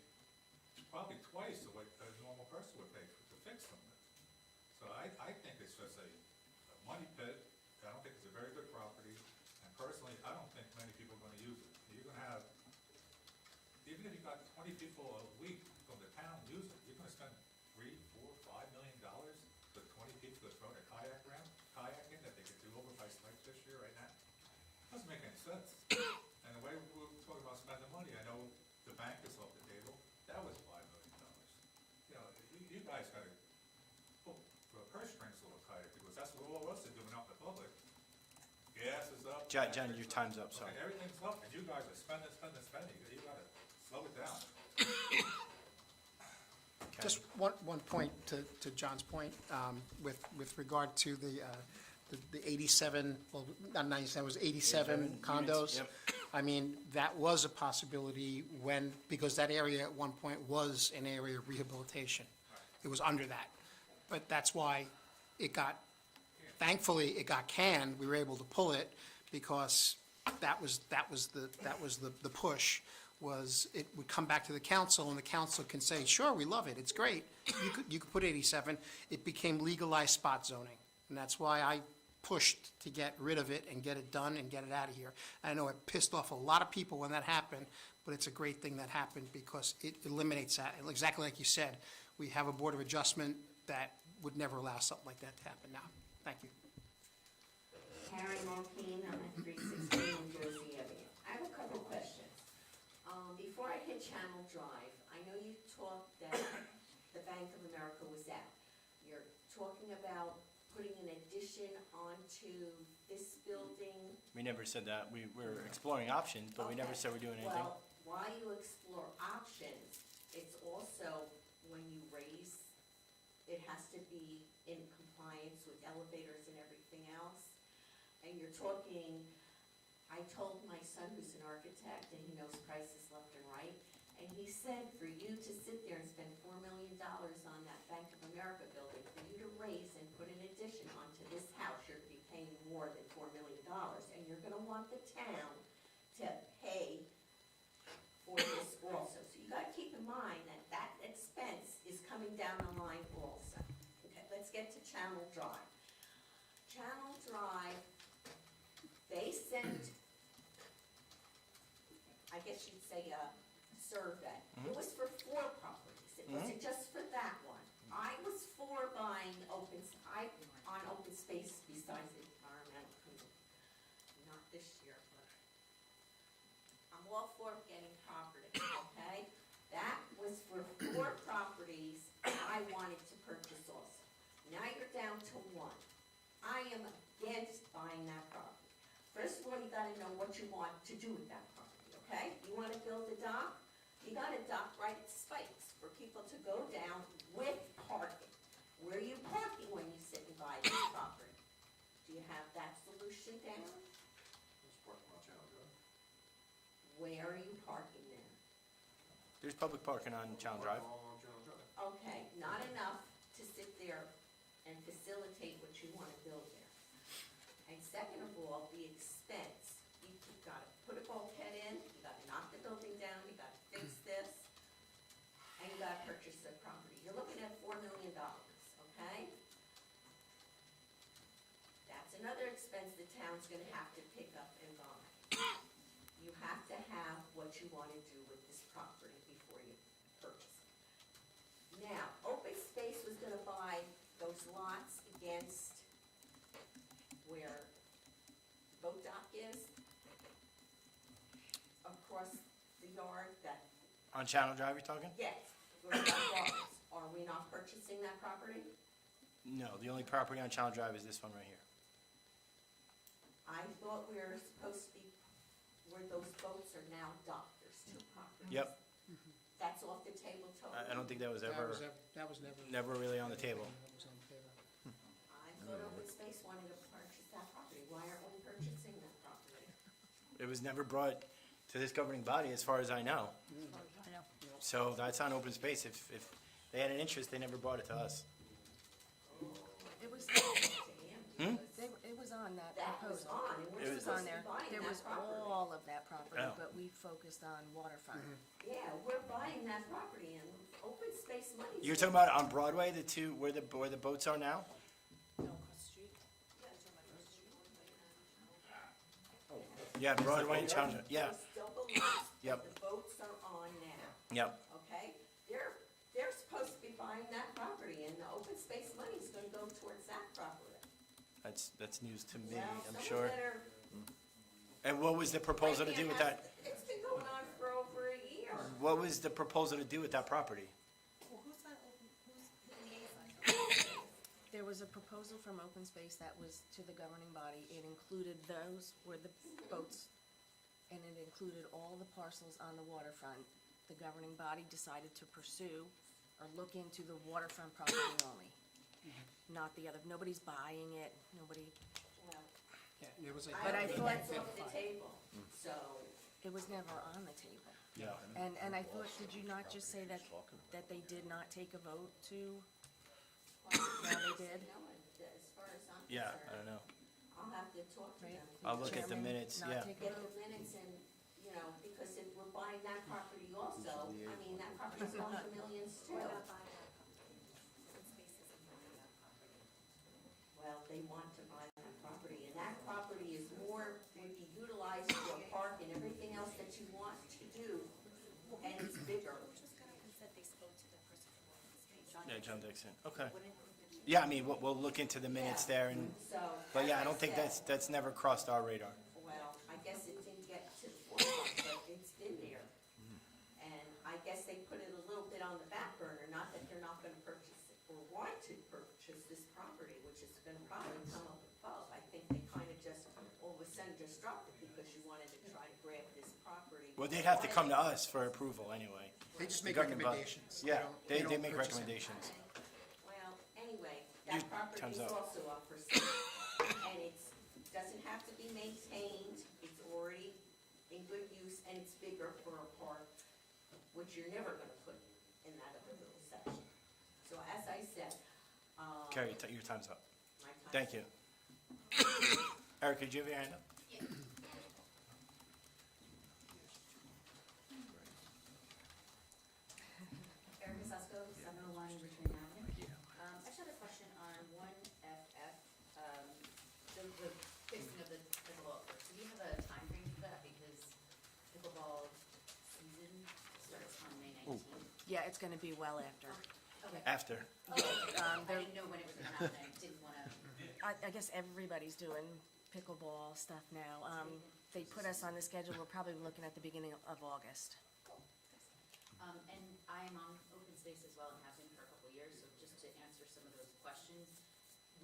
probably twice of what a normal person would pay to fix something. So I think it's just a money pit. I don't think it's a very good property. And personally, I don't think many people are gonna use it. You're gonna have, even if you got 20 people a week from the town use it, you're gonna spend $3, $4, $5 million with 20 people to throw their kayaking that they could do over by Snipes this year right now. Doesn't make any sense. And the way we're talking about spending money, I know the bank is off the table, that was $5 million. You know, you guys gotta pull for a purse strings a little tighter, because that's what all of us are doing out in the public. Gas is up. John, your time's up, sorry. Okay, everything's up, and you guys are spending. You gotta slow it down. Just one point to John's point, with regard to the 87, well, not 97, it was 87 condos. units, yep. I mean, that was a possibility because that area at one point was an area of rehabilitation. It was under that. But that's why thankfully, it got canned. We were able to pull it because that was the push. Was it would come back to the council, and the council can say, sure, we love it, it's great, you could put 87. It became legalized spot zoning, and that's why I pushed to get rid of it and get it done and get it out of here. I know it pissed off a lot of people when that happened, but it's a great thing that happened because it eliminates that. And exactly like you said, we have a board of adjustment that would never allow something like that to happen now. Thank you. Karen Mulkeen, I'm at 316 New Jersey Avenue. I have a couple of questions. Before I hit Channel Drive, I know you talked that the Bank of America was out. You're talking about putting an addition onto this building. We never said that. We were exploring options, but we never said we're doing anything. Well, while you explore options, it's also when you raise, it has to be in compliance with elevators and everything else. And you're talking, I told my son who's an architect and he knows prices left and right, and he said for you to sit there and spend $4 million on that Bank of America building, for you to raise and put an addition onto this house, you're gonna be paying more than $4 million, and you're gonna want the town to pay for this also. So you gotta keep in mind that that expense is coming down the line also. Okay, let's get to Channel Drive. Channel Drive, they sent, I guess you'd say a survey. It was for 4 properties. It wasn't just for that one. I was for buying on open space besides the environmental committee. Not this year, but I'm all for getting property, okay? That was for 4 properties I wanted to purchase also. Now you're down to 1. I am against buying that property. First of all, you gotta know what you want to do with that property, okay? You wanna build a dock? You got a dock right at Spikes for people to go down with parking. Where are you parking when you sit and buy this property? Do you have that solution down? Where are you parking there? There's public parking on Channel Drive. Okay, not enough to sit there and facilitate what you wanna build there. And second of all, the expense. You've gotta put a bulkhead in, you gotta knock the building down, you gotta fix this, and you gotta purchase the property. You're looking at $4 million, okay? another expense the town's gonna have to pick up and buy. You have to have what you wanna do with this property before you purchase it. Now, Open Space was gonna buy those lots against where the boat dock is, across the yard that, On Channel Drive, you're talking? yes, where the dock is. Are we not purchasing that property? No, the only property on Channel Drive is this one right here. I thought we were supposed to be, where those boats are now docked, there's two properties. Yep, That's off the table totally? I don't think that was That ever, was never. never really on the table. That was on the table. I thought Open Space wanted to purchase that property. Why aren't we purchasing that property? It was never brought to this governing body, as far as I know. I know. So that's on Open Space. If they had an interest, they never brought it to us. It was, Hmm? it was on that That was proposal. on, and we're It was supposed on to there. be buying There that was property. all of that property, Oh. but we focused on waterfront. Yeah, we're buying that property and Open Space money. You're talking about on Broadway, the two, where the boats are now? Yeah, Broadway and Channel Drive, yeah, Those double lots Yep. that the boats are on now, yep. okay? They're supposed to be buying that property, and the Open Space money's gonna go towards that property. That's news to me, Well, I'm someone sure. better- And what was the proposal to do with that? It's been going on for over a year. What was the proposal to do with that property? There was a proposal from Open Space that was to the governing body. It included those were the boats, and it included all the parcels on the waterfront. The governing body decided to pursue or look into the waterfront property only, not the other. Nobody's buying it, nobody, Well, Yeah, it was a. But I think thought- that's off the table, so. it was never on the table. Yeah. And I thought, did you not just say that they did not take a vote to? No, they did? as far as I'm Yeah, I concerned, don't know. I'll have to talk to Right. them. I'll look at the Chairman, minutes, not yeah. take a Get vote? the minutes and, you know, because if we're buying that property also, I mean, that property's going for millions too. Well, they want to buy that property, and that property is more, would be utilized for a park and everything else that you want to do, and it's bigger. Yeah, John Dixon, okay. Yeah, I mean, we'll look into the minutes there and, So. but yeah, I as don't think said, that's never crossed our radar. Well, I guess it didn't get to the forefront, but it's been there. And I guess they put it a little bit on the back burner, not that they're not gonna purchase it or want to purchase this property, which is gonna probably come up above. I think they kinda just all of a sudden just dropped it because you wanted to try to grab this property. Well, they'd have to come to us for approval anyway. They just The make governing body. recommendations. Yeah, don't- they don't make purchase it. recommendations. Well, anyway, Your that property time's is up. also up for sale. And it's, doesn't have to be maintained, it's already in good use, and it's bigger for a park, which you're never gonna put in that other little section. So as I said, Carrie, your time's up. my time. Thank you. Erica, did you have your hand up? Erica Sasko, 701 Richmond Avenue. I just had a question on 1FF, the fixing of the pickleball court. Do we have a time frame for that? Because pickleball season starts on May 19th. Yeah, it's gonna be well after. Okay. After. I didn't know when it was gonna happen. I didn't wanna. I guess everybody's doing pickleball stuff now. They put us on the schedule, we're probably looking at the beginning of August. And I am on open space as well and have been for a couple of years, so just to answer some of those questions,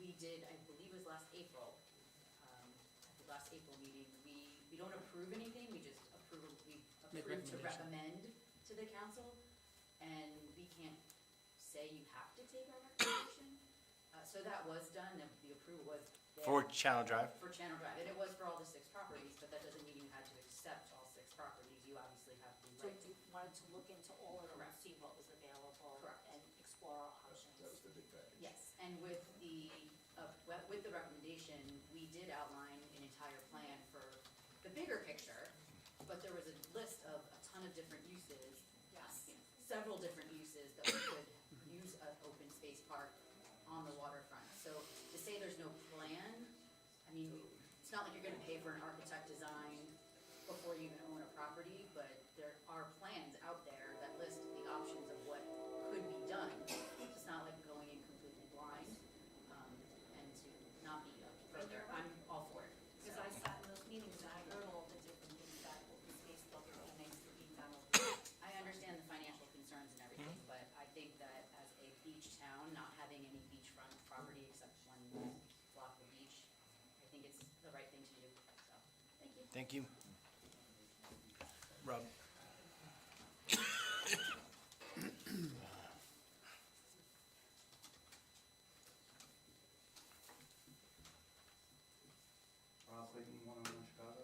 we did, I believe it was last April, at the last April meeting, we don't approve anything, we just we Make approve to recommendation. recommend to the council, and we can't say you have to take our recommendation. So that was done, the approval was there. For Channel Drive? For Channel Drive, and it was for all the 6 properties, but that doesn't mean you had to accept all 6 properties, you obviously have the So right to. you wanted to look into all of them, Correct. see what was available, Correct. and explore our options. Yes, and with with the recommendation, we did outline an entire plan for the bigger picture, but there was a list of a ton of different uses. Yes. you know, Several different uses that we could use an open space park on the waterfront. So to say there's no plan, I mean, mean, it's not like you're gonna pay for an architect design before you even own a property, but there are plans out there that list the options of what could be done. It's not like going in completely blind, and to not be further, I'm all for it. Because I sat in those meetings and I heard all the different things that open space building needs to be done. I understand the financial concerns and everything, but I think that as a beach town, not having any beachfront property except one block of beach, I think it's the right thing to do, so, thank you. Thank you. Rob? Ross Layton, 101 Chicago.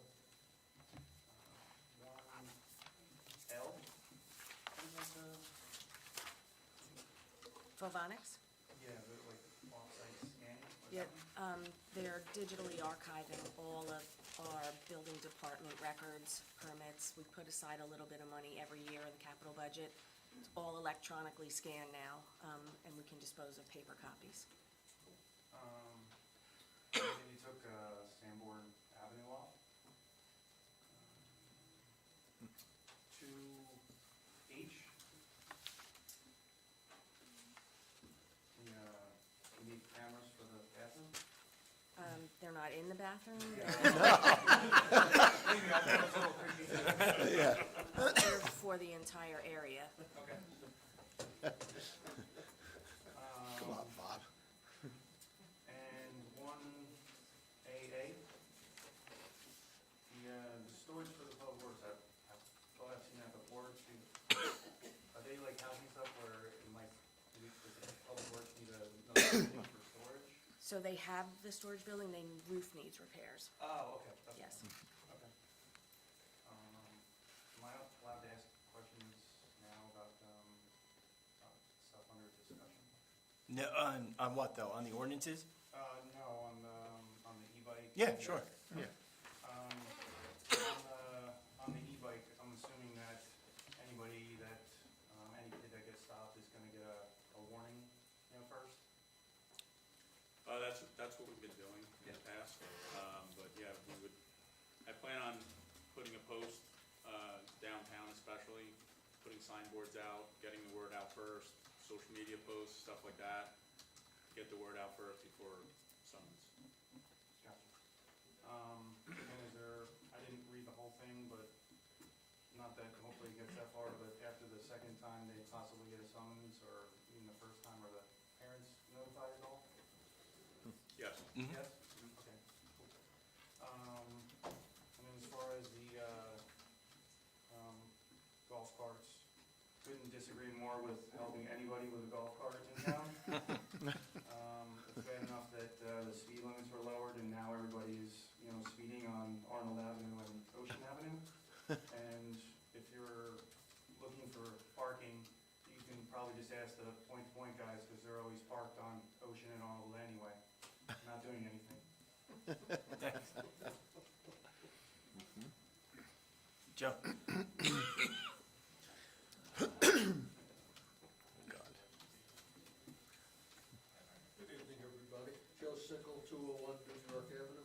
One L. Photonics? Yeah, but like off-site scanning or Yeah, something? they're digitally archiving all of our building department records, permits. We put aside a little bit of money every year in the capital budget. It's all electronically scanned now, and we can dispose of paper copies. Maybe you took Sanborn Avenue off. 2H. We need cameras for the bathroom. They're not in the bathroom. Maybe I thought it was a little creepy too. Yeah. They're for the entire area. Okay. Come on, Bob. And 1AA. The storage for the public works, I thought I've seen that before. Are they like housing stuff where it might, does the public works need another building for storage? So they have the storage building, the roof needs repairs. Oh, okay. That's Yes. fine. Okay. Am I allowed to ask questions now about stuff under discussion? No, on what though? On the ordinances? No, on the e-bike. Yeah, sure. Yeah. On the e-bike, I'm assuming that anybody that, any kid that gets stopped is gonna get a warning, first? That's what we've been doing in the past, but yeah, I plan on putting a post, downtown especially, putting signboards out, getting the word out first, social media posts, stuff like that, get the word out first before summons. Gotcha. And is there, I didn't read the whole thing, but not that hopefully it gets that far, but after the second time they possibly get a summons, or even the first time, are the parents notified at all? Yes. Yes? Okay, cool. And then as far as the, golf carts, couldn't disagree more with helping anybody with a golf cart in town. It's bad enough that, the speed limits were lowered and now everybody's, speeding on Arnold Avenue and Ocean Avenue. And if you're looking for parking, you can probably just ask the point-to-point guys, because they're always parked on Ocean and Arnold anyway, not doing anything. Joe? Good evening, everybody. Joe Sickle, 201 New York Avenue.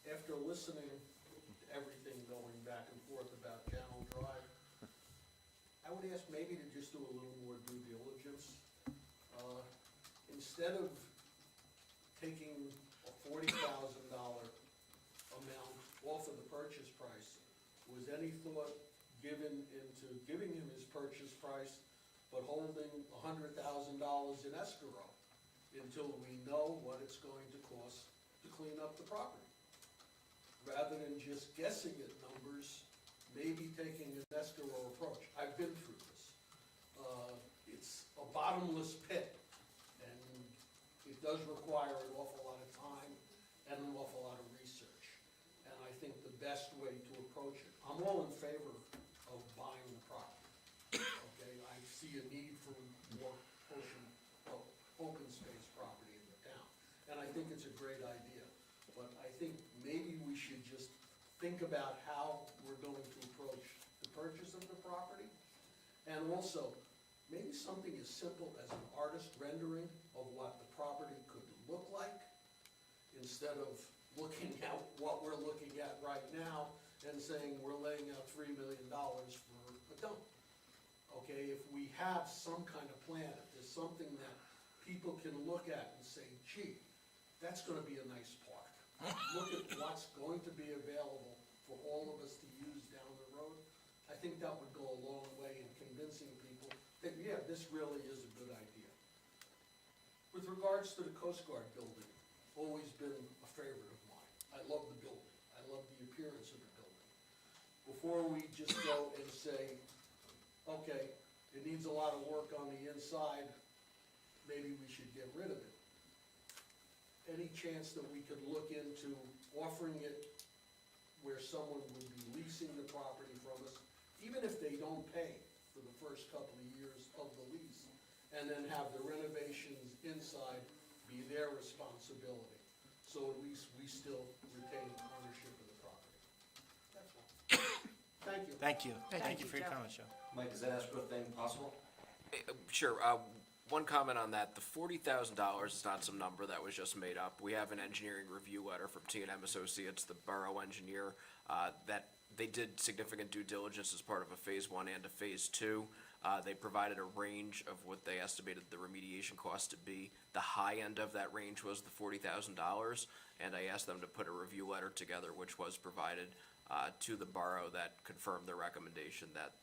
After listening to everything going back and forth about Channel Drive, I would ask maybe to just do a little more due diligence. Instead of taking a $40,000 amount off of the purchase price, was any thought given into giving him his purchase price, but holding $100,000 in escrow until we know what it's going to cost to clean up the property? Rather than just guessing at numbers, maybe taking an escrow approach. I've been through this. It's a bottomless pit, and it does require an awful lot of time and an awful lot of research. And I think the best way to approach it, I'm all in favor of buying the property. Okay, I see a need for more open space property in the town, and I think it's a great idea. But I think maybe we should just think about how we're going to approach the purchase of the property. And also, maybe something as simple as an artist rendering of what the property could look like. instead of looking at what we're looking at right now and saying we're laying out $3 million for a dump. Okay, if we have some kind of plan, if there's something that people can look at and say, gee, that's gonna be a nice park. Look at what's going to be available for all of us to use down the road. I think that would go a long way in convincing people that, yeah, this really is a good idea. With regards to the Coast Guard building, always been a favorite of mine. I love the building. I love the appearance of the building. Before we just go and say, okay, it needs a lot of work on the inside, maybe we should get rid of it. Any chance that we could look into offering it where someone would be leasing the property from us, even if they don't pay for the first couple of years of the lease, and then have the renovations inside be their responsibility, so at least we still retain ownership of the property. That's all. Thank you. Thank you. Thank Thank you you, for your Joe. comments, Joe. Mike, is that escrow thing possible? Sure, one comment on that, the $40,000 is not some number that was just made up. We have an engineering review letter from T&M Associates, the borough engineer, that they did significant due diligence as part of a Phase 1 and a Phase 2. They provided a range of what they estimated the remediation cost to be. The high end of that range was the $40,000, and I asked them to put a review letter together, which was provided to the borough that confirmed their recommendation that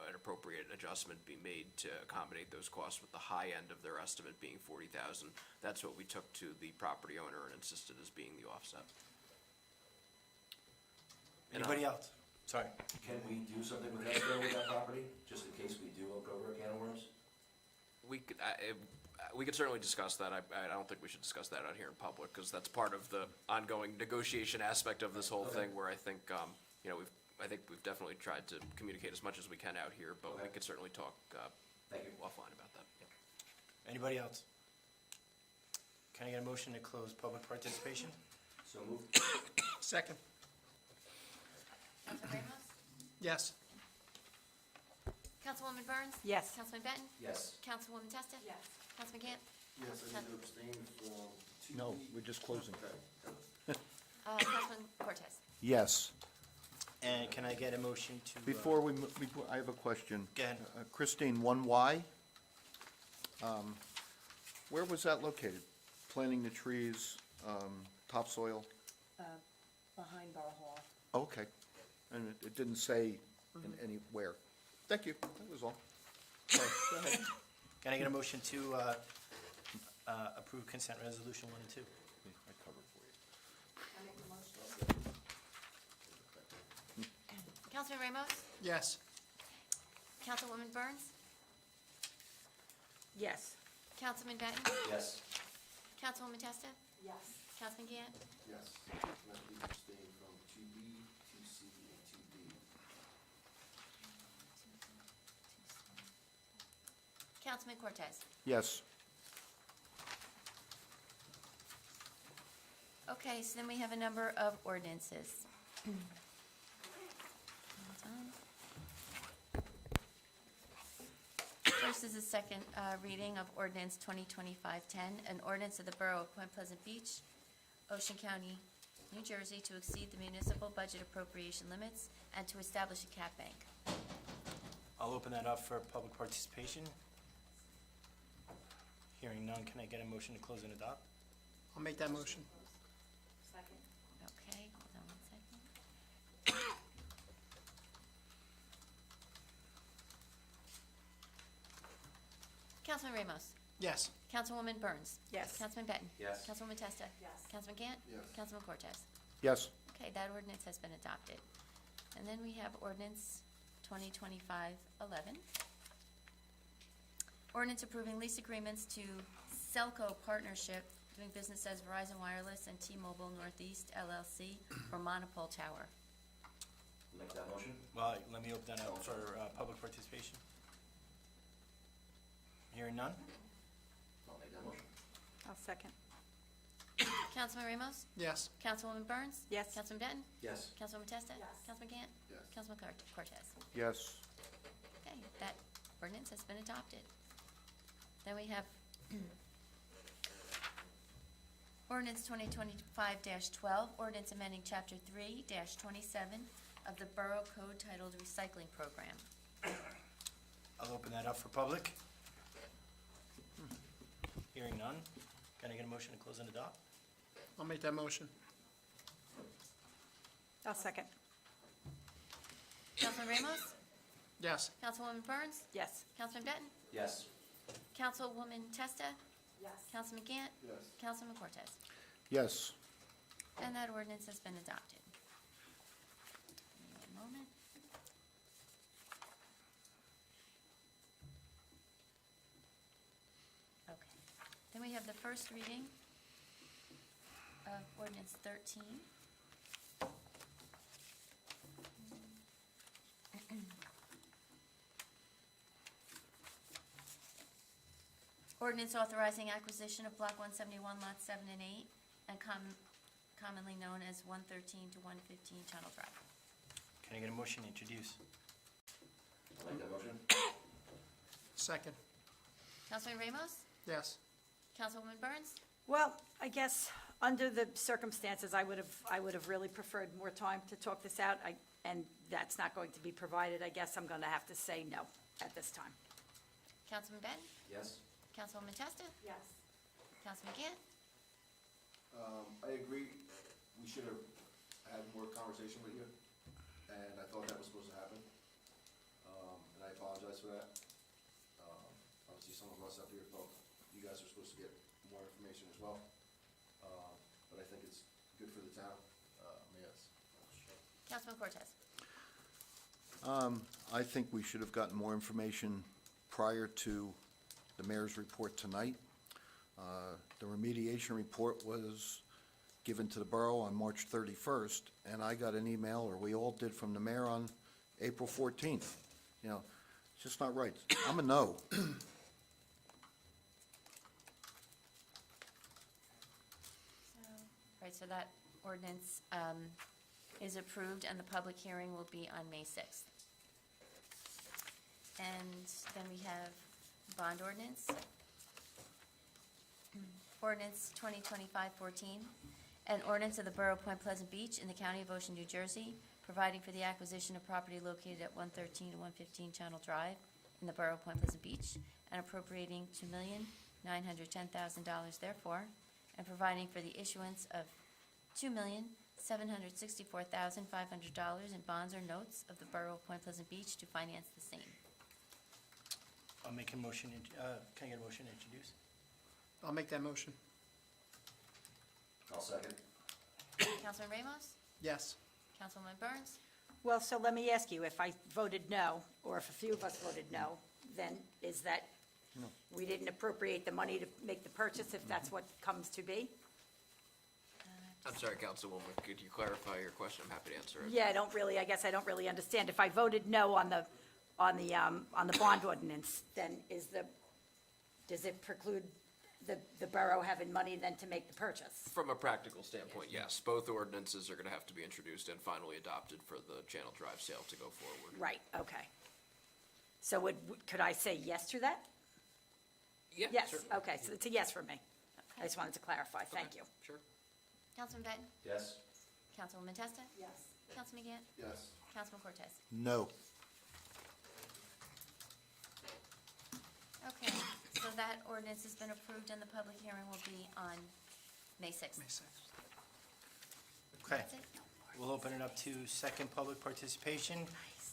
an appropriate adjustment be made to accommodate those costs, with the high end of their estimate being $40,000. That's what we took to the property owner and insisted as being the offset. Anybody else? Sorry. Can we do something with escrow with that property, just in case we do look over a can of worms? We could certainly discuss that. I don't think we should discuss that out here in public, because that's part of the ongoing negotiation aspect of this whole thing, where I think, we've definitely tried to communicate as much as we can out here, but we could certainly talk Thank you. offline about that. Anybody else? Can I get a motion to close public participation? So moved. Second. Councilman Ramos? Yes. Councilwoman Burns? Yes. Councilman Benton? Yes. Councilwoman Testa? Yes. Councilman Gant? Yes, I need to abstain from 2B. No, we're just closing. Councilman Cortez? Yes. And can I get a motion to? Before before, I have a question. Go ahead. Christine, 1Y, where was that located? Planting the trees, topsoil? Behind Borough Hall. Okay. And it didn't say in anywhere. Thank you, that was all. Sorry, go ahead. Can I get a motion to approve consent resolution 1 and 2? I covered for you. I make the motion. Councilman Ramos? Yes. Councilwoman Burns? Yes. Councilman Benton? Yes. Councilwoman Testa? Yes. Councilman Gant? Yes, and I need to abstain from 2B, 2C, and 2D. Councilman Cortez? Yes. Okay, so then we have a number of ordinances. Hold on. First is the second reading of ordinance 2025-10, an ordinance of the Borough of Point Pleasant Beach, Ocean County, New Jersey, to exceed the municipal budget appropriation limits and to establish a cap bank. I'll open that up for public participation. Hearing none, can I get a motion to close and adopt? I'll make that motion. Second. Okay, hold on 1 second. Councilman Ramos? Yes. Councilwoman Burns? Yes. Councilman Benton? Yes. Councilwoman Testa? Yes. Councilman Gant? Yes. Councilman Cortez? Yes. Okay, that ordinance has been adopted. And then we have ordinance 2025-11. Ordinance approving lease agreements to Celco Partnership, doing business as Verizon Wireless and T-Mobile Northeast LLC for Monopole Tower. Make that motion? Well, let me open that up for public participation. Hearing none? I'll make that motion. I'll second. Councilman Ramos? Yes. Councilwoman Burns? Yes. Councilman Benton? Yes. Councilwoman Testa? Yes. Councilman Gant? Yes. Councilman Cortez? Yes. Okay, that ordinance has been adopted. Then we have Ordinance 2025-12, ordinance amending Chapter 3-27 of the Borough Code titled Recycling Program. I'll open that up for public. Hearing none. Can I get a motion to close and adopt? I'll make that motion. I'll second. Councilman Ramos? Yes. Councilwoman Burns? Yes. Councilman Benton? Yes. Councilwoman Testa? Yes. Councilman Gant? Yes. Councilman Cortez? Yes. And that ordinance has been adopted. Give me one moment. Okay. Then we have the first reading of ordinance 13. Ordinance authorizing acquisition of block 171, lots 7 and 8, and commonly known as 113 to 115 Channel Drive. Can I get a motion to introduce? I'll make that motion. Second. Councilman Ramos? Yes. Councilwoman Burns? Well, I guess, under the circumstances, I would have really preferred more time to talk this out, and that's not going to be provided. I guess I'm going to have to say no at this time. Councilman Benton? Yes. Councilwoman Testa? Yes. Councilman Gant? I agree, we should have had more conversation with you, and I thought that was supposed to happen. And I apologize for that. Obviously, some of us up here thought you guys were supposed to get more information as well. But I think it's good for the town, yes. Councilman Cortez? I think we should have gotten more information prior to the mayor's report tonight. The remediation report was given to the borough on March 31st, and I got an email, or we all did, from the mayor on April 14th. You know, it's just not right. I'm a no. Right, so that ordinance is approved, and the public hearing will be on May 6th. And then we have bond ordinance. Ordinance 2025-14, an ordinance of the Borough of Point Pleasant Beach in the County of Ocean, New Jersey, providing for the acquisition of property located at 113 to 115 Channel Drive in the Borough of Point Pleasant Beach, and appropriating $2,910,000 therefore, and providing for the issuance of $2,764,500 in bonds or notes of the Borough of Point Pleasant Beach to finance the same. I'll make a motion, can I get a motion to introduce? I'll make that motion. I'll second. Councilman Ramos? Yes. Councilwoman Burns? Well, so let me ask you, if I voted no, or if a few of us voted no, then is that we didn't appropriate the money to make the purchase, if that's what comes to be? I'm sorry, Councilwoman, could you clarify your question? I'm happy to answer it. Yeah, I guess I don't really understand. If I voted no on the bond ordinance, then does it preclude the borough having money then to make the purchase? From a practical standpoint, yes. Both ordinances are going to have to be introduced and finally adopted for the Channel Drive sale to go forward. Right, okay. So could I say yes to that? Yeah, Yes, certainly. okay, so it's a yes for me. I just wanted to clarify, thank you. Sure. Councilman Benton? Yes. Councilwoman Testa? Yes. Councilman Gant? Yes. Councilman Cortez? No. Okay, so that ordinance has been approved and the public hearing will be on May 6th. May 6th. Okay, That's it? we'll open it up to second public participation.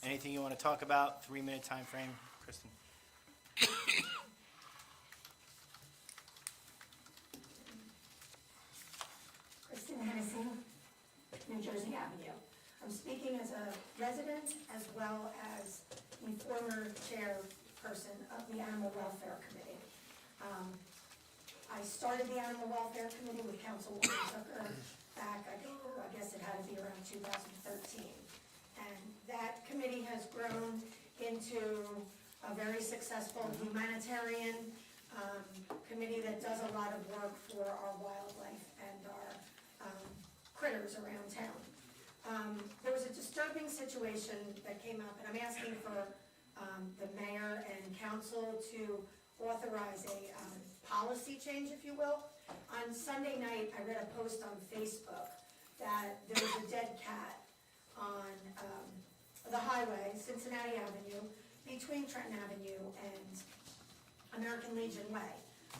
Anything you want to talk about, 3-minute time frame, Kristen? Kristen Hennessy, New Jersey Avenue. I'm speaking as a resident as well as the former chairperson of the Animal Welfare Committee. I started the Animal Welfare Committee with Councilwoman Zucker back, I guess it had to be around 2013. And that committee has grown into a very successful humanitarian committee that does a lot of work for our wildlife and our critters around town. There was a disturbing situation that came up, and I'm asking for the mayor and council to authorize a policy change, if you will. On Sunday night, I read a post on Facebook that there was a dead cat on the highway, Cincinnati Avenue, between Trenton Avenue and American Legion Way.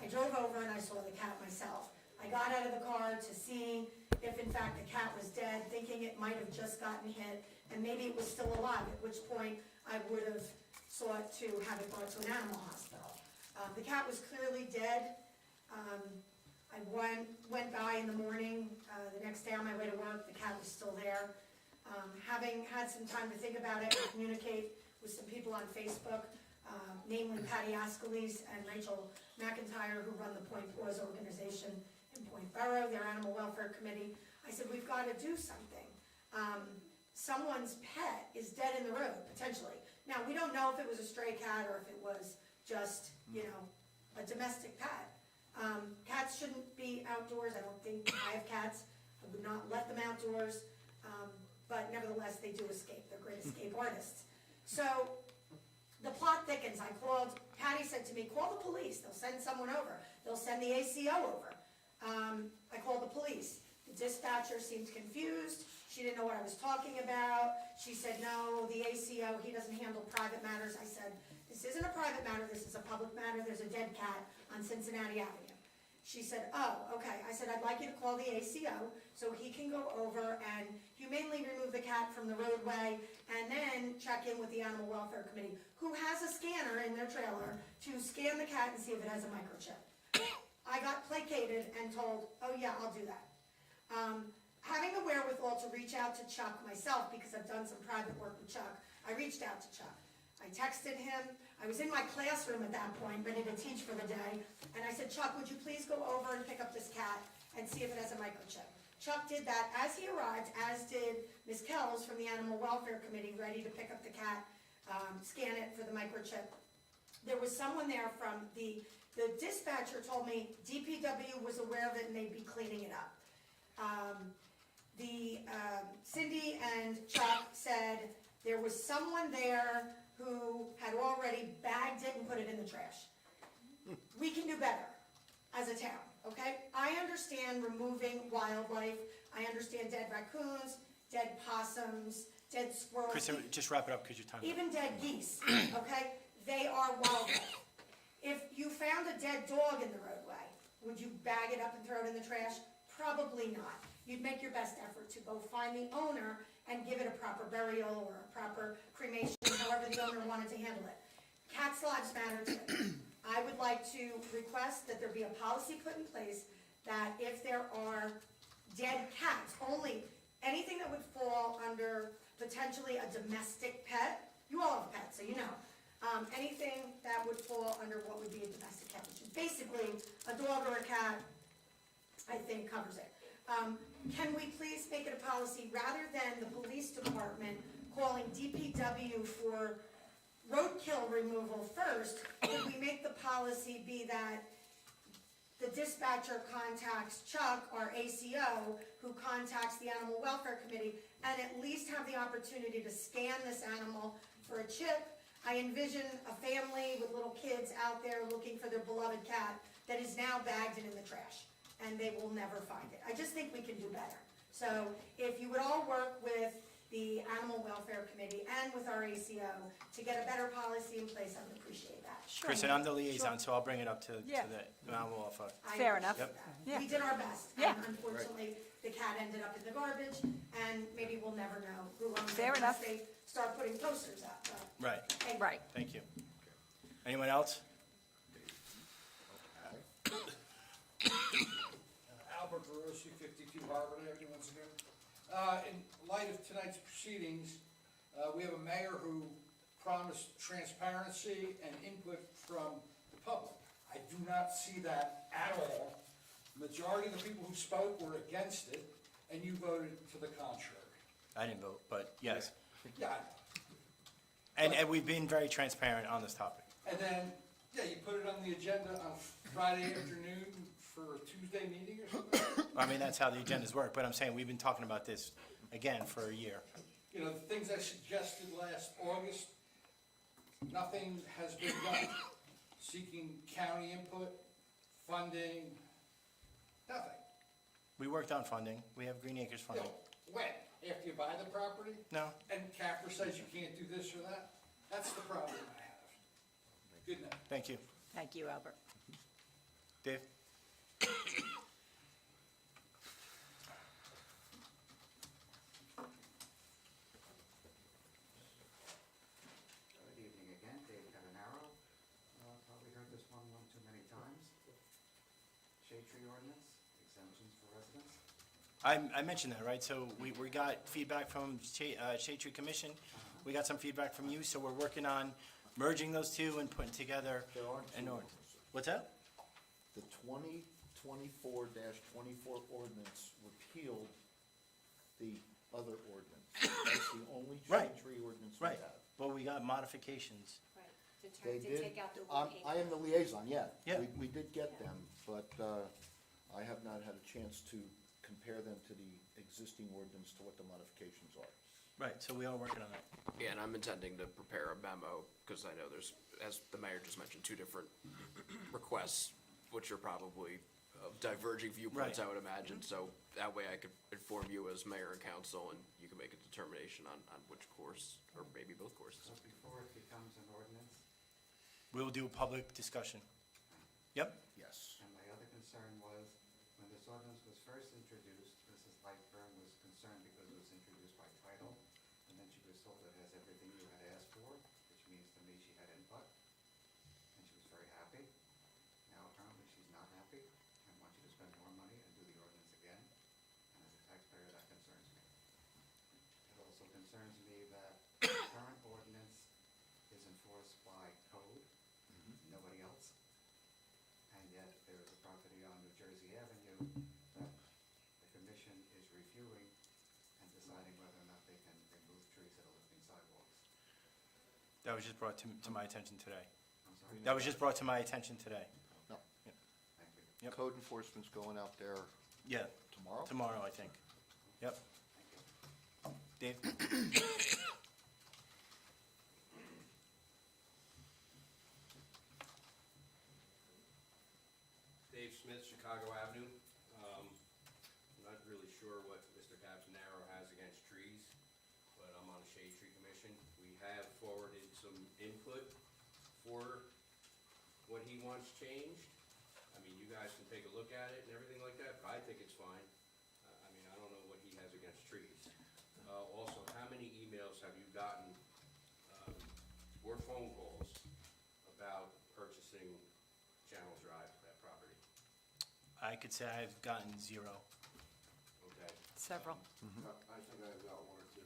I drove over and I saw the cat myself. I got out of the car to see if in fact the cat was dead, thinking it might have just gotten hit and maybe it was still alive, at which point I would have sought to have it brought to an animal hospital. The cat was clearly dead. I went by in the morning, the next day on my way to work, the cat was still there. Having had some time to think about it and communicate with some people on Facebook, namely Patty Askeles and Rachel McIntyre, who run the Point Paws organization in Point Borough, their Animal Welfare Committee, I said, we've got to do something. Someone's pet is dead in the road, potentially. Now, we don't know if it was a stray cat or if it was just, a domestic pet. Cats shouldn't be outdoors. I don't think, I have cats. I would not let them outdoors. But nevertheless, they do escape. They're great escape artists. So the plot thickens. I called, Patty said to me, call the police. They'll send someone over. They'll send the ACO over. I called the police. The dispatcher seemed confused. She didn't know what I was talking about. She said, no, the ACO, he doesn't handle private matters. I said, this isn't a private matter. This is a public matter. There's a dead cat on Cincinnati Avenue. She said, oh, okay. I said, I'd like you to call the ACO so he can go over and humanely remove the cat from the roadway and then check in with the Animal Welfare Committee, who has a scanner in their trailer to scan the cat and see if it has a microchip. I got placated and told, oh yeah, I'll do that. Having the wherewithal to reach out to Chuck myself, because I've done some private work with Chuck, I reached out to Chuck. I texted him. I was in my classroom at that point, ready to teach for the day, and I said, Chuck, would you please go over and pick up this cat and see if it has a microchip? Chuck did that as he arrived, as did Ms. Kells from the Animal Welfare Committee, ready to pick up the cat, scan it for the microchip. There was someone there from the dispatcher told me DPW was aware of it and they'd be cleaning it up. Cindy and Chuck said there was someone there who had already bagged it and put it in the trash. We can do better as a town, okay? I understand removing wildlife. I understand dead raccoons, dead possums, dead squirrels. Kristen, just wrap it up because your time's up. Even dead geese, okay? They are wildlife. If you found a dead dog in the roadway, would you bag it up and throw it in the trash? Probably not. You'd make your best effort to go find the owner and give it a proper burial or a proper cremation, however the owner wanted to handle it. Cats' lives matter too. I would like to request that there be a policy put in place that if there are dead cats, only anything that would fall under potentially a domestic pet, you all have pets, so you know. Anything that would fall under what would be a domestic cat, which is basically a dog or a cat, I think covers it. Can we please make it a policy, rather than the police department calling DPW for roadkill removal first, could we make the policy be that the dispatcher contacts Chuck, our ACO, who contacts the Animal Welfare Committee, and at least have the opportunity to scan this animal for a chip? I envision a family with little kids out there looking for their beloved cat that is now bagged and in the trash, and they will never find it. I just think we can do better. So if you would all work with the Animal Welfare Committee and with our ACO to get a better policy in place, I would appreciate that. Kristen, I'm the liaison, so I'll bring it up to the Animal Welfare. Fair enough. Yep. Yeah. We did our best. Yeah. And unfortunately, the cat ended up in the garbage, and maybe we'll never know who owns it. Fair enough. Unless they start putting posters up, but. Right. Hey. Right. Thank you. Anyone else? Albert Verosi, 52 Harvard Avenue, once again. In light of tonight's proceedings, we have a mayor who promised transparency and input from the public. I do not see that at all. Majority of the people who spoke were against it, and you voted to the contrary. I didn't vote, but yes. Yeah, And we've been very transparent on this topic. and then, you put it on the agenda on Friday afternoon for a Tuesday meeting or something? I mean, that's how the agendas work, but I'm saying we've been talking about this, again, for a year. You know, the things I suggested last August, nothing has been done. seeking county input, funding, nothing. We worked on funding. We have Green Acres You know, funding. when? After you buy the property? No, And Capper says you can't do this or that? That's the problem I have. Good night. thank you. Thank you, Albert. Dave? Good evening again, Dave Cavanaro. Probably heard this one too many times. Shade tree ordinance, exemptions for residents. I mentioned that, right? So we got feedback from Shade Tree Commission. We got some feedback from you, so we're working on merging those two and putting together There aren't an two ordinance. What's that? The 2024-24 ordinance repealed the other ordinance. That's the only Right. shade tree ordinance we Right, have. but we got modifications. Right, to They turn, to did, take out the I one am the liaison, yeah. Yeah. We did get them, but I have not had a chance to compare them to the existing ordinance to what the modifications are. Right, so we are working on that. Yeah, and I'm intending to prepare a memo, because I know there's, as the mayor just mentioned, two different requests, which are probably of diverging viewpoints, Right. I would imagine, so that way I could inform you as mayor and council, and you can make a determination on which course, or maybe both courses. So before it becomes an ordinance, We'll do a public discussion. Yep, Yes. and my other concern was, when this ordinance was first introduced, Mrs. Lightburn was concerned because it was introduced by title, and then she was told it has everything you had asked for, which means to me she had input, and she was very happy. Now apparently she's not happy, and wants you to spend more money and do the ordinance again, and as a taxpayer, that concerns me. It also concerns me that the current ordinance is enforced by code, nobody else. And yet there's a property on New Jersey Avenue that the commission is reviewing and deciding whether or not they can remove trees that are lifting sidewalks. that was just brought to my attention today. I'm sorry? That was just brought to my attention today. No. Thank you. Yep. Code enforcement's going out there Yeah, tomorrow? tomorrow, I think. Yep. Dave? Dave Smith, Chicago Avenue. I'm not really sure what Mr. Cavanaro has against trees, but I'm on the Shade Tree Commission. We have forwarded some input for what he wants changed. I mean, you guys can take a look at it and everything like that, but I think it's fine. I mean, I don't know what he has against trees. Also, how many emails have you gotten, or phone calls about purchasing Channel Drive, that property? I could say I've gotten 0. Okay. Several. I think I got one or two.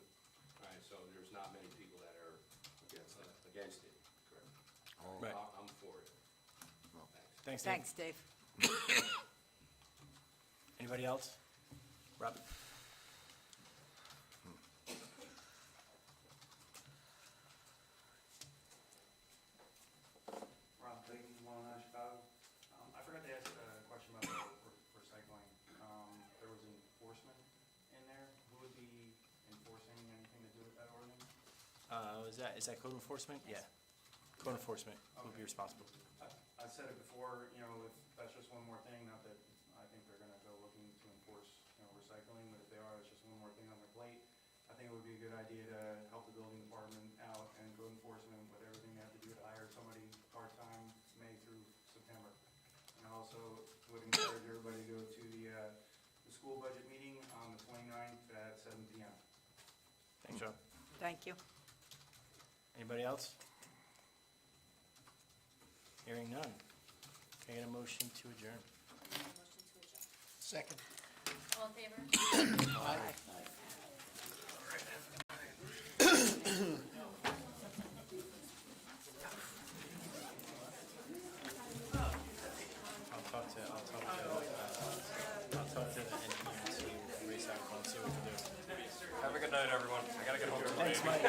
All right, so there's not many people that are against it. Correct. Right. I'm for it. Thanks. Thanks, Dave. Thanks, Dave. Anybody else? Robin? Ron Clayton, Chicago. I forgot to ask a question about the recycling. There was enforcement in there. Who would be enforcing anything to do with that ordinance? Is that code enforcement? Yeah. Code enforcement will be responsible. I said it before, you know, if that's just one more thing, not that I think they're gonna go looking to enforce, you know, recycling, but if they are, it's just one more thing on their plate. I think it would be a good idea to help the building department out and code enforcement with everything they have to do to hire somebody part-time, May through September. And I also would encourage everybody to go to the school budget meeting on the 29th at 7 PM. Thanks, Rob. Thank you. Anybody else? Hearing none. Can I get a motion to adjourn? Motion to adjourn. Second. All in favor? Aye. I'll talk to the engineer and see, recycle and see what we can do. Have a good night, everyone. I gotta get home. Thanks, Mike.